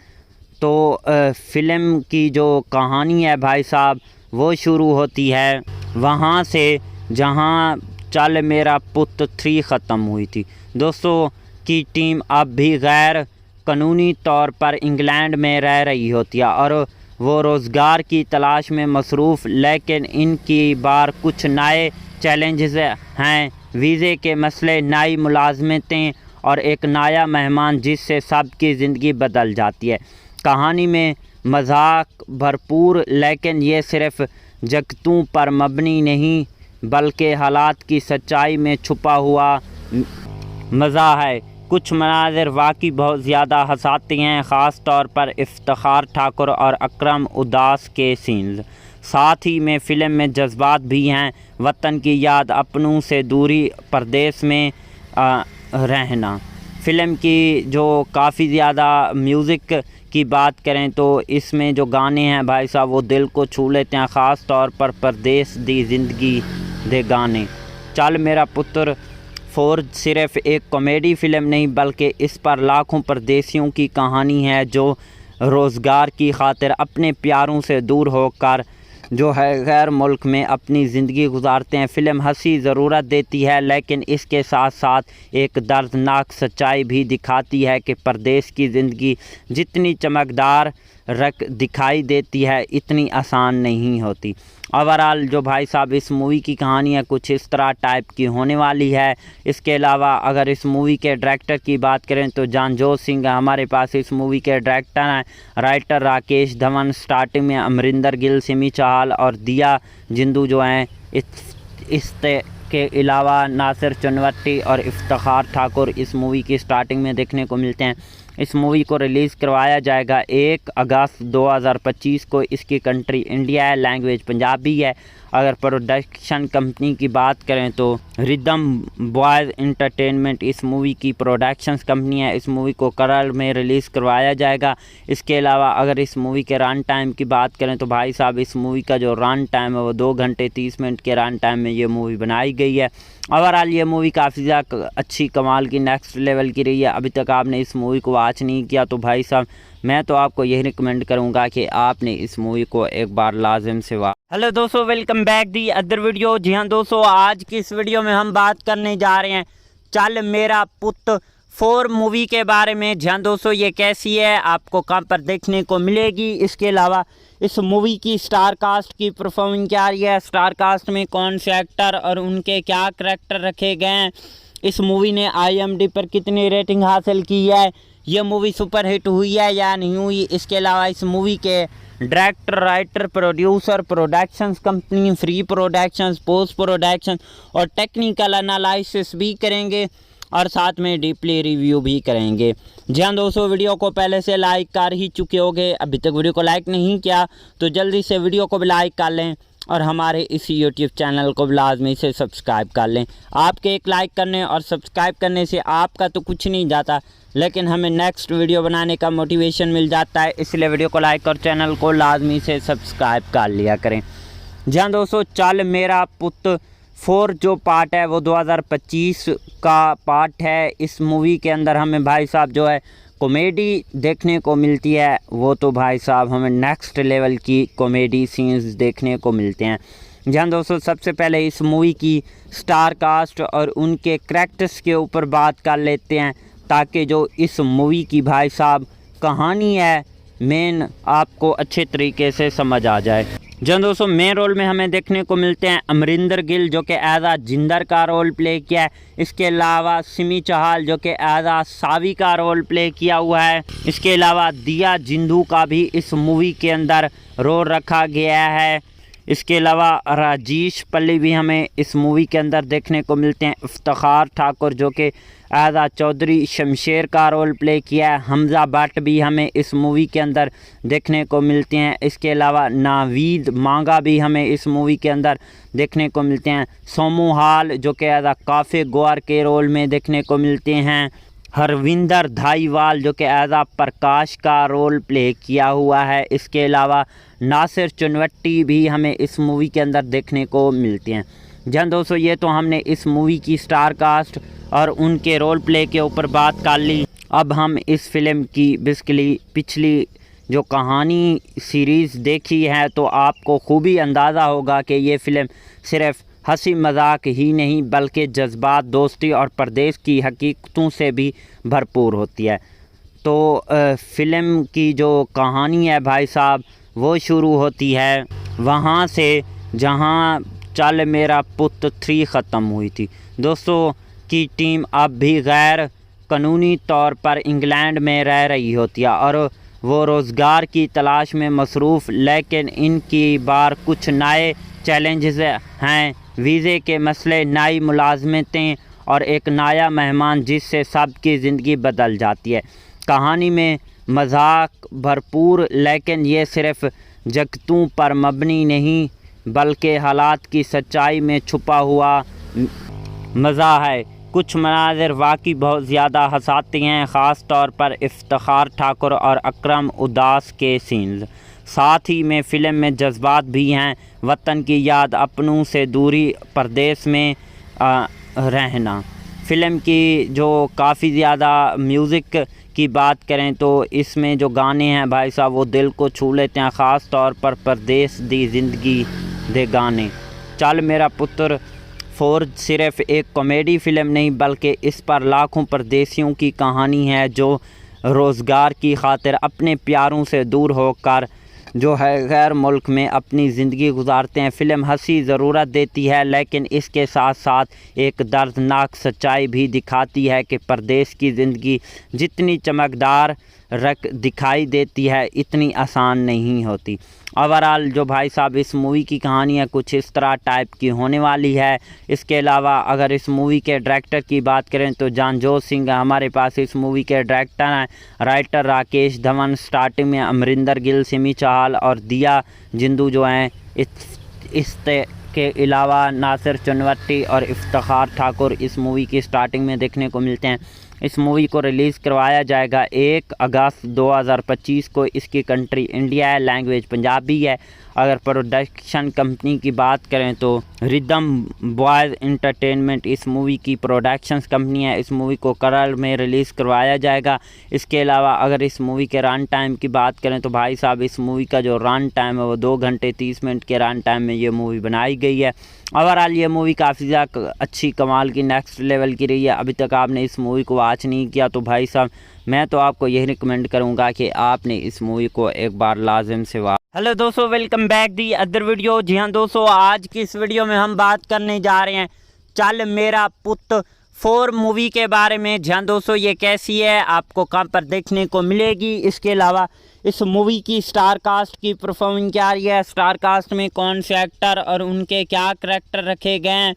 तो फ़िल्म की जो कहानी है भाई साहब वो शुरू होती है वहाँ से जहाँ चल मेरा पुत 3 ख़त्म हुई थी। दोस्तों की टीम अब भी गैर कानूनी तौर पर इंग्लैंड में रह रही होती है और वो रोज़गार की तलाश में मसरूफ़, लेकिन इनकी बार कुछ नए चैलेंजेस हैं। वीज़े के मसले, नई मुलाजमतें और एक नया मेहमान जिससे सबकी ज़िंदगी बदल जाती है। कहानी में मजाक भरपूर, लेकिन ये सिर्फ़ जगतों पर मबनी नहीं बल्कि हालात की सच्चाई में छुपा हुआ मज़ा है। कुछ मनाज़िर वाकई बहुत ज़्यादा हंसाते हैं, ख़ास तौर पर इफ्तिखार ठाकुर और अकरम उदास के सीन्स। साथ ही में फ़िल्म में जज्बात भी हैं, वतन की याद, अपनों से दूरी, परदेश में रहना। फ़िल्म की जो काफ़ी ज़्यादा म्यूज़िक की बात करें तो इसमें जो गाने हैं भाई साहब वो दिल को छू लेते हैं, ख़ास तौर पर परदेश दी ज़िंदगी दे गाने। चल मेरा पुत्र 4 सिर्फ़ एक कॉमेडी फ़िल्म नहीं बल्कि इस पर लाखों परदेशियों की कहानी है जो रोज़गार की खातिर अपने प्यारों से दूर होकर जो है गैर मुल्क में अपनी ज़िंदगी गुजारते हैं। फ़िल्म हंसी ज़रूरत देती है, लेकिन इसके साथ साथ एक दर्दनाक सच्चाई भी दिखाती है कि परदेश की ज़िंदगी जितनी चमकदार दिखाई देती है इतनी आसान नहीं होती। ओवरऑल जो भाई साहब इस मूवी की कहानी है कुछ इस तरह टाइप की होने वाली है। इसके अलावा अगर इस मूवी के डायरेक्टर की बात करें तो जानजोत सिंह हमारे पास इस मूवी के डायरेक्टर हैं। राइटर राकेश धवन, स्टार्टिंग में अमरिंदर गिल, सिमी चहल और दिया जिंदू जो हैं। के अलावा नासिर चुनवट्टी और इफ्तिखार ठाकुर इस मूवी की स्टार्टिंग में देखने को मिलते हैं। इस मूवी को रिलीज़ करवाया जाएगा 1 अगस्त 2025 को। इसकी कंट्री इंडिया है, लैंग्वेज पंजाबी है। अगर प्रोडक्शन कंपनी की बात करें तो रिदम बॉयज़ एंटरटेनमेंट इस मूवी की प्रोडक्शंस कंपनी है। इस मूवी को केरल में रिलीज़ करवाया जाएगा। इसके अलावा अगर इस मूवी के रन टाइम की बात करें तो भाई साहब इस मूवी का जो रन टाइम है वो 2 घंटे 30 मिनट के रन टाइम में ये मूवी बनाई गई है। ओवरऑल ये मूवी काफ़ी ज़्यादा अच्छी कमाल की नेक्स्ट लेवल की रही है। अभी तक आपने इस मूवी को वॉच नहीं किया तो भाई साहब मैं तो आपको यही रिकमेंड करूंगा कि आपने इस मूवी को एक बार लाजिम से वॉच। हेलो दोस्तों, welcome back the other video. जी हाँ दोस्तों, आज की इस वीडियो में हम बात करने जा रहे हैं चल मेरा पुत 4 मूवी के बारे में। जी हाँ दोस्तों, ये कैसी है, आपको कहाँ पर देखने को मिलेगी, इसके अलावा इस मूवी की स्टार कास्ट की परफॉर्मिंग क्या रही है, स्टार कास्ट में कौन से एक्टर और उनके क्या करैक्टर रखे गए हैं, इस मूवी ने IMDb पर कितनी रेटिंग हासिल की है, ये मूवी सुपर हिट हुई है या नहीं हुई, इसके अलावा इस मूवी के director, writer, producer, productions company, free productions, post production और टेक्निकल एनालिसिस भी करेंगे और साथ में डीपली रिव्यू भी करेंगे। जी हाँ दोस्तों, वीडियो को पहले से लाइक कर ही चुके होंगे, अभी तक वीडियो को लाइक नहीं किया तो जल्दी से वीडियो को भी लाइक कर लें और हमारे इस YouTube चैनल को लाजमी से सब्सक्राइब कर लें। आपके एक लाइक करने और सब्सक्राइब करने से आपका तो कुछ नहीं जाता, लेकिन हमें नेक्स्ट वीडियो बनाने का मोटिवेशन मिल जाता है। इसलिए वीडियो को लाइक और चैनल को लाजमी से सब्सक्राइब कर लिया करें। जहाँ दोस्तों चल मेरा पुत 4 जो पार्ट है वो 2025 का पार्ट है। इस मूवी के अंदर हमें भाई साहब जो है कॉमेडी देखने को मिलती है, वो तो भाई साहब हमें नेक्स्ट लेवल की कॉमेडी सीन्स देखने को मिलते हैं। जहाँ दोस्तों सबसे पहले इस मूवी की स्टार कास्ट और उनके कैरेक्टर्स के ऊपर बात कर लेते हैं, ताकि जो इस मूवी की भाई साहब कहानी है मेन आपको अच्छे तरीके से समझ आ जाए। जहाँ दोस्तों मेन रोल में हमें देखने को मिलते हैं अमरिंदर गिल जो कि एज आ जिंदर का रोल प्ले किया है। इसके अलावा सिमी चहल जो कि एज आ सावी का रोल प्ले किया हुआ है। इसके अलावा दिया जिंदू का भी इस मूवी के अंदर रोल रखा गया है। इसके अलावा राजेश पल्ली भी हमें इस मूवी के अंदर देखने को मिलते हैं। इफ्तिखार ठाकुर जो कि एज आ चौधरी शमशेर का रोल प्ले किया है। हमज़ा भट्ट भी हमें इस मूवी के अंदर देखने को मिलते हैं। इसके अलावा नावीद मांगा भी हमें इस मूवी के अंदर देखने को मिलते हैं। सोमू हाल जो कि एज आ काफ़े गोर के रोल में देखने को मिलते हैं। हरविंदर धाईवाल जो कि एज आ प्रकाश का रोल प्ले किया हुआ है। इसके अलावा नासिर चुनवट्टी भी हमें इस मूवी के अंदर देखने को मिलते हैं। जहाँ दोस्तों ये तो हमने इस मूवी की स्टार कास्ट और उनके रोल प्ले के ऊपर बात कर ली। अब हम इस फिल्म की बेसिकली पिछली जो कहानी सीरीज़ देखी है तो आपको खूबी अंदाज़ा होगा कि ये फ़िल्म सिर्फ़ हंसी मजाक ही नहीं बल्कि जज्बात, दोस्ती और परदेश की हकीकतों से भी भरपूर होती है। तो फ़िल्म की जो कहानी है भाई साहब वो शुरू होती है वहाँ से जहाँ चल मेरा पुत 3 ख़त्म हुई थी। दोस्तों की टीम अब भी गैर कानूनी तौर पर इंग्लैंड में रह रही होती है और वो रोज़गार की तलाश में मसरूफ़, लेकिन इनकी बार कुछ नए चैलेंजेस हैं। वीज़े के मसले, नई मुलाजमतें और एक नया मेहमान जिससे सबकी ज़िंदगी बदल जाती है। कहानी में मजाक भरपूर, लेकिन ये सिर्फ़ जगतों पर मबनी नहीं बल्कि हालात की सच्चाई में छुपा हुआ मज़ा है। कुछ मनाज़िर वाकई बहुत ज़्यादा हंसाते हैं, ख़ास तौर पर इफ्तिखार ठाकुर और अकरम उदास के सीन्स। साथ ही में फ़िल्म में जज्बात भी हैं, वतन की याद, अपनों से दूरी, परदेश में रहना। फ़िल्म की जो काफ़ी ज़्यादा म्यूज़िक की बात करें तो इसमें जो गाने हैं भाई साहब वो दिल को छू लेते हैं, ख़ास तौर पर परदेश दी ज़िंदगी दे गाने। चल मेरा पुत्र 4 सिर्फ़ एक कॉमेडी फ़िल्म नहीं बल्कि इस पर लाखों परदेशियों की कहानी है जो रोज़गार की खातिर अपने प्यारों से दूर होकर जो है गैर मुल्क में अपनी ज़िंदगी गुजारते हैं। फ़िल्म हंसी ज़रूरत देती है, लेकिन इसके साथ साथ एक दर्दनाक सच्चाई भी दिखाती है कि परदेश की ज़िंदगी जितनी चमकदार दिखाई देती है इतनी आसान नहीं होती। ओवरऑल जो भाई साहब इस मूवी की कहानी है कुछ इस तरह टाइप की होने वाली है। इसके अलावा अगर इस मूवी के डायरेक्टर की बात करें तो जानजोत सिंह हमारे पास इस मूवी के डायरेक्टर हैं। राइटर राकेश धवन, स्टार्टिंग में अमरिंदर गिल, सिमी चहल और दिया जिंदू जो हैं। इस के अलावा नासिर चुनवट्टी और इफ्तिखार ठाकुर इस मूवी की स्टार्टिंग में देखने को मिलते हैं। इस मूवी को रिलीज़ करवाया जाएगा 1 अगस्त 2025 को। इसकी कंट्री इंडिया है, लैंग्वेज पंजाबी है। अगर प्रोडक्शन कंपनी की बात करें तो रिदम बॉयज़ एंटरटेनमेंट इस मूवी की प्रोडक्शंस कंपनी है। इस मूवी को केरल में रिलीज़ करवाया जाएगा। इसके अलावा अगर इस मूवी के रन टाइम की बात करें तो भाई साहब इस मूवी का जो रन टाइम है वो 2 घंटे 30 मिनट के रन टाइम में ये मूवी बनाई गई है। ओवरऑल ये मूवी काफ़ी ज़्यादा अच्छी कमाल की नेक्स्ट लेवल की रही है। अभी तक आपने इस मूवी को वॉच नहीं किया तो भाई साहब मैं तो आपको यही रिकमेंड करूंगा कि आपने इस मूवी को एक बार लाजिम से वॉच। हेलो दोस्तों, welcome back the other video. जी हाँ दोस्तों, आज की इस वीडियो में हम बात करने जा रहे हैं चल मेरा पुत 4 मूवी के बारे में। जी हाँ दोस्तों, ये कैसी है, आपको कहाँ पर देखने को मिलेगी, इसके अलावा इस मूवी की स्टार कास्ट की परफॉर्मिंग क्या रही है, स्टार कास्ट में कौन से एक्टर और उनके क्या करैक्टर रखे गए हैं,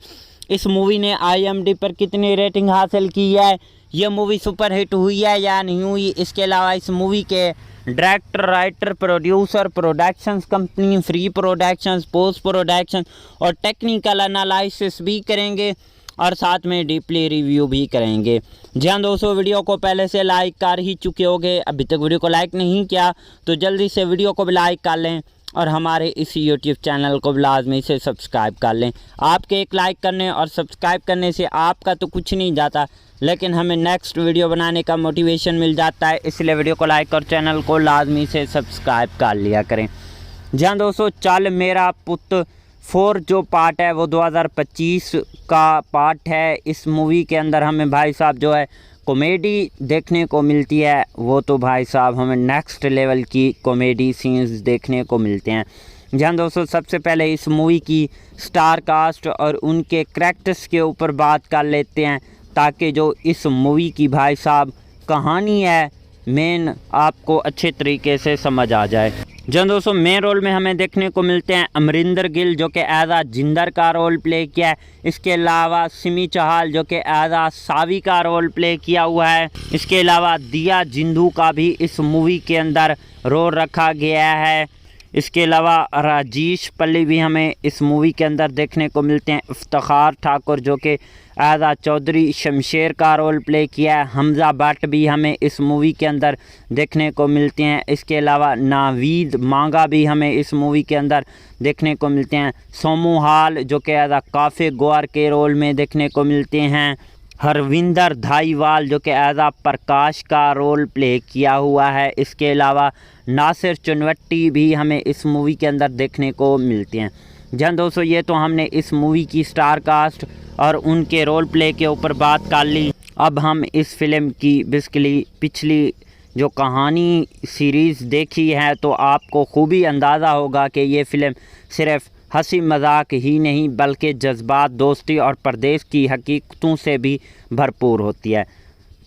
इस मूवी ने IMDb पर कितनी रेटिंग हासिल की है, ये मूवी सुपर हिट हुई है या नहीं हुई, इसके अलावा इस मूवी के director, writer, producer, productions company, free productions, post production और टेक्निकल एनालिसिस भी करेंगे और साथ में डीपली रिव्यू भी करेंगे। जी हाँ दोस्तों, वीडियो को पहले से लाइक कर ही चुके होंगे, अभी तक वीडियो को लाइक नहीं किया तो जल्दी से वीडियो को भी लाइक कर लें और हमारे इस YouTube चैनल को लाजमी से सब्सक्राइब कर लें। आपके एक लाइक करने और सब्सक्राइब करने से आपका तो कुछ नहीं जाता, लेकिन हमें नेक्स्ट वीडियो बनाने का मोटिवेशन मिल जाता है, इसलिए वीडियो को लाइक और चैनल को लाजमी से सब्सक्राइब कर लिया करें। जी हाँ दोस्तों, चल मेरा पुत 4 जो पार्ट है वो 2025 का पार्ट है। इस मूवी के अंदर हमें भाई साहब जो है कॉमेडी देखने को मिलती है, वो तो भाई साहब हमें नेक्स्ट लेवल की कॉमेडी सीन्स देखने को मिलते हैं। जहाँ दोस्तों सबसे पहले इस मूवी की स्टार कास्ट और उनके कैरेक्टर्स के ऊपर बात कर लेते हैं, ताकि जो इस मूवी की भाई साहब कहानी है मेन आपको अच्छे तरीके से समझ आ जाए। जहाँ दोस्तों मेन रोल में हमें देखने को मिलते हैं अमरिंदर गिल जो कि एज आ जिंदर का रोल प्ले किया है। इसके अलावा सिमी चहल जो कि एज आ सावी का रोल प्ले किया हुआ है। इसके अलावा दिया जिंदू का भी इस मूवी के अंदर रोल रखा गया है। इसके अलावा राजेश पल्ली भी हमें इस मूवी के अंदर देखने को मिलते हैं। इफ्तिखार ठाकुर जो कि एज आ चौधरी शमशेर का रोल प्ले किया है। हमज़ा भट्ट भी हमें इस मूवी के अंदर देखने को मिलते हैं। इसके अलावा नावीद मांगा भी हमें इस मूवी के अंदर देखने को मिलते हैं। सोमू हाल जो कि एज आ काफ़े गोर के रोल में देखने को मिलते हैं। हरविंदर धाईवाल जो कि एज आ प्रकाश का रोल प्ले किया हुआ है। इसके अलावा नासिर चुनवट्टी भी हमें इस मूवी के अंदर देखने को मिलते हैं। जहाँ दोस्तों ये तो हमने इस मूवी की स्टार कास्ट और उनके रोल प्ले के ऊपर बात कर ली। अब हम इस फिल्म की बेसिकली पिछली जो कहानी सीरीज़ देखी है तो आपको खूबी अंदाज़ा होगा कि ये फ़िल्म सिर्फ़ हंसी मजाक ही नहीं बल्कि जज्बात, दोस्ती और परदेश की हकीकतों से भी भरपूर होती है।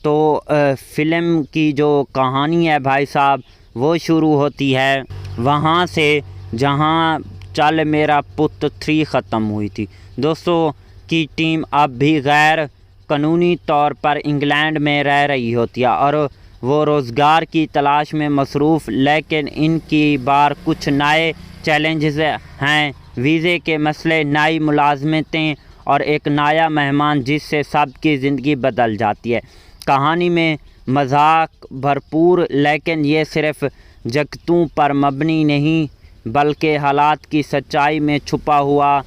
तो फ़िल्म की जो कहानी है भाई साहब वो शुरू होती है वहाँ से जहाँ चल मेरा पुत 3 ख़त्म हुई थी। दोस्तों की टीम अब भी गैर कानूनी तौर पर इंग्लैंड में रह रही होती है और वो रोज़गार की तलाश में मसरूफ़, लेकिन इनकी बार कुछ नए चैलेंजेस हैं। वीज़े के मसले, नई मुलाजमतें और एक नया मेहमान जिससे सबकी ज़िंदगी बदल जाती है। कहानी में मजाक भरपूर, लेकिन ये सिर्फ़ जगतों पर मबनी नहीं बल्कि हालात की सच्चाई में छुपा हुआ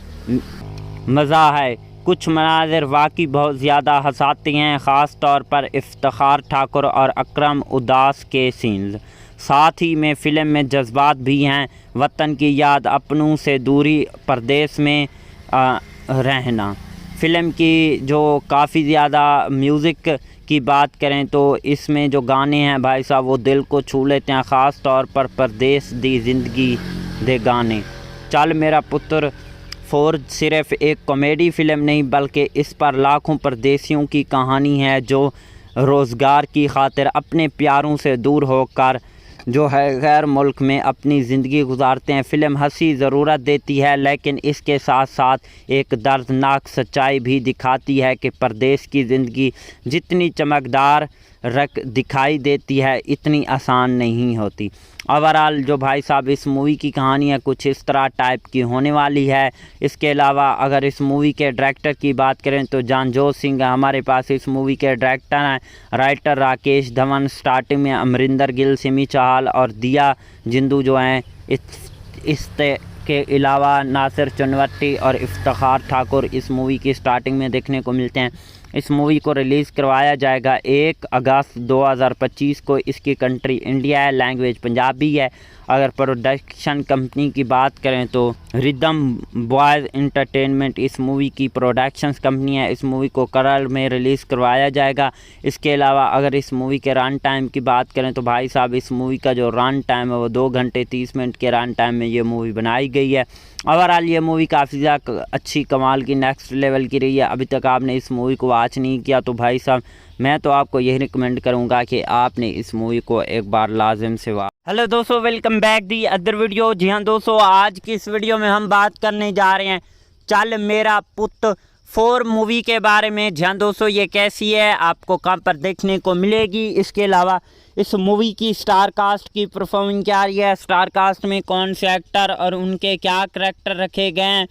मज़ा है। कुछ मनाज़िर वाकई बहुत ज़्यादा हंसाते हैं, ख़ास तौर पर इफ्तिखार ठाकुर और अकरम उदास के सीन्स। साथ ही में फ़िल्म में जज्बात भी हैं, वतन की याद, अपनों से दूरी, परदेश में रहना। फ़िल्म की जो काफ़ी ज़्यादा म्यूज़िक की बात करें तो इसमें जो गाने हैं भाई साहब वो दिल को छू लेते हैं, ख़ास तौर पर परदेश दी ज़िंदगी दे गाने। चल मेरा पुत्र 4 सिर्फ़ एक कॉमेडी फ़िल्म नहीं बल्कि इस पर लाखों परदेशियों की कहानी है जो रोज़गार की खातिर अपने प्यारों से दूर होकर जो है गैर मुल्क में अपनी ज़िंदगी गुजारते हैं। फ़िल्म हंसी ज़रूरत देती है, लेकिन इसके साथ साथ एक दर्दनाक सच्चाई भी दिखाती है कि परदेश की ज़िंदगी जितनी चमकदार दिखाई देती है इतनी आसान नहीं होती। ओवरऑल जो भाई साहब इस मूवी की कहानी है कुछ इस तरह टाइप की होने वाली है। इसके अलावा अगर इस मूवी के डायरेक्टर की बात करें तो जानजोत सिंह हमारे पास इस मूवी के डायरेक्टर हैं। राइटर राकेश धवन, स्टार्टिंग में अमरिंदर गिल, सिमी चहल और दिया जिंदू जो हैं। के अलावा नासिर चुनवट्टी और इफ्तिखार ठाकुर इस मूवी की स्टार्टिंग में देखने को मिलते हैं। इस मूवी को रिलीज़ करवाया जाएगा 1 अगस्त 2025 को। इसकी कंट्री इंडिया है, लैंग्वेज पंजाबी है। अगर प्रोडक्शन कंपनी की बात करें तो रिदम बॉयज़ एंटरटेनमेंट इस मूवी की प्रोडक्शंस कंपनी है। इस मूवी को केरल में रिलीज़ करवाया जाएगा। इसके अलावा अगर इस मूवी के रन टाइम की बात करें तो भाई साहब इस मूवी का जो रन टाइम है वो 2 घंटे 30 मिनट के रन टाइम में ये मूवी बनाई गई है। ओवरऑल ये मूवी काफ़ी ज़्यादा अच्छी कमाल की नेक्स्ट लेवल की रही है। अभी तक आपने इस मूवी को वॉच नहीं किया तो भाई साहब मैं तो आपको यही रिकमेंड करूंगा कि आपने इस मूवी को एक बार लाजिम से वॉच। हेलो दोस्तों, welcome back the other video. जी हाँ दोस्तों, आज की इस वीडियो में हम बात करने जा रहे हैं चल मेरा पुत 4 मूवी के बारे में। जी हाँ दोस्तों, ये कैसी है, आपको कहाँ पर देखने को मिलेगी। इसके अलावा इस मूवी की स्टार कास्ट की परफॉर्मेंस क्या रही है, स्टार कास्ट में कौन से एक्टर और उनके क्या करैक्टर रखे गए हैं,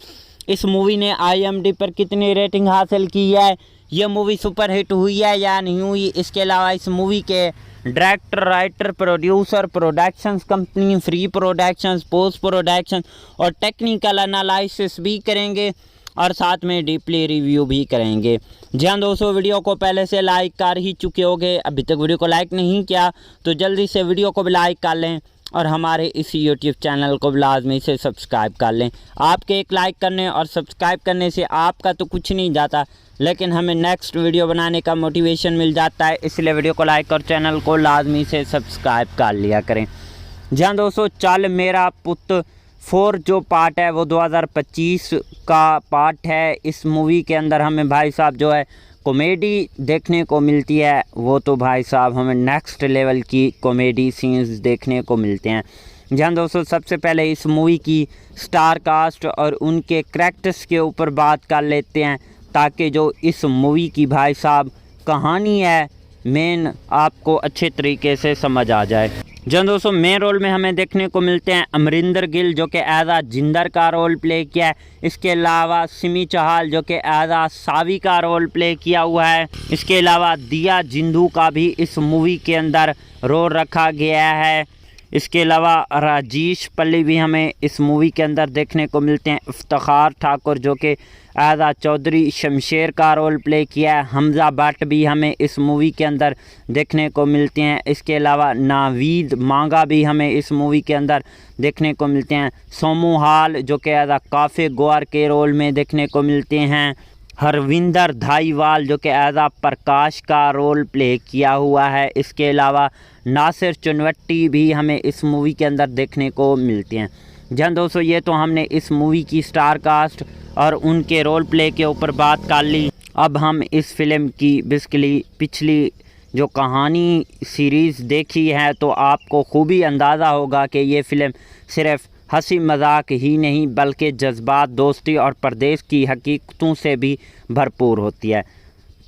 इस मूवी ने IMDb पर कितनी रेटिंग हासिल की है, ये मूवी सुपर हिट हुई है या नहीं हुई। इसके अलावा इस मूवी के director, writer, producer, productions company, free productions, post production और टेक्निकल एनालिसिस भी करेंगे और साथ में डीपली रिव्यू भी करेंगे। जी हाँ दोस्तों, वीडियो को पहले से लाइक कर ही चुके होंगे, अभी तक वीडियो को लाइक नहीं किया तो जल्दी से वीडियो को भी लाइक कर लें और हमारे इस YouTube चैनल को लाजमी से सब्सक्राइब कर लें। आपके एक लाइक करने और सब्सक्राइब करने से आपका तो कुछ नहीं जाता, लेकिन हमें नेक्स्ट वीडियो बनाने का मोटिवेशन मिल जाता है, इसलिए वीडियो को लाइक और चैनल को लाजमी से सब्सक्राइब कर लिया करें। जी हाँ दोस्तों, चल मेरा पुत 4 जो पार्ट है वो 2025 का पार्ट है। इस मूवी के अंदर हमें भाई साहब जो है कॉमेडी देखने को मिलती है, वो तो भाई साहब हमें नेक्स्ट लेवल की कॉमेडी सीन्स देखने को मिलते हैं। जहाँ दोस्तों, सबसे पहले इस मूवी की स्टार कास्ट और उनके करैक्टर्स के ऊपर बात कर लेते हैं, ताकि जो इस मूवी की भाई साहब कहानी है मेन आपको अच्छे तरीके से समझ आ जाए। जहाँ दोस्तों, मेन रोल में हमें देखने को मिलते हैं अमरिंदर गिल जो कि एज आ जिंदर का रोल प्ले किया है। इसके अलावा सिमी चहल जो कि एज आ सावी का रोल प्ले किया हुआ है। इसके अलावा दिया जिंदू का भी इस मूवी के अंदर रोल रखा गया है। इसके अलावा राजेश पल्ली भी हमें इस मूवी के अंदर देखने को मिलते हैं। इफ्तिखार ठाकुर जो कि एज आ चौधरी शमशेर का रोल प्ले किया है। हमजा भट्ट भी हमें इस मूवी के अंदर देखने को मिलते हैं। इसके अलावा नावीद मांगा भी हमें इस मूवी के अंदर देखने को मिलते हैं। सोमू हाल जो कि एज आ काफ़े गोर के रोल में देखने को मिलते हैं। हरविंदर धाईवाल जो कि एज आ प्रकाश का रोल प्ले किया हुआ है। इसके अलावा नासिर चुनवट्टी भी हमें इस मूवी के अंदर देखने को मिलते हैं। जहाँ दोस्तों, ये तो हमने इस मूवी की स्टार कास्ट और उनके रोल प्ले के ऊपर बात कर ली। अब हम इस फिल्म की बेसिकली पिछली जो कहानी सीरीज़ देखी है तो आपको खूबी अंदाज़ा होगा कि ये फ़िल्म सिर्फ़ हंसी मजाक ही नहीं बल्कि जज्बात, दोस्ती और परदेश की हकीकतों से भी भरपूर होती है।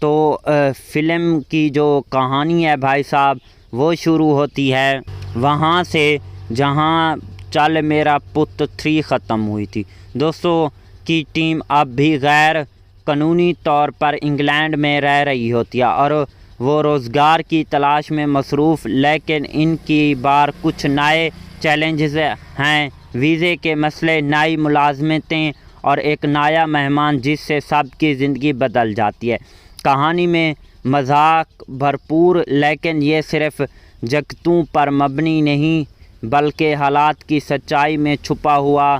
तो फ़िल्म की जो कहानी है भाई साहब वो शुरू होती है वहाँ से जहाँ चल मेरा पुत 3 ख़त्म हुई थी। दोस्तों की टीम अब भी गैर कानूनी तौर पर इंग्लैंड में रह रही होती है और वो रोज़गार की तलाश में मसरूफ़, लेकिन इनकी बार कुछ नए चैलेंजेस हैं। वीज़े के मसले, नई मुलाजमतें और एक नया मेहमान जिससे सबकी ज़िंदगी बदल जाती है। कहानी में मजाक भरपूर, लेकिन ये सिर्फ़ जगतों पर मबनी नहीं बल्कि हालात की सच्चाई में छुपा हुआ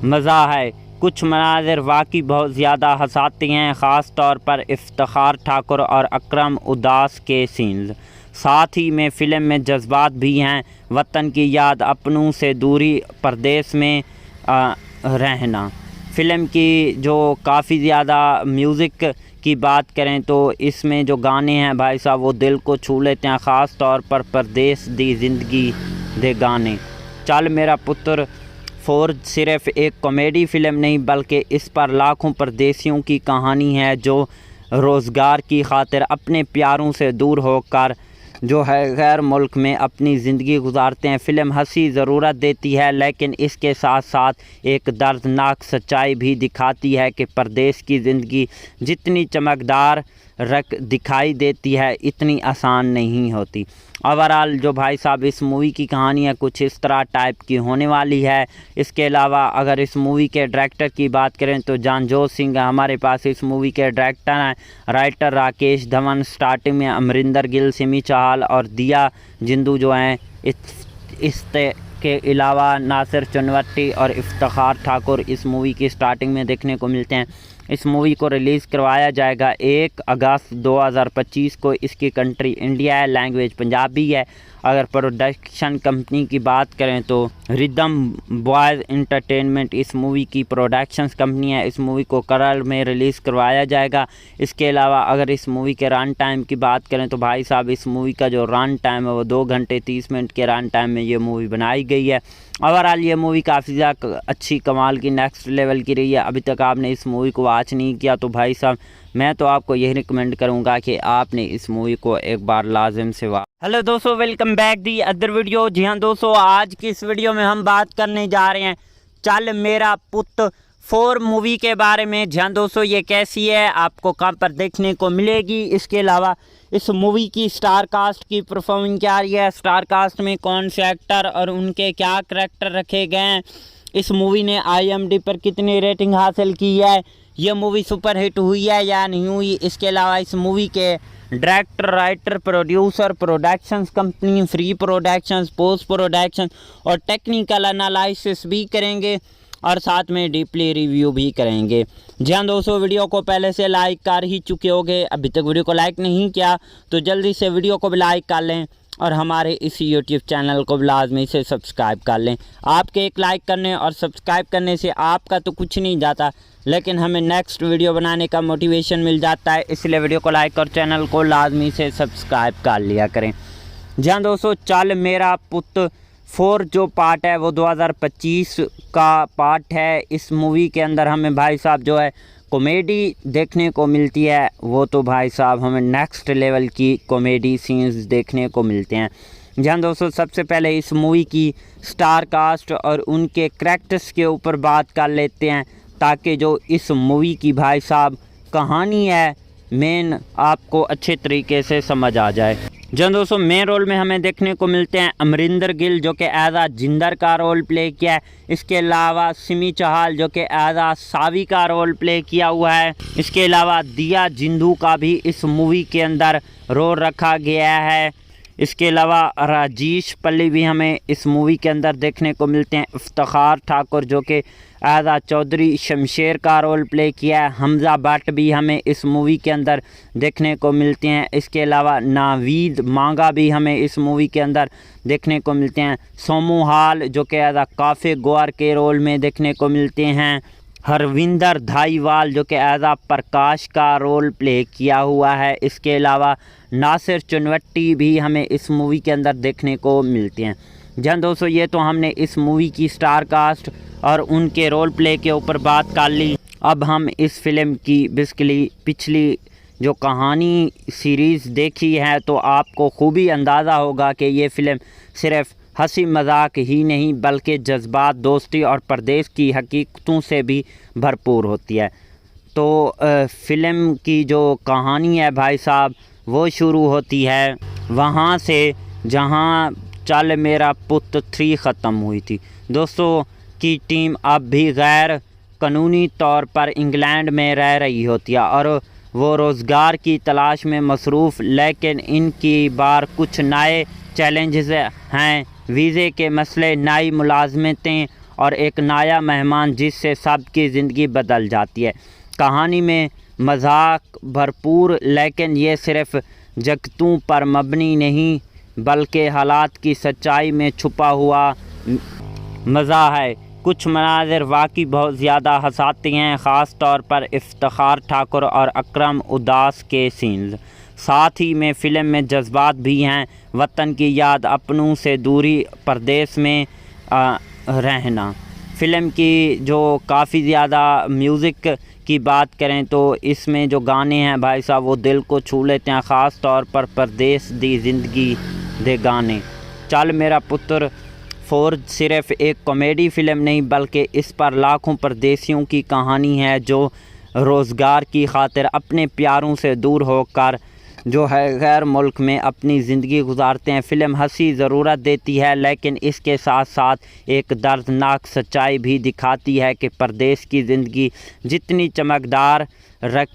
मज़ा है। कुछ मनाज़िर वाकई बहुत ज़्यादा हंसाते हैं, ख़ास तौर पर इफ्तिखार ठाकुर और अकरम उदास के सीन्स। साथ ही में फ़िल्म में जज्बात भी हैं, वतन की याद, अपनों से दूरी, परदेश में रहना। फ़िल्म की जो काफ़ी ज़्यादा म्यूज़िक की बात करें तो इसमें जो गाने हैं भाई साहब वो दिल को छू लेते हैं, ख़ास तौर पर परदेश दी ज़िंदगी दे गाने। चल मेरा पुत्र 4 सिर्फ़ एक कॉमेडी फ़िल्म नहीं बल्कि इस पर लाखों परदेशियों की कहानी है जो रोज़गार की खातिर अपने प्यारों से दूर होकर जो है गैर मुल्क में अपनी ज़िंदगी गुजारते हैं। फ़िल्म हंसी ज़रूरत देती है, लेकिन इसके साथ साथ एक दर्दनाक सच्चाई भी दिखाती है कि परदेश की ज़िंदगी जितनी चमकदार दिखाई देती है इतनी आसान नहीं होती। ओवरऑल जो भाई साहब इस मूवी की कहानी है कुछ इस तरह टाइप की होने वाली है। इसके अलावा अगर इस मूवी के डायरेक्टर की बात करें तो जानजोत सिंह हमारे पास इस मूवी के डायरेक्टर हैं। राइटर राकेश धवन, स्टार्टिंग में अमरिंदर गिल, सिमी चहल और दिया जिंदू जो हैं। के अलावा नासिर चुनवट्टी और इफ्तिखार ठाकुर इस मूवी की स्टार्टिंग में देखने को मिलते हैं। इस मूवी को रिलीज़ करवाया जाएगा 1 अगस्त 2025 को। इसकी कंट्री इंडिया है, लैंग्वेज पंजाबी है। अगर प्रोडक्शन कंपनी की बात करें तो रिदम बॉयज़ एंटरटेनमेंट इस मूवी की प्रोडक्शंस कंपनी है। इस मूवी को केरल में रिलीज़ करवाया जाएगा। इसके अलावा अगर इस मूवी के रन टाइम की बात करें तो भाई साहब इस मूवी का जो रन टाइम है वो 2 घंटे 30 मिनट के रन टाइम में ये मूवी बनाई गई है। ओवरऑल ये मूवी काफ़ी ज़्यादा अच्छी कमाल की नेक्स्ट लेवल की रही है। अभी तक आपने इस मूवी को वॉच नहीं किया तो भाई साहब मैं तो आपको यही रिकमेंड करूंगा कि आपने इस मूवी को एक बार लाजिम से वॉच। हेलो दोस्तों, welcome back the other video. जी हाँ दोस्तों, आज की इस वीडियो में हम बात करने जा रहे हैं चल मेरा पुत 4 मूवी के बारे में। जी हाँ दोस्तों, ये कैसी है, आपको कहाँ पर देखने को मिलेगी, इसके अलावा इस मूवी की स्टार कास्ट की परफॉर्मिंग क्या रही है, स्टार कास्ट में कौन से एक्टर और उनके क्या करैक्टर रखे गए हैं, इस मूवी ने IMDb पर कितनी रेटिंग हासिल की है, ये मूवी सुपर हिट हुई है या नहीं हुई, इसके अलावा इस मूवी के director, writer, producer, productions company, free productions, post production और टेक्निकल एनालिसिस भी करेंगे और साथ में डीपली रिव्यू भी करेंगे। जी हाँ दोस्तों, वीडियो को पहले से लाइक कर ही चुके होंगे, अभी तक वीडियो को लाइक नहीं किया तो जल्दी से वीडियो को भी लाइक कर लें और हमारे इस YouTube चैनल को लाजमी से सब्सक्राइब कर लें। आपके एक लाइक करने और सब्सक्राइब करने से आपका तो कुछ नहीं जाता, लेकिन हमें नेक्स्ट वीडियो बनाने का मोटिवेशन मिल जाता है, इसलिए वीडियो को लाइक और चैनल को लाजमी से सब्सक्राइब कर लिया करें। जी हाँ दोस्तों, चल मेरा पुत 4 जो पार्ट है वो 2025 का पार्ट है। इस मूवी के अंदर हमें भाई साहब जो है कॉमेडी देखने को मिलती है, वो तो भाई साहब हमें नेक्स्ट लेवल की कॉमेडी सीन्स देखने को मिलते हैं। जहाँ दोस्तों, सबसे पहले इस मूवी की स्टार कास्ट और उनके करैक्टर्स के ऊपर बात कर लेते हैं ताकि जो इस मूवी की भाई साहब कहानी है मेन आपको अच्छे तरीके से समझ आ जाए। जहाँ दोस्तों, मेन रोल में हमें देखने को मिलते हैं अमरिंदर गिल जो कि एज आ जिंदर का रोल प्ले किया है, इसके अलावा सिमी चहल जो कि एज आ सावी का रोल प्ले किया हुआ है, इसके अलावा दिया जिंदू का भी इस मूवी के अंदर रोल रखा गया है, इसके अलावा राजेश पल्ली भी हमें इस मूवी के अंदर देखने को मिलते हैं, इफ्तिखार ठाकुर जो कि एज आ चौधरी शमशेर का रोल प्ले किया है, हमजा भट्ट भी हमें इस मूवी के अंदर देखने को मिलते हैं, इसके अलावा नावीद मांगा भी हमें इस मूवी के अंदर देखने को मिलते हैं, सोमू हाल जो कि एज आ काफ़े गोर के रोल में देखने को मिलते हैं, हरविंदर धाईवाल जो कि एज आ प्रकाश का रोल प्ले किया हुआ है, इसके अलावा नासिर चुनवट्टी भी हमें इस मूवी के अंदर देखने को मिलते हैं। जहाँ दोस्तों, ये तो हमने इस मूवी की स्टार कास्ट और उनके रोल प्ले के ऊपर बात कर ली। अब हम इस फिल्म की बेसिकली पिछली जो कहानी सीरीज़ देखी है तो आपको खूबी अंदाज़ा होगा कि ये फ़िल्म सिर्फ़ हंसी मजाक ही नहीं बल्कि जज्बात, दोस्ती और परदेश की हकीकतों से भी भरपूर होती है। तो फ़िल्म की जो कहानी है भाई साहब वो शुरू होती है वहाँ से जहाँ चल मेरा पुत 3 ख़त्म हुई थी। दोस्तों की टीम अब भी गैर कानूनी तौर पर इंग्लैंड में रह रही होती है और वो रोज़गार की तलाश में मसरूफ़, लेकिन इनकी बार कुछ नए चैलेंजेस हैं, वीज़े के मसले, नई मुलाजमतें और एक नया मेहमान जिससे सबकी ज़िंदगी बदल जाती है। कहानी में मजाक भरपूर, लेकिन ये सिर्फ़ जगतों पर मबनी नहीं बल्कि हालात की सच्चाई में छुपा हुआ मज़ा है। कुछ मनाज़िर वाकई बहुत ज़्यादा हंसाते हैं, ख़ास तौर पर इफ्तिखार ठाकुर और अकरम उदास के सीन्स। साथ ही में फ़िल्म में जज्बात भी हैं, वतन की याद, अपनों से दूरी, परदेश में रहना। फ़िल्म की जो काफ़ी ज़्यादा म्यूज़िक की बात करें तो इसमें जो गाने हैं भाई साहब वो दिल को छू लेते हैं, ख़ास तौर पर परदेश दी ज़िंदगी दे गाने। चल मेरा पुत्र 4 सिर्फ़ एक कॉमेडी फ़िल्म नहीं बल्कि इस पर लाखों परदेशियों की कहानी है जो रोज़गार की खातिर अपने प्यारों से दूर होकर जो है गैर मुल्क में अपनी ज़िंदगी गुजारते हैं। फ़िल्म हंसी ज़रूरत देती है, लेकिन इसके साथ साथ एक दर्दनाक सच्चाई भी दिखाती है कि परदेश की ज़िंदगी जितनी चमकदार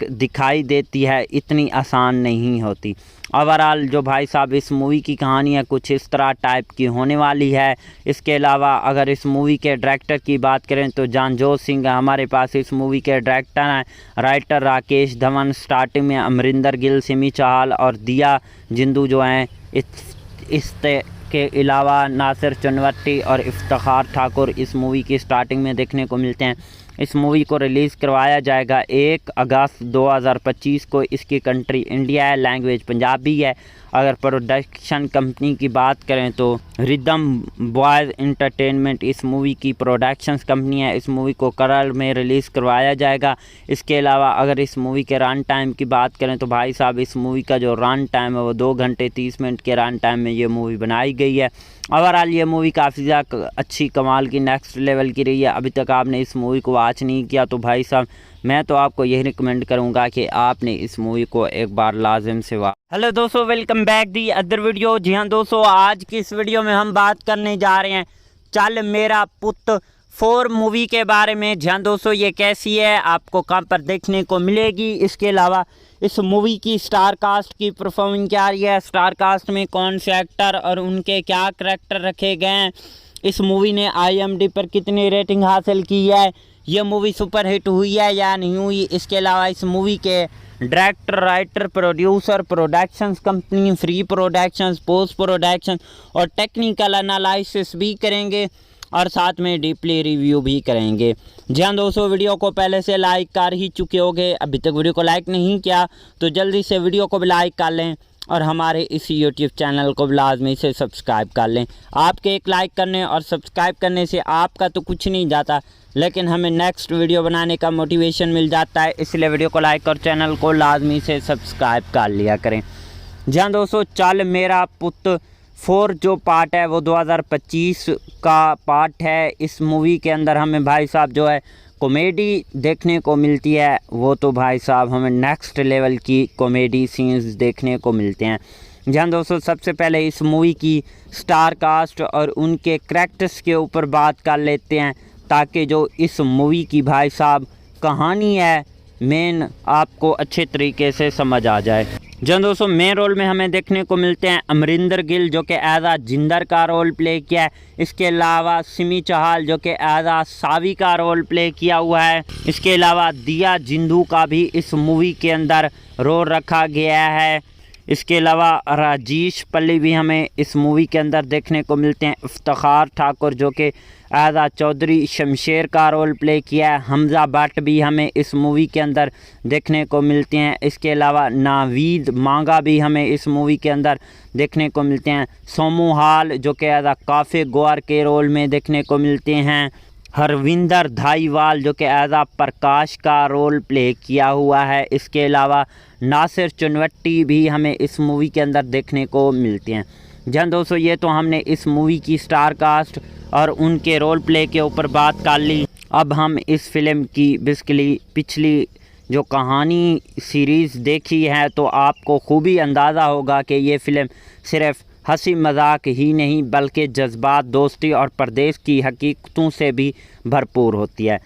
दिखाई देती है इतनी आसान नहीं होती। ओवरऑल जो भाई साहब इस मूवी की कहानी है कुछ इस तरह टाइप की होने वाली है। इसके अलावा अगर इस मूवी के डायरेक्टर की बात करें तो जानजोत सिंह हमारे पास इस मूवी के डायरेक्टर हैं, राइटर राकेश धवन, स्टार्टिंग में अमरिंदर गिल, सिमी चहल और दिया जिंदू जो हैं, इस के अलावा नासिर चुनवट्टी और इफ्तिखार ठाकुर इस मूवी की स्टार्टिंग में देखने को मिलते हैं। इस मूवी को रिलीज़ करवाया जाएगा 1 अगस्त 2025 को। इसकी कंट्री इंडिया है, लैंग्वेज पंजाबी है। अगर प्रोडक्शन कंपनी की बात करें तो रिदम बॉयज़ एंटरटेनमेंट इस मूवी की प्रोडक्शंस कंपनी है। इस मूवी को केरल में रिलीज़ करवाया जाएगा। इसके अलावा अगर इस मूवी के रन टाइम की बात करें तो भाई साहब इस मूवी का जो रन टाइम है वो 2 घंटे 30 मिनट के रन टाइम में ये मूवी बनाई गई है। ओवरऑल ये मूवी काफ़ी ज़्यादा अच्छी कमाल की नेक्स्ट लेवल की रही है। अभी तक आपने इस मूवी को वॉच नहीं किया तो भाई साहब मैं तो आपको यही रिकमेंड करूंगा कि आपने इस मूवी को एक बार लाजिम से वॉच। हेलो दोस्तों, welcome back the other video. जी हाँ दोस्तों, आज की इस वीडियो में हम बात करने जा रहे हैं चल मेरा पुत 4 मूवी के बारे में। जी हाँ दोस्तों, ये कैसी है, आपको कहाँ पर देखने को मिलेगी, इसके अलावा इस मूवी की स्टार कास्ट की परफॉर्मेंस क्या रही है, स्टार कास्ट में कौन से एक्टर और उनके क्या करैक्टर रखे गए हैं, इस मूवी ने IMDb पर कितनी रेटिंग हासिल की है, ये मूवी सुपरहिट हुई है या नहीं हुई, इसके अलावा इस मूवी के director, writer, producer, productions company, free productions, post production और टेक्निकल एनालिसिस भी करेंगे और साथ में डीपली रिव्यू भी करेंगे। जी हाँ दोस्तों, वीडियो को पहले से लाइक कर ही चुके होंगे, अभी तक वीडियो को लाइक नहीं किया तो जल्दी से वीडियो को भी लाइक कर लें और हमारे इस YouTube चैनल को लाजमी से सब्सक्राइब कर लें। आपके एक लाइक करने और सब्सक्राइब करने से आपका तो कुछ नहीं जाता, लेकिन हमें नेक्स्ट वीडियो बनाने का मोटिवेशन मिल जाता है, इसलिए वीडियो को लाइक और चैनल को लाजमी से सब्सक्राइब कर लिया करें। जी हाँ दोस्तों, चल मेरा पुत 4 जो पार्ट है वो 2025 का पार्ट है। इस मूवी के अंदर हमें भाई साहब जो है कॉमेडी देखने को मिलती है, वो तो भाई साहब हमें नेक्स्ट लेवल की कॉमेडी सीन्स देखने को मिलते हैं। जहाँ दोस्तों सबसे पहले इस मूवी की स्टार कास्ट और उनके करैक्टर्स के ऊपर बात कर लेते हैं ताकि जो इस मूवी की भाई साहब कहानी है मेन आपको अच्छे तरीके से समझ आ जाए। जहाँ दोस्तों मेन रोल में हमें देखने को मिलते हैं अमरिंदर गिल जो कि एज आ जिंदर का रोल प्ले किया है। इसके अलावा सिमी चाहल जो कि एज आ सावी का रोल प्ले किया हुआ है। इसके अलावा दिया जिंदू का भी इस मूवी के अंदर रोल रखा गया है। इसके अलावा राजेश पल्ली भी हमें इस मूवी के अंदर देखने को मिलते हैं। इफ्तिखार ठाकुर जो कि आज़ा चौधरी शमशेर का रोल प्ले किया है। हमज़ा भट्ट भी हमें इस मूवी के अंदर देखने को मिलते हैं। इसके अलावा नावीद मांगा भी हमें इस मूवी के अंदर देखने को मिलते हैं। सोमू हाल जो कि आज़ा काफ़े गोर के रोल में देखने को मिलते हैं। हरविंदर धाईवाल जो कि एज़ा प्रकाश का रोल प्ले किया हुआ है। इसके अलावा नासिर चुनवट्टी भी हमें इस मूवी के अंदर देखने को मिलते हैं। जहाँ दोस्तों ये तो हमने इस मूवी की स्टार कास्ट और उनके रोल प्ले के ऊपर बात कर ली। अब हम इस फिल्म की बेसिकली पिछली जो कहानी सीरीज़ देखी है तो आपको खूबी अंदाज़ा होगा कि ये फ़िल्म सिर्फ़ हंसी मजाक ही नहीं बल्कि जज्बात, दोस्ती और परदेश की हकीकतों से भी भरपूर होती है।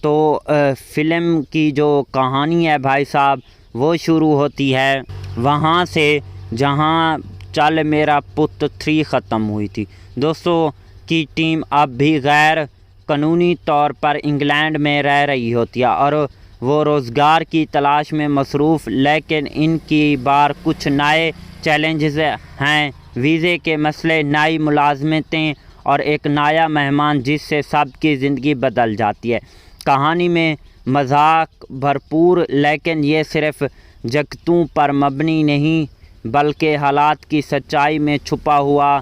तो फ़िल्म की जो कहानी है भाई साहब वो शुरू होती है वहाँ से जहाँ चल मेरा पुत 3 ख़त्म हुई थी। दोस्तों की टीम अब भी गैर कानूनी तौर पर इंग्लैंड में रह रही होती है और वो रोज़गार की तलाश में मसरूफ़, लेकिन इनकी बार कुछ नए चैलेंजेस हैं। वीज़े के मसले, नई मुलाजमतें और एक नया मेहमान जिससे सबकी ज़िंदगी बदल जाती है। कहानी में मजाक भरपूर, लेकिन ये सिर्फ़ जगतों पर मबनी नहीं बल्कि हालात की सच्चाई में छुपा हुआ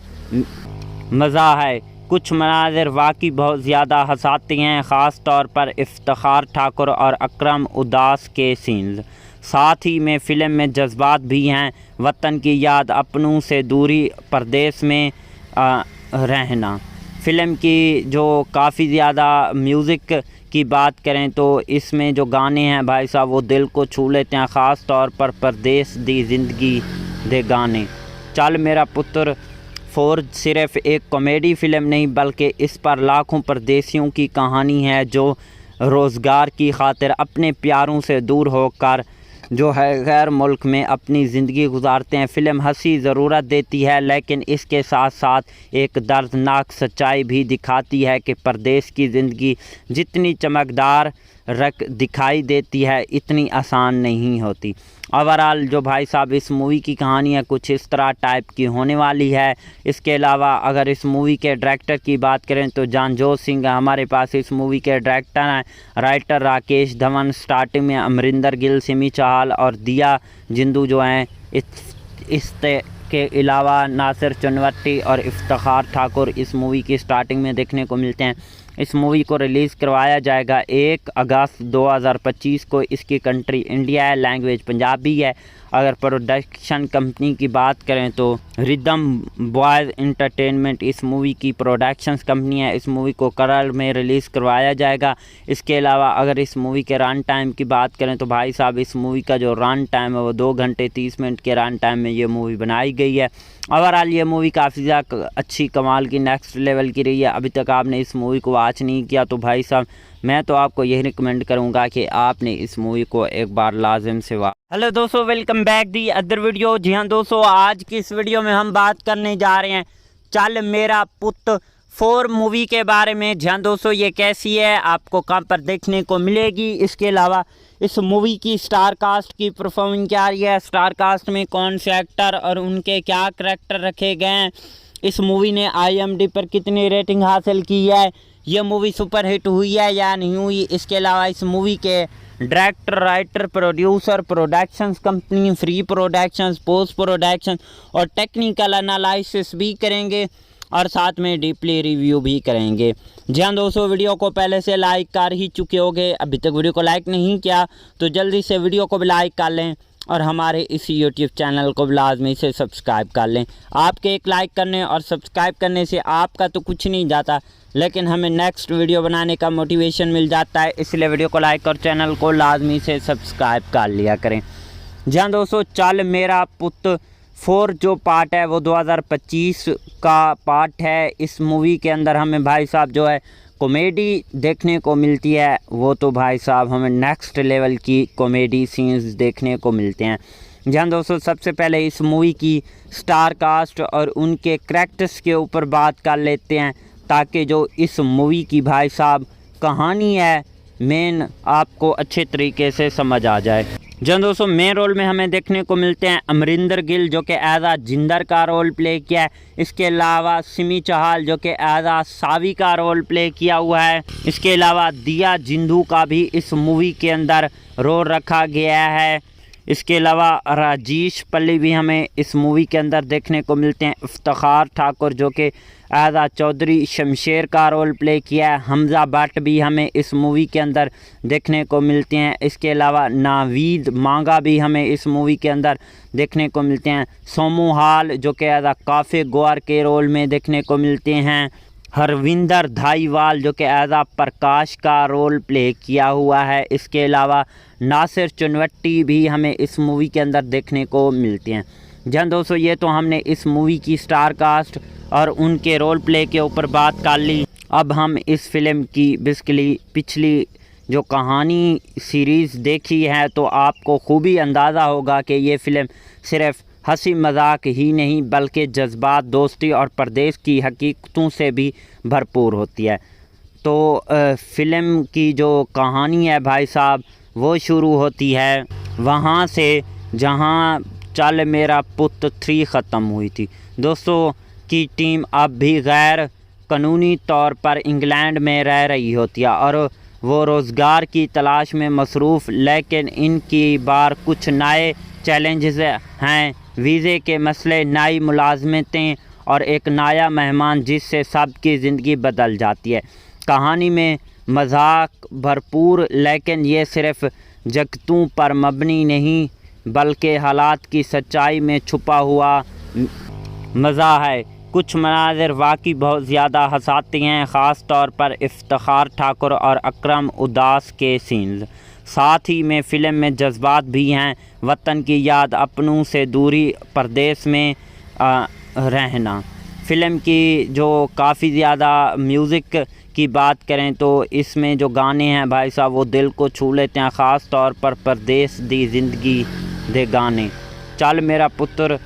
मज़ा है। कुछ मनाज़िर वाकई बहुत ज़्यादा हंसाते हैं, ख़ास तौर पर इफ्तिखार ठाकुर और अकरम उदास के सीन्स। साथ ही में फ़िल्म में जज्बात भी हैं, वतन की याद, अपनों से दूरी, परदेश में रहना। फ़िल्म की जो काफ़ी ज़्यादा म्यूज़िक की बात करें तो इसमें जो गाने हैं भाई साहब वो दिल को छू लेते हैं, ख़ास तौर पर परदेश दी ज़िंदगी दे गाने। चल मेरा पुत्र 4 सिर्फ़ एक कॉमेडी फ़िल्म नहीं बल्कि इस पर लाखों परदेशियों की कहानी है जो रोज़गार की खातिर अपने प्यारों से दूर होकर जो है गैर मुल्क में अपनी ज़िंदगी गुजारते हैं। फ़िल्म हंसी ज़रूरत देती है लेकिन इसके साथ साथ एक दर्दनाक सच्चाई भी दिखाती है कि परदेश की ज़िंदगी जितनी चमकदार रख दिखाई देती है इतनी आसान नहीं होती। ओवरऑल जो भाई साहब इस मूवी की कहानी है कुछ इस तरह टाइप की होने वाली है। इसके अलावा अगर इस मूवी के डायरेक्टर की बात करें तो जानजोत सिंह हमारे पास इस मूवी के डायरेक्टर हैं। राइटर राकेश धवन, स्टार्टिंग में अमरिंदर गिल, सिमी चाहल और दिया जिंदू जो हैं। के अलावा नासिर चुनवट्टी और इफ्तिखार ठाकुर इस मूवी की स्टार्टिंग में देखने को मिलते हैं। इस मूवी को रिलीज़ करवाया जाएगा 1 अगस्त 2025 को। इसकी कंट्री इंडिया है, लैंग्वेज पंजाबी है। अगर प्रोडक्शन कंपनी की बात करें तो रिदम बॉयज़ एंटरटेनमेंट इस मूवी की प्रोडक्शंस कंपनी है। इस मूवी को केरल में रिलीज़ करवाया जाएगा। इसके अलावा अगर इस मूवी के रन टाइम की बात करें तो भाई साहब इस मूवी का जो रन टाइम है वो 2 घंटे 30 मिनट के रन टाइम में ये मूवी बनाई गई है। ओवरऑल ये मूवी काफ़ी ज़्यादा अच्छी कमाल की नेक्स्ट लेवल की रही है। अभी तक आपने इस मूवी को वॉच नहीं किया तो भाई साहब मैं तो आपको यही रिकमेंड करूंगा कि आपने इस मूवी को एक बार लाजिम से वॉच। हेलो दोस्तों, welcome back the other video. जी हाँ दोस्तों, आज की इस वीडियो में हम बात करने जा रहे हैं चल मेरा पुत 4 मूवी के बारे में। जी हाँ दोस्तों, ये कैसी है, आपको कहाँ पर देखने को मिलेगी। इसके अलावा इस मूवी की स्टार कास्ट की परफॉर्मेंस क्या रही है, स्टार कास्ट में कौन से एक्टर और उनके क्या करैक्टर रखे गए हैं, इस मूवी ने IMDb पर कितनी रेटिंग हासिल की है, ये मूवी सुपर हिट हुई है या नहीं हुई। इसके अलावा इस मूवी के director, writer, producer, productions company, free productions, post production और टेक्निकल एनालिसिस भी करेंगे और साथ में डीपली रिव्यू भी करेंगे। जी हाँ दोस्तों, वीडियो को पहले से लाइक कर ही चुके होंगे, अभी तक वीडियो को लाइक नहीं किया तो जल्दी से वीडियो को भी लाइक कर लें और हमारे इस YouTube चैनल को लाजमी से सब्सक्राइब कर लें। आपके एक लाइक करने और सब्सक्राइब करने से आपका तो कुछ नहीं जाता, लेकिन हमें नेक्स्ट वीडियो बनाने का मोटिवेशन मिल जाता है। इसलिए वीडियो को लाइक और चैनल को लाजमी से सब्सक्राइब कर लिया करें। जी हाँ दोस्तों, चल मेरा पुत 4 जो पार्ट है वो 2025 का पार्ट है। इस मूवी के अंदर हमें भाई साहब जो है कॉमेडी देखने को मिलती है, वो तो भाई साहब हमें नेक्स्ट लेवल की कॉमेडी सीन्स देखने को मिलते हैं। जहाँ दोस्तों सबसे पहले इस मूवी की स्टार कास्ट और उनके करैक्टर्स के ऊपर बात कर लेते हैं ताकि जो इस मूवी की भाई साहब कहानी है मेन आपको अच्छे तरीके से समझ आ जाए। जहाँ दोस्तों मेन रोल में हमें देखने को मिलते हैं अमरिंदर गिल जो कि एज आ जिंदर का रोल प्ले किया है। इसके अलावा सिमी चाहल जो कि एज आ सावी का रोल प्ले किया हुआ है। इसके अलावा दिया जिंदू का भी इस मूवी के अंदर रोल रखा गया है। इसके अलावा राजेश पल्ली भी हमें इस मूवी के अंदर देखने को मिलते हैं। इफ्तिखार ठाकुर जो कि एज आ चौधरी शमशेर का रोल प्ले किया है। हमजा भट्ट भी हमें इस मूवी के अंदर देखने को मिलते हैं। इसके अलावा नावीद मांगा भी हमें इस मूवी के अंदर देखने को मिलते हैं। सोमू हाल जो कि एज आ काफ़े गौर के रोल में देखने को मिलते हैं। हरविंदर धाईवाल जो कि एज आ प्रकाश का रोल प्ले किया हुआ है। इसके अलावा नासिर चुनवट्टी भी हमें इस मूवी के अंदर देखने को मिलते हैं। जहाँ दोस्तों ये तो हमने इस मूवी की स्टार कास्ट और उनके रोल प्ले के ऊपर बात कर ली। अब हम इस फिल्म की बेसिकली पिछली जो कहानी सीरीज़ देखी है तो आपको खूबी अंदाज़ा होगा कि ये फ़िल्म सिर्फ़ हंसी मजाक ही नहीं बल्कि जज्बात, दोस्ती और परदेश की हकीकतों से भी भरपूर होती है। तो फ़िल्म की जो कहानी है भाई साहब वो शुरू होती है वहाँ से जहाँ चल मेरा पुत 3 ख़त्म हुई थी। दोस्तों की टीम अब भी गैर कानूनी तौर पर इंग्लैंड में रह रही होती है और वो रोज़गार की तलाश में मसरूफ़, लेकिन इनकी बार कुछ नए चैलेंजेस हैं। वीज़े के मसले, नई मुलाजमतें और एक नया मेहमान जिससे सबकी ज़िंदगी बदल जाती है। कहानी में मजाक भरपूर, लेकिन ये सिर्फ़ जगतों पर मबनी नहीं बल्कि हालात की सच्चाई में छुपा हुआ मज़ा है। कुछ मनाज़िर वाकई बहुत ज़्यादा हंसाते हैं, ख़ास तौर पर इफ्तिखार ठाकुर और अकरम उदास के सीन्स। साथ ही में फ़िल्म में जज्बात भी हैं, वतन की याद, अपनों से दूरी, परदेश में रहना। फ़िल्म की जो काफ़ी ज़्यादा म्यूज़िक की बात करें तो इसमें जो गाने हैं भाई साहब वो दिल को छू लेते हैं, ख़ास तौर पर परदेश दी ज़िंदगी दे गाने। चल मेरा पुत्र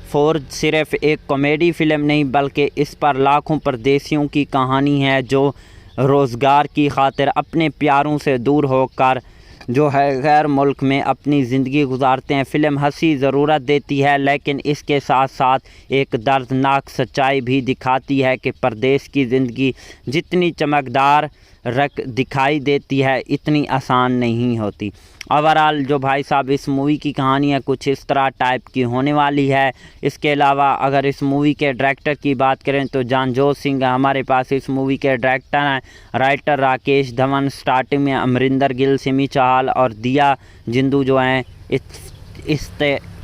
4 सिर्फ़ एक कॉमेडी फ़िल्म नहीं बल्कि इस पर लाखों परदेशियों की कहानी है जो रोज़गार की खातिर अपने प्यारों से दूर होकर जो है गैर मुल्क में अपनी ज़िंदगी गुजारते हैं। फ़िल्म हंसी ज़रूरत देती है, लेकिन इसके साथ साथ एक दर्दनाक सच्चाई भी दिखाती है कि परदेश की ज़िंदगी जितनी चमकदार दिखाई देती है इतनी आसान नहीं होती। ओवरऑल जो भाई साहब इस मूवी की कहानी है कुछ इस तरह टाइप की होने वाली है। इसके अलावा अगर इस मूवी के डायरेक्टर की बात करें तो जानजोत सिंह हमारे पास इस मूवी के डायरेक्टर हैं। राइटर राकेश धवन, स्टार्टिंग में अमरिंदर गिल, सिमी चाहल और दिया जिंदू जो हैं। इस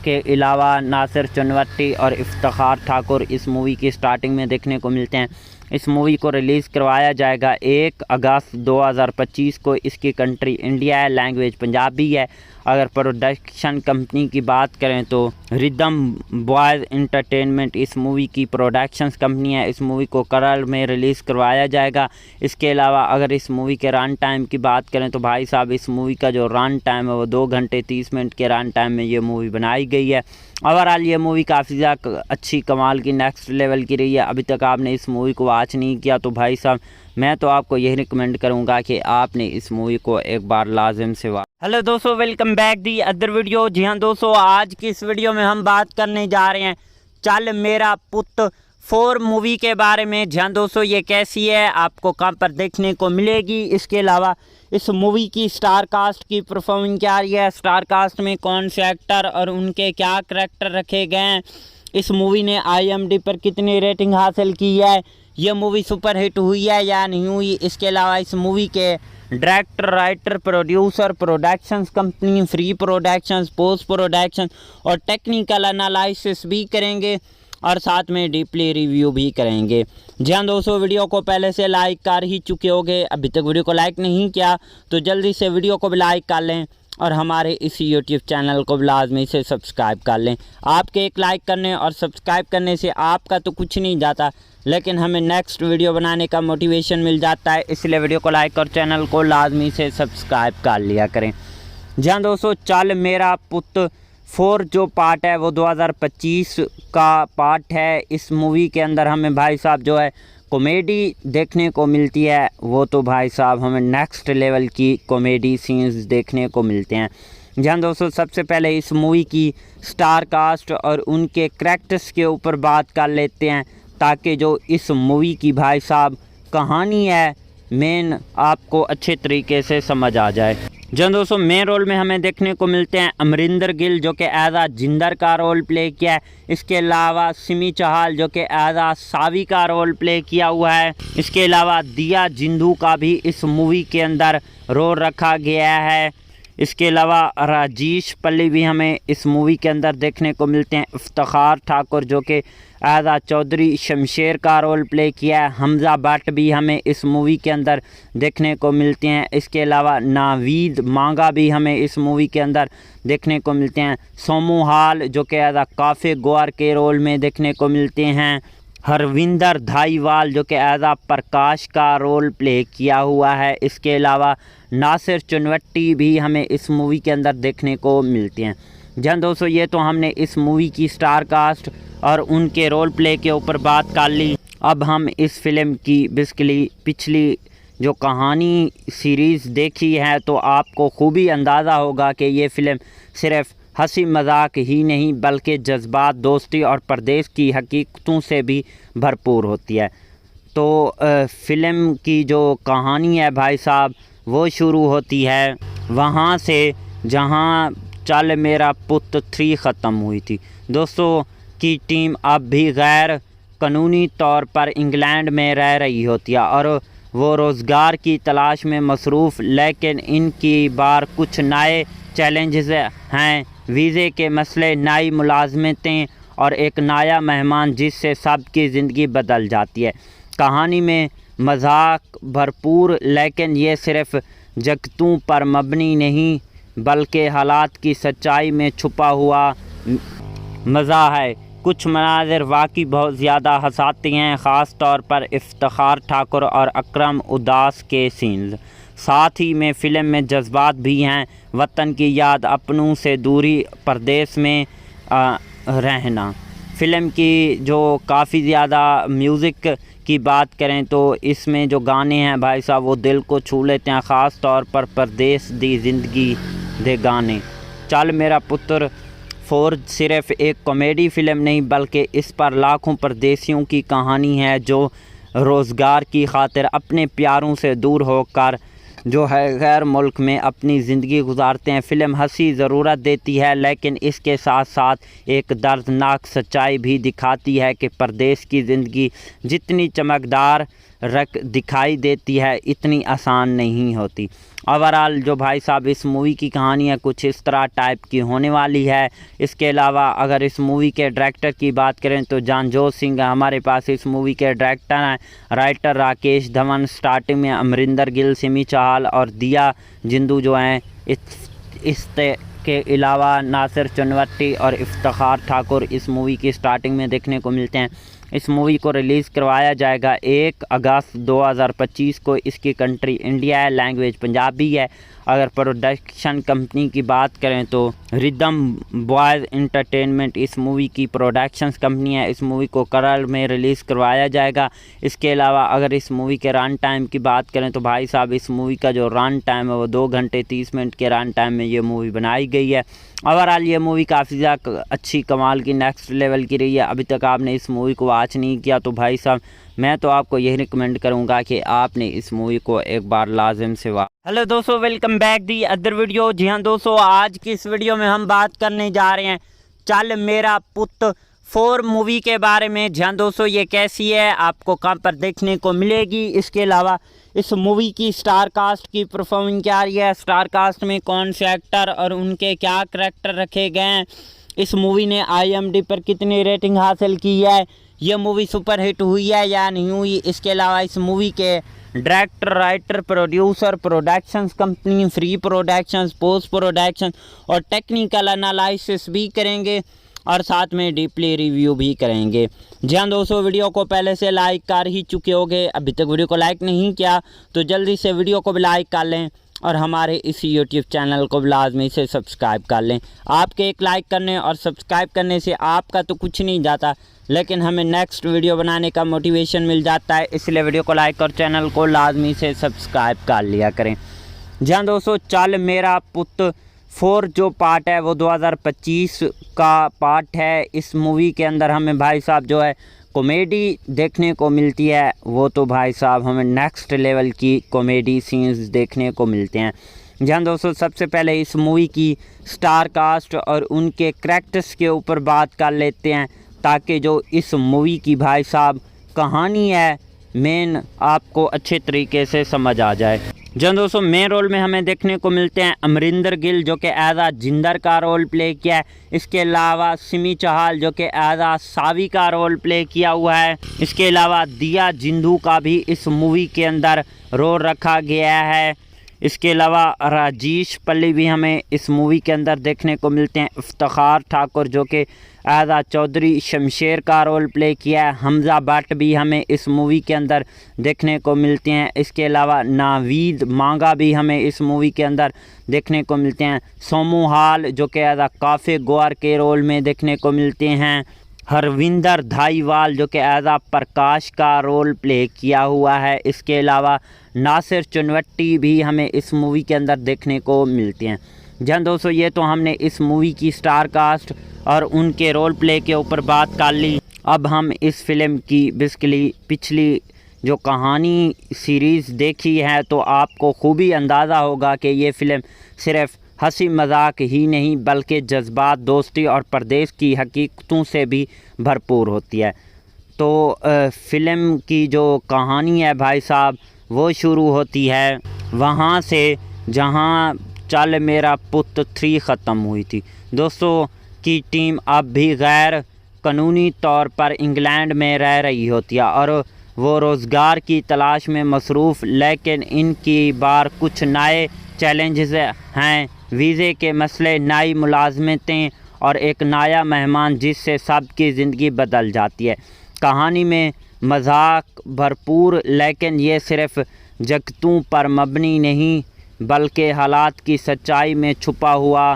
के अलावा नासिर चुनवट्टी और इफ्तिखार ठाकुर इस मूवी की स्टार्टिंग में देखने को मिलते हैं। इस मूवी को रिलीज़ करवाया जाएगा 1 अगस्त 2025 को। इसकी कंट्री इंडिया है, लैंग्वेज पंजाबी है। अगर प्रोडक्शन कंपनी की बात करें तो रिदम बॉयज़ एंटरटेनमेंट इस मूवी की प्रोडक्शंस कंपनी है। इस मूवी को केरल में रिलीज़ करवाया जाएगा। इसके अलावा अगर इस मूवी के रन टाइम की बात करें तो भाई साहब इस मूवी का जो रन टाइम है वो 2 घंटे 30 मिनट के रन टाइम में ये मूवी बनाई गई है। ओवरऑल ये मूवी काफ़ी ज़्यादा अच्छी कमाल की नेक्स्ट लेवल की रही है। अभी तक आपने इस मूवी को वॉच नहीं किया तो भाई साहब मैं तो आपको यही रिकमेंड करूंगा कि आपने इस मूवी को एक बार लाजिम से वॉच। हेलो दोस्तों, welcome back the other video. जी हाँ दोस्तों, आज की इस वीडियो में हम बात करने जा रहे हैं चल मेरा पुत 4 मूवी के बारे में। जी हाँ दोस्तों, ये कैसी है, आपको कहाँ पर देखने को मिलेगी। इसके अलावा इस मूवी की स्टार कास्ट की परफॉर्मिंग क्या रही है, स्टार कास्ट में कौन से एक्टर और उनके क्या करैक्टर रखे गए हैं, इस मूवी ने IMDb पर कितनी रेटिंग हासिल की है, ये मूवी सुपर हिट हुई है या नहीं हुई। इसके अलावा इस मूवी के director, writer, producer, productions company, free productions, post production और टेक्निकल एनालिसिस भी करेंगे और साथ में डीपली रिव्यू भी करेंगे। जी हाँ दोस्तों, वीडियो को पहले से लाइक कर ही चुके होंगे, अभी तक वीडियो को लाइक नहीं किया तो जल्दी से वीडियो को भी लाइक कर लें और हमारे इस YouTube चैनल को लाजमी से सब्सक्राइब कर लें। आपके एक लाइक करने और सब्सक्राइब करने से आपका तो कुछ नहीं जाता, लेकिन हमें नेक्स्ट वीडियो बनाने का मोटिवेशन मिल जाता है। इसलिए वीडियो को लाइक और चैनल को लाजमी से सब्सक्राइब कर लिया करें। जी हाँ दोस्तों, चल मेरा पुत 4 जो पार्ट है वो 2025 का पार्ट है। इस मूवी के अंदर हमें भाई साहब जो है कॉमेडी देखने को मिलती है, वो तो भाई साहब हमें नेक्स्ट लेवल की कॉमेडी सीन्स देखने को मिलते हैं। जी हाँ दोस्तों, सबसे पहले इस मूवी की स्टार कास्ट और उनके करैक्टर्स के ऊपर बात कर लेते हैं ताकि जो इस मूवी की भाई साहब कहानी है मेन आपको अच्छे तरीके से समझ आ जाए। जी दोस्तों, मेन रोल में हमें देखने को मिलते हैं अमरिंदर गिल जो कि एज आ जिंदर का रोल प्ले किया है। इसके अलावा सिमी चाहल जो कि एज आ सावी का रोल प्ले किया हुआ है। इसके अलावा दिया जिंदू का भी इस मूवी के अंदर रोल रखा गया है। इसके अलावा राजेश पल्ली भी हमें इस मूवी के अंदर देखने को मिलते हैं। इफ्तिखार ठाकुर जो कि एज आ चौधरी शमशेर का रोल प्ले किया है। हमजा भट्ट भी हमें इस मूवी के अंदर देखने को मिलते हैं। इसके अलावा नावीद मांगा भी हमें इस मूवी के अंदर देखने को मिलते हैं। सोमू हाल जो कि एज आ काफ़े गौर के रोल में देखने को मिलते हैं। हरविंदर धाईवाल जो कि एज आ प्रकाश का रोल प्ले किया हुआ है। इसके अलावा नासिर चुनवट्टी भी हमें इस मूवी के अंदर देखने को मिलते हैं। जन दोस्तों, ये तो हमने इस मूवी की स्टार कास्ट और उनके रोल प्ले के ऊपर बात कर ली। अब हम इस फिल्म की बेसिकली पिछली जो कहानी सीरीज़ देखी है तो आपको खूबी अंदाज़ा होगा कि ये फ़िल्म सिर्फ़ हंसी मजाक ही नहीं बल्कि जज्बात, दोस्ती और परदेश की हकीकतों से भी भरपूर होती है। तो फ़िल्म की जो कहानी है भाई साहब वो शुरू होती है वहाँ से जहाँ चल मेरा पुत 3 ख़त्म हुई थी। दोस्तों की टीम अब भी गैर कानूनी तौर पर इंग्लैंड में रह रही होती है और वो रोज़गार की तलाश में मसरूफ़, लेकिन इनकी बार कुछ नए चैलेंजेस हैं। वीज़े के मसले, नई मुलाजमतें और एक नया मेहमान जिससे सबकी ज़िंदगी बदल जाती है। कहानी में मजाक भरपूर, लेकिन ये सिर्फ़ जगतों पर मबनी नहीं बल्कि हालात की सच्चाई में छुपा हुआ मज़ा है। कुछ मनाज़िर वाकई बहुत ज़्यादा हंसाती हैं, ख़ास तौर पर इफ्तिखार ठाकुर और अकरम उदास के सीन्स। साथ ही में फ़िल्म में जज्बात भी हैं, वतन की याद, अपनों से दूरी, परदेश में रहना। फ़िल्म की जो काफ़ी ज़्यादा म्यूज़िक की बात करें तो इसमें जो गाने हैं भाई साहब वो दिल को छू लेते हैं, ख़ास तौर पर परदेस दी ज़िंदगी दे गाने। चल मेरा पुत्र 4 सिर्फ़ एक कॉमेडी फ़िल्म नहीं बल्कि इस पर लाखों परदेसियों की कहानी है जो रोज़गार की खातिर अपने प्यारों से दूर होकर जो है गैर मुल्क में अपनी ज़िंदगी गुजारते हैं। फ़िल्म हंसी ज़रूरत देती है लेकिन इसके साथ साथ एक दर्दनाक सच्चाई भी दिखाती है कि परदेश की ज़िंदगी जितनी चमकदार दिखाई देती है इतनी आसान नहीं होती। ओवरऑल जो भाई साहब इस मूवी की कहानी है कुछ इस तरह टाइप की होने वाली है। इसके अलावा अगर इस मूवी के डायरेक्टर की बात करें तो जानजोत सिंह हमारे पास इस मूवी के डायरेक्टर हैं। राइटर राकेश धवन, स्टार्टिंग में अमरिंदर गिल, सिमी चाहल और दिया जिंदू जो हैं इस के अलावा नासिर चुनवट्टी और इफ्तिखार ठाकुर इस मूवी की स्टार्टिंग में देखने को मिलते हैं। इस मूवी को रिलीज़ करवाया जाएगा 1 अगस्त 2025 को। इसकी कंट्री इंडिया है, लैंग्वेज पंजाबी है। अगर प्रोडक्शन कंपनी की बात करें तो रिदम बॉयज़ एंटरटेनमेंट इस मूवी की प्रोडक्शंस कंपनी है। इस मूवी को केरल में रिलीज़ करवाया जाएगा। इसके अलावा अगर इस मूवी के रन टाइम की बात करें तो भाई साहब इस मूवी का जो रन टाइम है वो 2 घंटे 30 मिनट के रन टाइम में ये मूवी बनाई गई है। ओवरऑल ये मूवी काफ़ी ज़्यादा अच्छी कमाल की नेक्स्ट लेवल की रही है। अभी तक आपने इस मूवी को वॉच नहीं किया तो भाई साहब मैं तो आपको यही रिकमेंड करूंगा कि आपने इस मूवी को एक बार लाजिम से वॉच। हेलो दोस्तों, welcome back the other video. जी हाँ दोस्तों, आज की इस वीडियो में हम बात करने जा रहे हैं चल मेरा पुत 4 मूवी के बारे में। जी हाँ दोस्तों, ये कैसी है, आपको कहाँ पर देखने को मिलेगी, इसके अलावा इस मूवी की स्टार कास्ट की परफॉर्मिंग क्या रही है, स्टार कास्ट में कौन से एक्टर और उनके क्या करैक्टर रखे गए हैं, इस मूवी ने IMDb पर कितनी रेटिंग हासिल की है, ये मूवी सुपर हिट हुई है या नहीं हुई, इसके अलावा इस मूवी के director, writer, producer, productions company, free productions, post production और टेक्निकल एनालिसिस भी करेंगे और साथ में डीपली रिव्यू भी करेंगे। जी हाँ दोस्तों, वीडियो को पहले से लाइक कर ही चुके होंगे, अभी तक वीडियो को लाइक नहीं किया तो जल्दी से वीडियो को भी लाइक कर लें और हमारे इस YouTube चैनल को लाजमी से सब्सक्राइब कर लें। आपके एक लाइक करने और सब्सक्राइब करने से आपका तो कुछ नहीं जाता लेकिन हमें नेक्स्ट वीडियो बनाने का मोटिवेशन मिल जाता है, इसलिए वीडियो को लाइक और चैनल को लाजमी से सब्सक्राइब कर लिया करें। जी हाँ दोस्तों, चल मेरा पुत 4 जो पार्ट है वो 2025 का पार्ट है। इस मूवी के अंदर हमें भाई साहब जो है कॉमेडी देखने को मिलती है, वो तो भाई साहब हमें नेक्स्ट लेवल की कॉमेडी सीन्स देखने को मिलते हैं। जहाँ दोस्तों सबसे पहले इस मूवी की स्टार कास्ट और उनके करैक्टर्स के ऊपर बात कर लेते हैं ताकि जो इस मूवी की भाई साहब कहानी है मेन आपको अच्छे तरीके से समझ आ जाए। जहाँ दोस्तों मेन रोल में हमें देखने को मिलते हैं अमरिंदर गिल जो कि एज आ जिंदर का रोल प्ले किया है। इसके अलावा सिमी चाहल जो कि एज आ सावी का रोल प्ले किया हुआ है। इसके अलावा दिया जिंदू का भी इस मूवी के अंदर रोल रखा गया है। इसके अलावा राजेश पल्ली भी हमें इस मूवी के अंदर देखने को मिलते हैं। इफ्तिखार ठाकुर जो कि एज आ चौधरी शमशेर का रोल प्ले किया है। हमज़ा भट्ट भी हमें इस मूवी के अंदर देखने को मिलते हैं। इसके अलावा नावीद मांगा भी हमें इस मूवी के अंदर देखने को मिलते हैं। सोमू हाल जो कि एज आ काफ़े गोर के रोल में देखने को मिलते हैं। हरविंदर धाईवाल जो कि एज आ प्रकाश का रोल प्ले किया हुआ है। इसके अलावा नासिर चुनवट्टी भी हमें इस मूवी के अंदर देखने को मिलते हैं। जहाँ दोस्तों ये तो हमने इस मूवी की स्टार कास्ट और उनके रोल प्ले के ऊपर बात कर ली। अब हम इस फिल्म की बेसिकली पिछली जो कहानी सीरीज़ देखी है तो आपको खूबी अंदाज़ा होगा कि ये फ़िल्म सिर्फ़ हंसी मजाक ही नहीं बल्कि जज्बात, दोस्ती और परदेश की हकीकतों से भी भरपूर होती है। तो फ़िल्म की जो कहानी है भाई साहब वो शुरू होती है वहाँ से जहाँ चल मेरा पुत 3 ख़त्म हुई थी। दोस्तों की टीम अब भी गैर कानूनी तौर पर इंग्लैंड में रह रही होती है और वो रोज़गार की तलाश में मसरूफ़, लेकिन इनकी बार कुछ नए चैलेंजेस हैं। वीज़े के मसले, नई मुलाजमतें और एक नया मेहमान जिससे सबकी ज़िंदगी बदल जाती है। कहानी में मजाक भरपूर लेकिन ये सिर्फ़ जगतों पर मबनी नहीं बल्कि हालात की सच्चाई में छुपा हुआ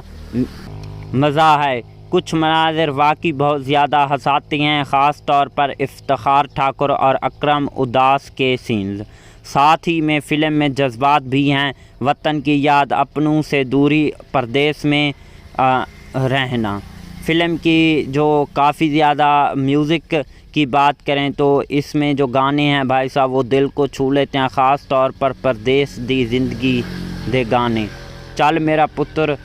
मज़ा है। कुछ मनाज़िर वाकई बहुत ज़्यादा हंसाते हैं, ख़ास तौर पर इफ्तिखार ठाकुर और अकरम उदास के सीन्स। साथ ही में फ़िल्म में जज्बात भी हैं, वतन की याद, अपनों से दूरी, परदेश में रहना। फ़िल्म की जो काफ़ी ज़्यादा म्यूज़िक की बात करें तो इसमें जो गाने हैं भाई साहब वो दिल को छू लेते हैं, ख़ास तौर पर परदेश दी ज़िंदगी दे गाने। चल मेरा पुत्र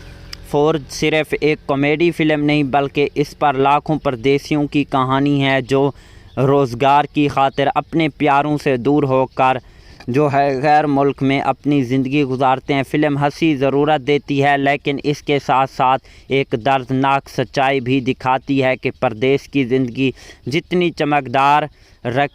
4 सिर्फ़ एक कॉमेडी फ़िल्म नहीं बल्कि इस पर लाखों परदेशियों की कहानी है जो रोज़गार की खातिर अपने प्यारों से दूर होकर जो है गैर मुल्क में अपनी ज़िंदगी गुजारते हैं। फ़िल्म हंसी ज़रूरत देती है लेकिन इसके साथ साथ एक दर्दनाक सच्चाई भी दिखाती है कि परदेश की ज़िंदगी जितनी चमकदार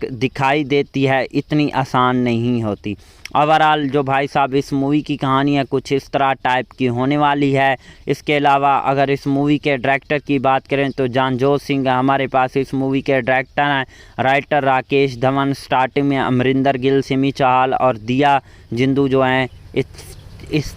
दिखाई देती है इतनी आसान नहीं होती। ओवरऑल जो भाई साहब इस मूवी की कहानी है कुछ इस तरह टाइप की होने वाली है। इसके अलावा अगर इस मूवी के डायरेक्टर की बात करें तो जानजोत सिंह हमारे पास इस मूवी के डायरेक्टर हैं। राइटर राकेश धवन, स्टार्टिंग में अमरिंदर गिल, सिमी चाहल और दिया जिंदू जो हैं इस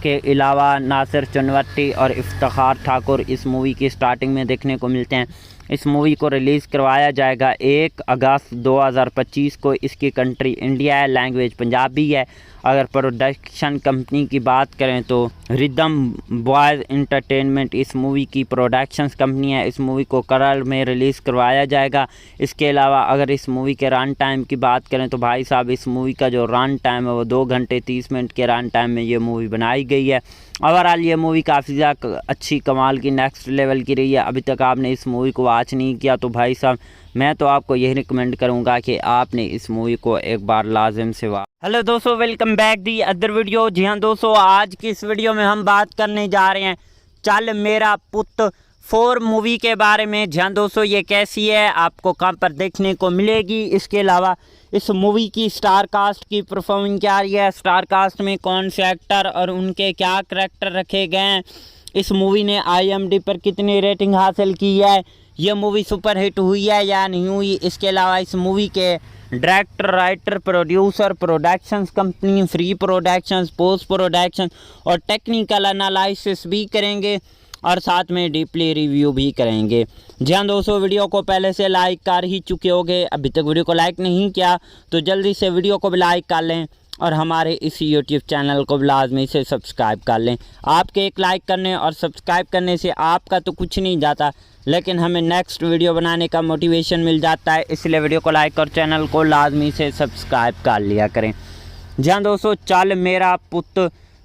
के अलावा नासिर चुनवट्टी और इफ्तिखार ठाकुर इस मूवी की स्टार्टिंग में देखने को मिलते हैं। इस मूवी को रिलीज़ करवाया जाएगा 1 अगस्त 2025 को। इसकी कंट्री इंडिया है, लैंग्वेज पंजाबी है। अगर प्रोडक्शन कंपनी की बात करें तो रिदम बॉयज़ एंटरटेनमेंट इस मूवी की प्रोडक्शंस कंपनी है। इस मूवी को केरल में रिलीज़ करवाया जाएगा। इसके अलावा अगर इस मूवी के रन टाइम की बात करें तो भाई साहब इस मूवी का जो रन टाइम है वो 2 घंटे 30 मिनट के रन टाइम में ये मूवी बनाई गई है। ओवरऑल ये मूवी काफ़ी ज़्यादा अच्छी कमाल की नेक्स्ट लेवल की रही है। अभी तक आपने इस मूवी को वॉच नहीं किया तो भाई साहब मैं तो आपको यही रिकमेंड करूंगा कि आपने इस मूवी को एक बार लाजिम से वॉच। हेलो दोस्तों, welcome back the other video. जी हाँ दोस्तों, आज की इस वीडियो में हम बात करने जा रहे हैं चल मेरा पुत 4 मूवी के बारे में। जी हाँ दोस्तों, ये कैसी है, आपको कहाँ पर देखने को मिलेगी, इसके अलावा इस मूवी की स्टार कास्ट की परफॉर्मेंस क्या रही है, स्टार कास्ट में कौन से एक्टर और उनके क्या करैक्टर रखे गए हैं, इस मूवी ने IMDb पर कितनी रेटिंग हासिल की है, ये मूवी सुपरहिट हुई है या नहीं हुई, इसके अलावा इस मूवी के director, writer, producer, productions company, free productions, post production और टेक्निकल एनालिसिस भी करेंगे और साथ में डीपली रिव्यू भी करेंगे। जी हाँ दोस्तों, वीडियो को पहले से लाइक कर ही चुके होंगे, अभी तक वीडियो को लाइक नहीं किया तो जल्दी से वीडियो को भी लाइक कर लें और हमारे इस YouTube चैनल को लाजमी से सब्सक्राइब कर लें। आपके एक लाइक करने और सब्सक्राइब करने से आपका तो कुछ नहीं जाता लेकिन हमें नेक्स्ट वीडियो बनाने का मोटिवेशन मिल जाता है, इसलिए वीडियो को लाइक और चैनल को लाजमी से सब्सक्राइब कर लिया करें। जी हाँ दोस्तों, चल मेरा पुत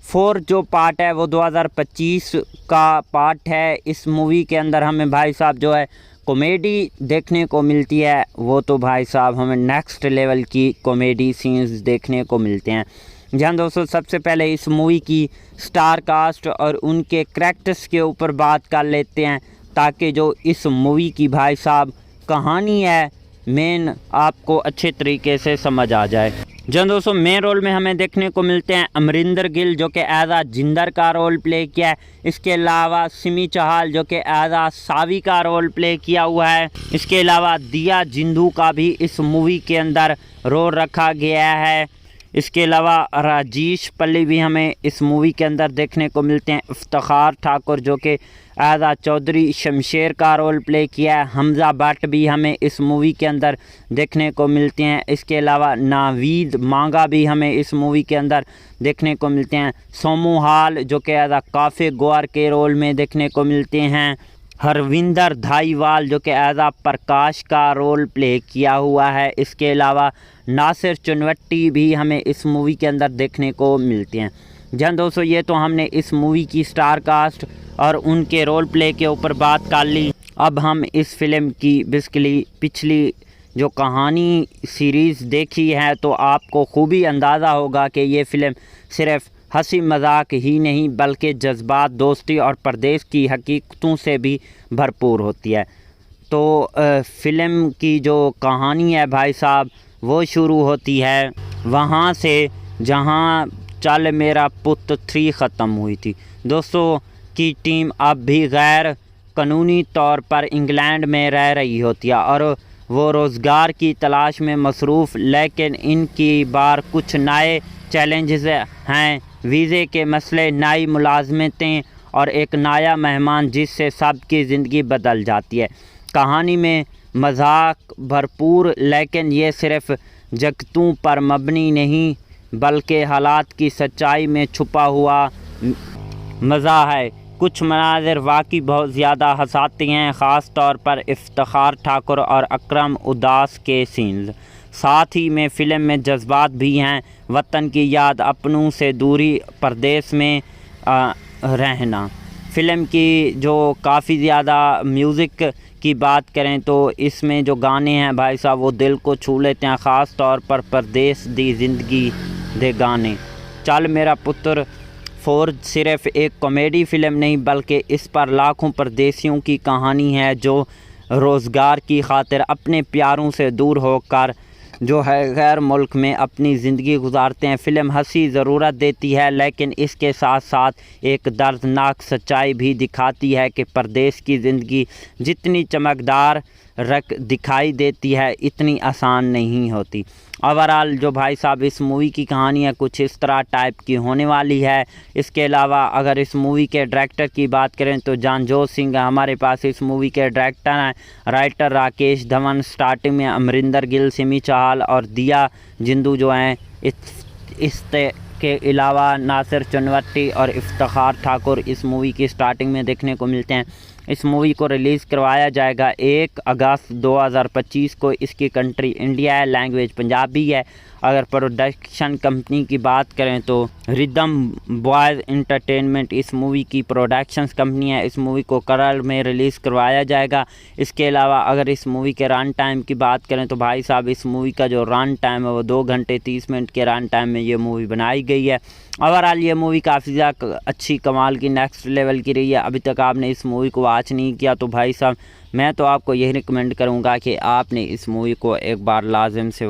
4 जो पार्ट है वो 2025 का पार्ट है। इस मूवी के अंदर हमें भाई साहब जो है कॉमेडी देखने को मिलती है, वो तो भाई साहब हमें नेक्स्ट लेवल की कॉमेडी सीन्स देखने को मिलते हैं। जहाँ दोस्तों सबसे पहले इस मूवी की स्टार कास्ट और उनके करैक्टर्स के ऊपर बात कर लेते हैं ताकि जो इस मूवी की भाई साहब कहानी है मेन आपको अच्छे तरीके से समझ आ जाए। जहाँ दोस्तों मेन रोल में हमें देखने को मिलते हैं अमरिंदर गिल जो कि एज आ जिंदर का रोल प्ले किया है। इसके अलावा सिमी चाहल जो कि एज आ सावी का रोल प्ले किया हुआ है। इसके अलावा दिया जिंदू का भी इस मूवी के अंदर रोल रखा गया है। इसके अलावा राजेश पल्ली भी हमें इस मूवी के अंदर देखने को मिलते हैं। इफ्तिखार ठाकुर जो कि आज़ा चौधरी शमशेर का रोल प्ले किया है। हमज़ा भट्ट भी हमें इस मूवी के अंदर देखने को मिलते हैं। इसके अलावा नावीद मांगा भी हमें इस मूवी के अंदर देखने को मिलते हैं। सोमू हाल जो कि आज़ा काफ़ी गौर के रोल में देखने को मिलते हैं। हरविंदर धाईवाल जो कि एज़ा प्रकाश का रोल प्ले किया हुआ है। इसके अलावा नासिर चुनवट्टी भी हमें इस मूवी के अंदर देखने को मिलते हैं। जहाँ दोस्तों ये तो हमने इस मूवी की स्टार कास्ट और उनके रोल प्ले के ऊपर बात कर ली। अब हम इस फिल्म की बेसिकली पिछली जो कहानी सीरीज़ देखी है तो आपको खूबी अंदाज़ा होगा कि ये फ़िल्म सिर्फ़ हंसी मजाक ही नहीं बल्कि जज्बात, दोस्ती और परदेश की हकीकतों से भी भरपूर होती है। तो फ़िल्म की जो कहानी है भाई साहब वो शुरू होती है वहाँ से जहाँ चल मेरा पुत 3 ख़त्म हुई थी। दोस्तों की टीम अब भी गैर कानूनी तौर पर इंग्लैंड में रह रही होती है और वो रोज़गार की तलाश में मसरूफ़, लेकिन इनकी बार कुछ नए चैलेंजेस हैं। वीज़े के मसले, नई मुलाजमतें और एक नया मेहमान जिससे सबकी ज़िंदगी बदल जाती है। कहानी में मजाक भरपूर, लेकिन ये सिर्फ जगतों पर मबनी नहीं बल्कि हालात की सच्चाई में छुपा हुआ मज़ा है। कुछ मनाज़िर वाकई बहुत ज़्यादा हंसाते हैं, ख़ास तौर पर इफ्तिखार ठाकुर और अकरम उदास के सीन्स। साथ ही में फ़िल्म में जज्बात भी हैं, वतन की याद, अपनों से दूरी, परदेश में रहना। फ़िल्म की जो काफ़ी ज़्यादा म्यूज़िक की बात करें तो इसमें जो गाने हैं भाई साहब वो दिल को छू लेते हैं, ख़ास तौर पर परदेश दी ज़िंदगी दे गाने। चल मेरा पुत्र 4 सिर्फ एक कॉमेडी फ़िल्म नहीं बल्कि इस पर लाखों परदेशियों की कहानी है जो रोज़गार की खातिर अपने प्यारों से दूर होकर जो है गैर मुल्क में अपनी ज़िंदगी गुजारते हैं। फ़िल्म हंसी ज़रूरत देती है, लेकिन इसके साथ साथ एक दर्दनाक सच्चाई भी दिखाती है कि परदेश की ज़िंदगी जितनी चमकदार दिखाई देती है इतनी आसान नहीं होती। ओवरऑल जो भाई साहब इस मूवी की कहानी है कुछ इस तरह टाइप की होने वाली है। इसके अलावा अगर इस मूवी के डायरेक्टर की बात करें तो जानजोत सिंह हमारे पास इस मूवी के डायरेक्टर हैं। राइटर राकेश धवन, स्टार्टिंग में अमरिंदर गिल, सिमी चाहल और दिया जिंदू जो हैं। के अलावा नासिर चुनवट्टी और इफ्तिखार ठाकुर इस मूवी की स्टार्टिंग में देखने को मिलते हैं। इस मूवी को रिलीज़ करवाया जाएगा 1 अगस्त 2025 को। इसकी कंट्री इंडिया है, लैंग्वेज पंजाबी है। अगर प्रोडक्शन कंपनी की बात करें तो रिदम बॉयज़ एंटरटेनमेंट इस मूवी की प्रोडक्शंस कंपनी है। इस मूवी को केरल में रिलीज़ करवाया जाएगा। इसके अलावा अगर इस मूवी के रन टाइम की बात करें तो भाई साहब इस मूवी का जो रन टाइम है वो 2 घंटे 30 मिनट के रन टाइम में ये मूवी बनाई गई है। ओवरऑल ये मूवी काफ़ी ज़्यादा अच्छी कमाल की नेक्स्ट लेवल की रही है। अभी तक आपने इस मूवी को वॉच नहीं किया तो भाई साहब मैं तो आपको यही रिकमेंड करूँगा कि आपने इस मूवी को एक बार लाजिम से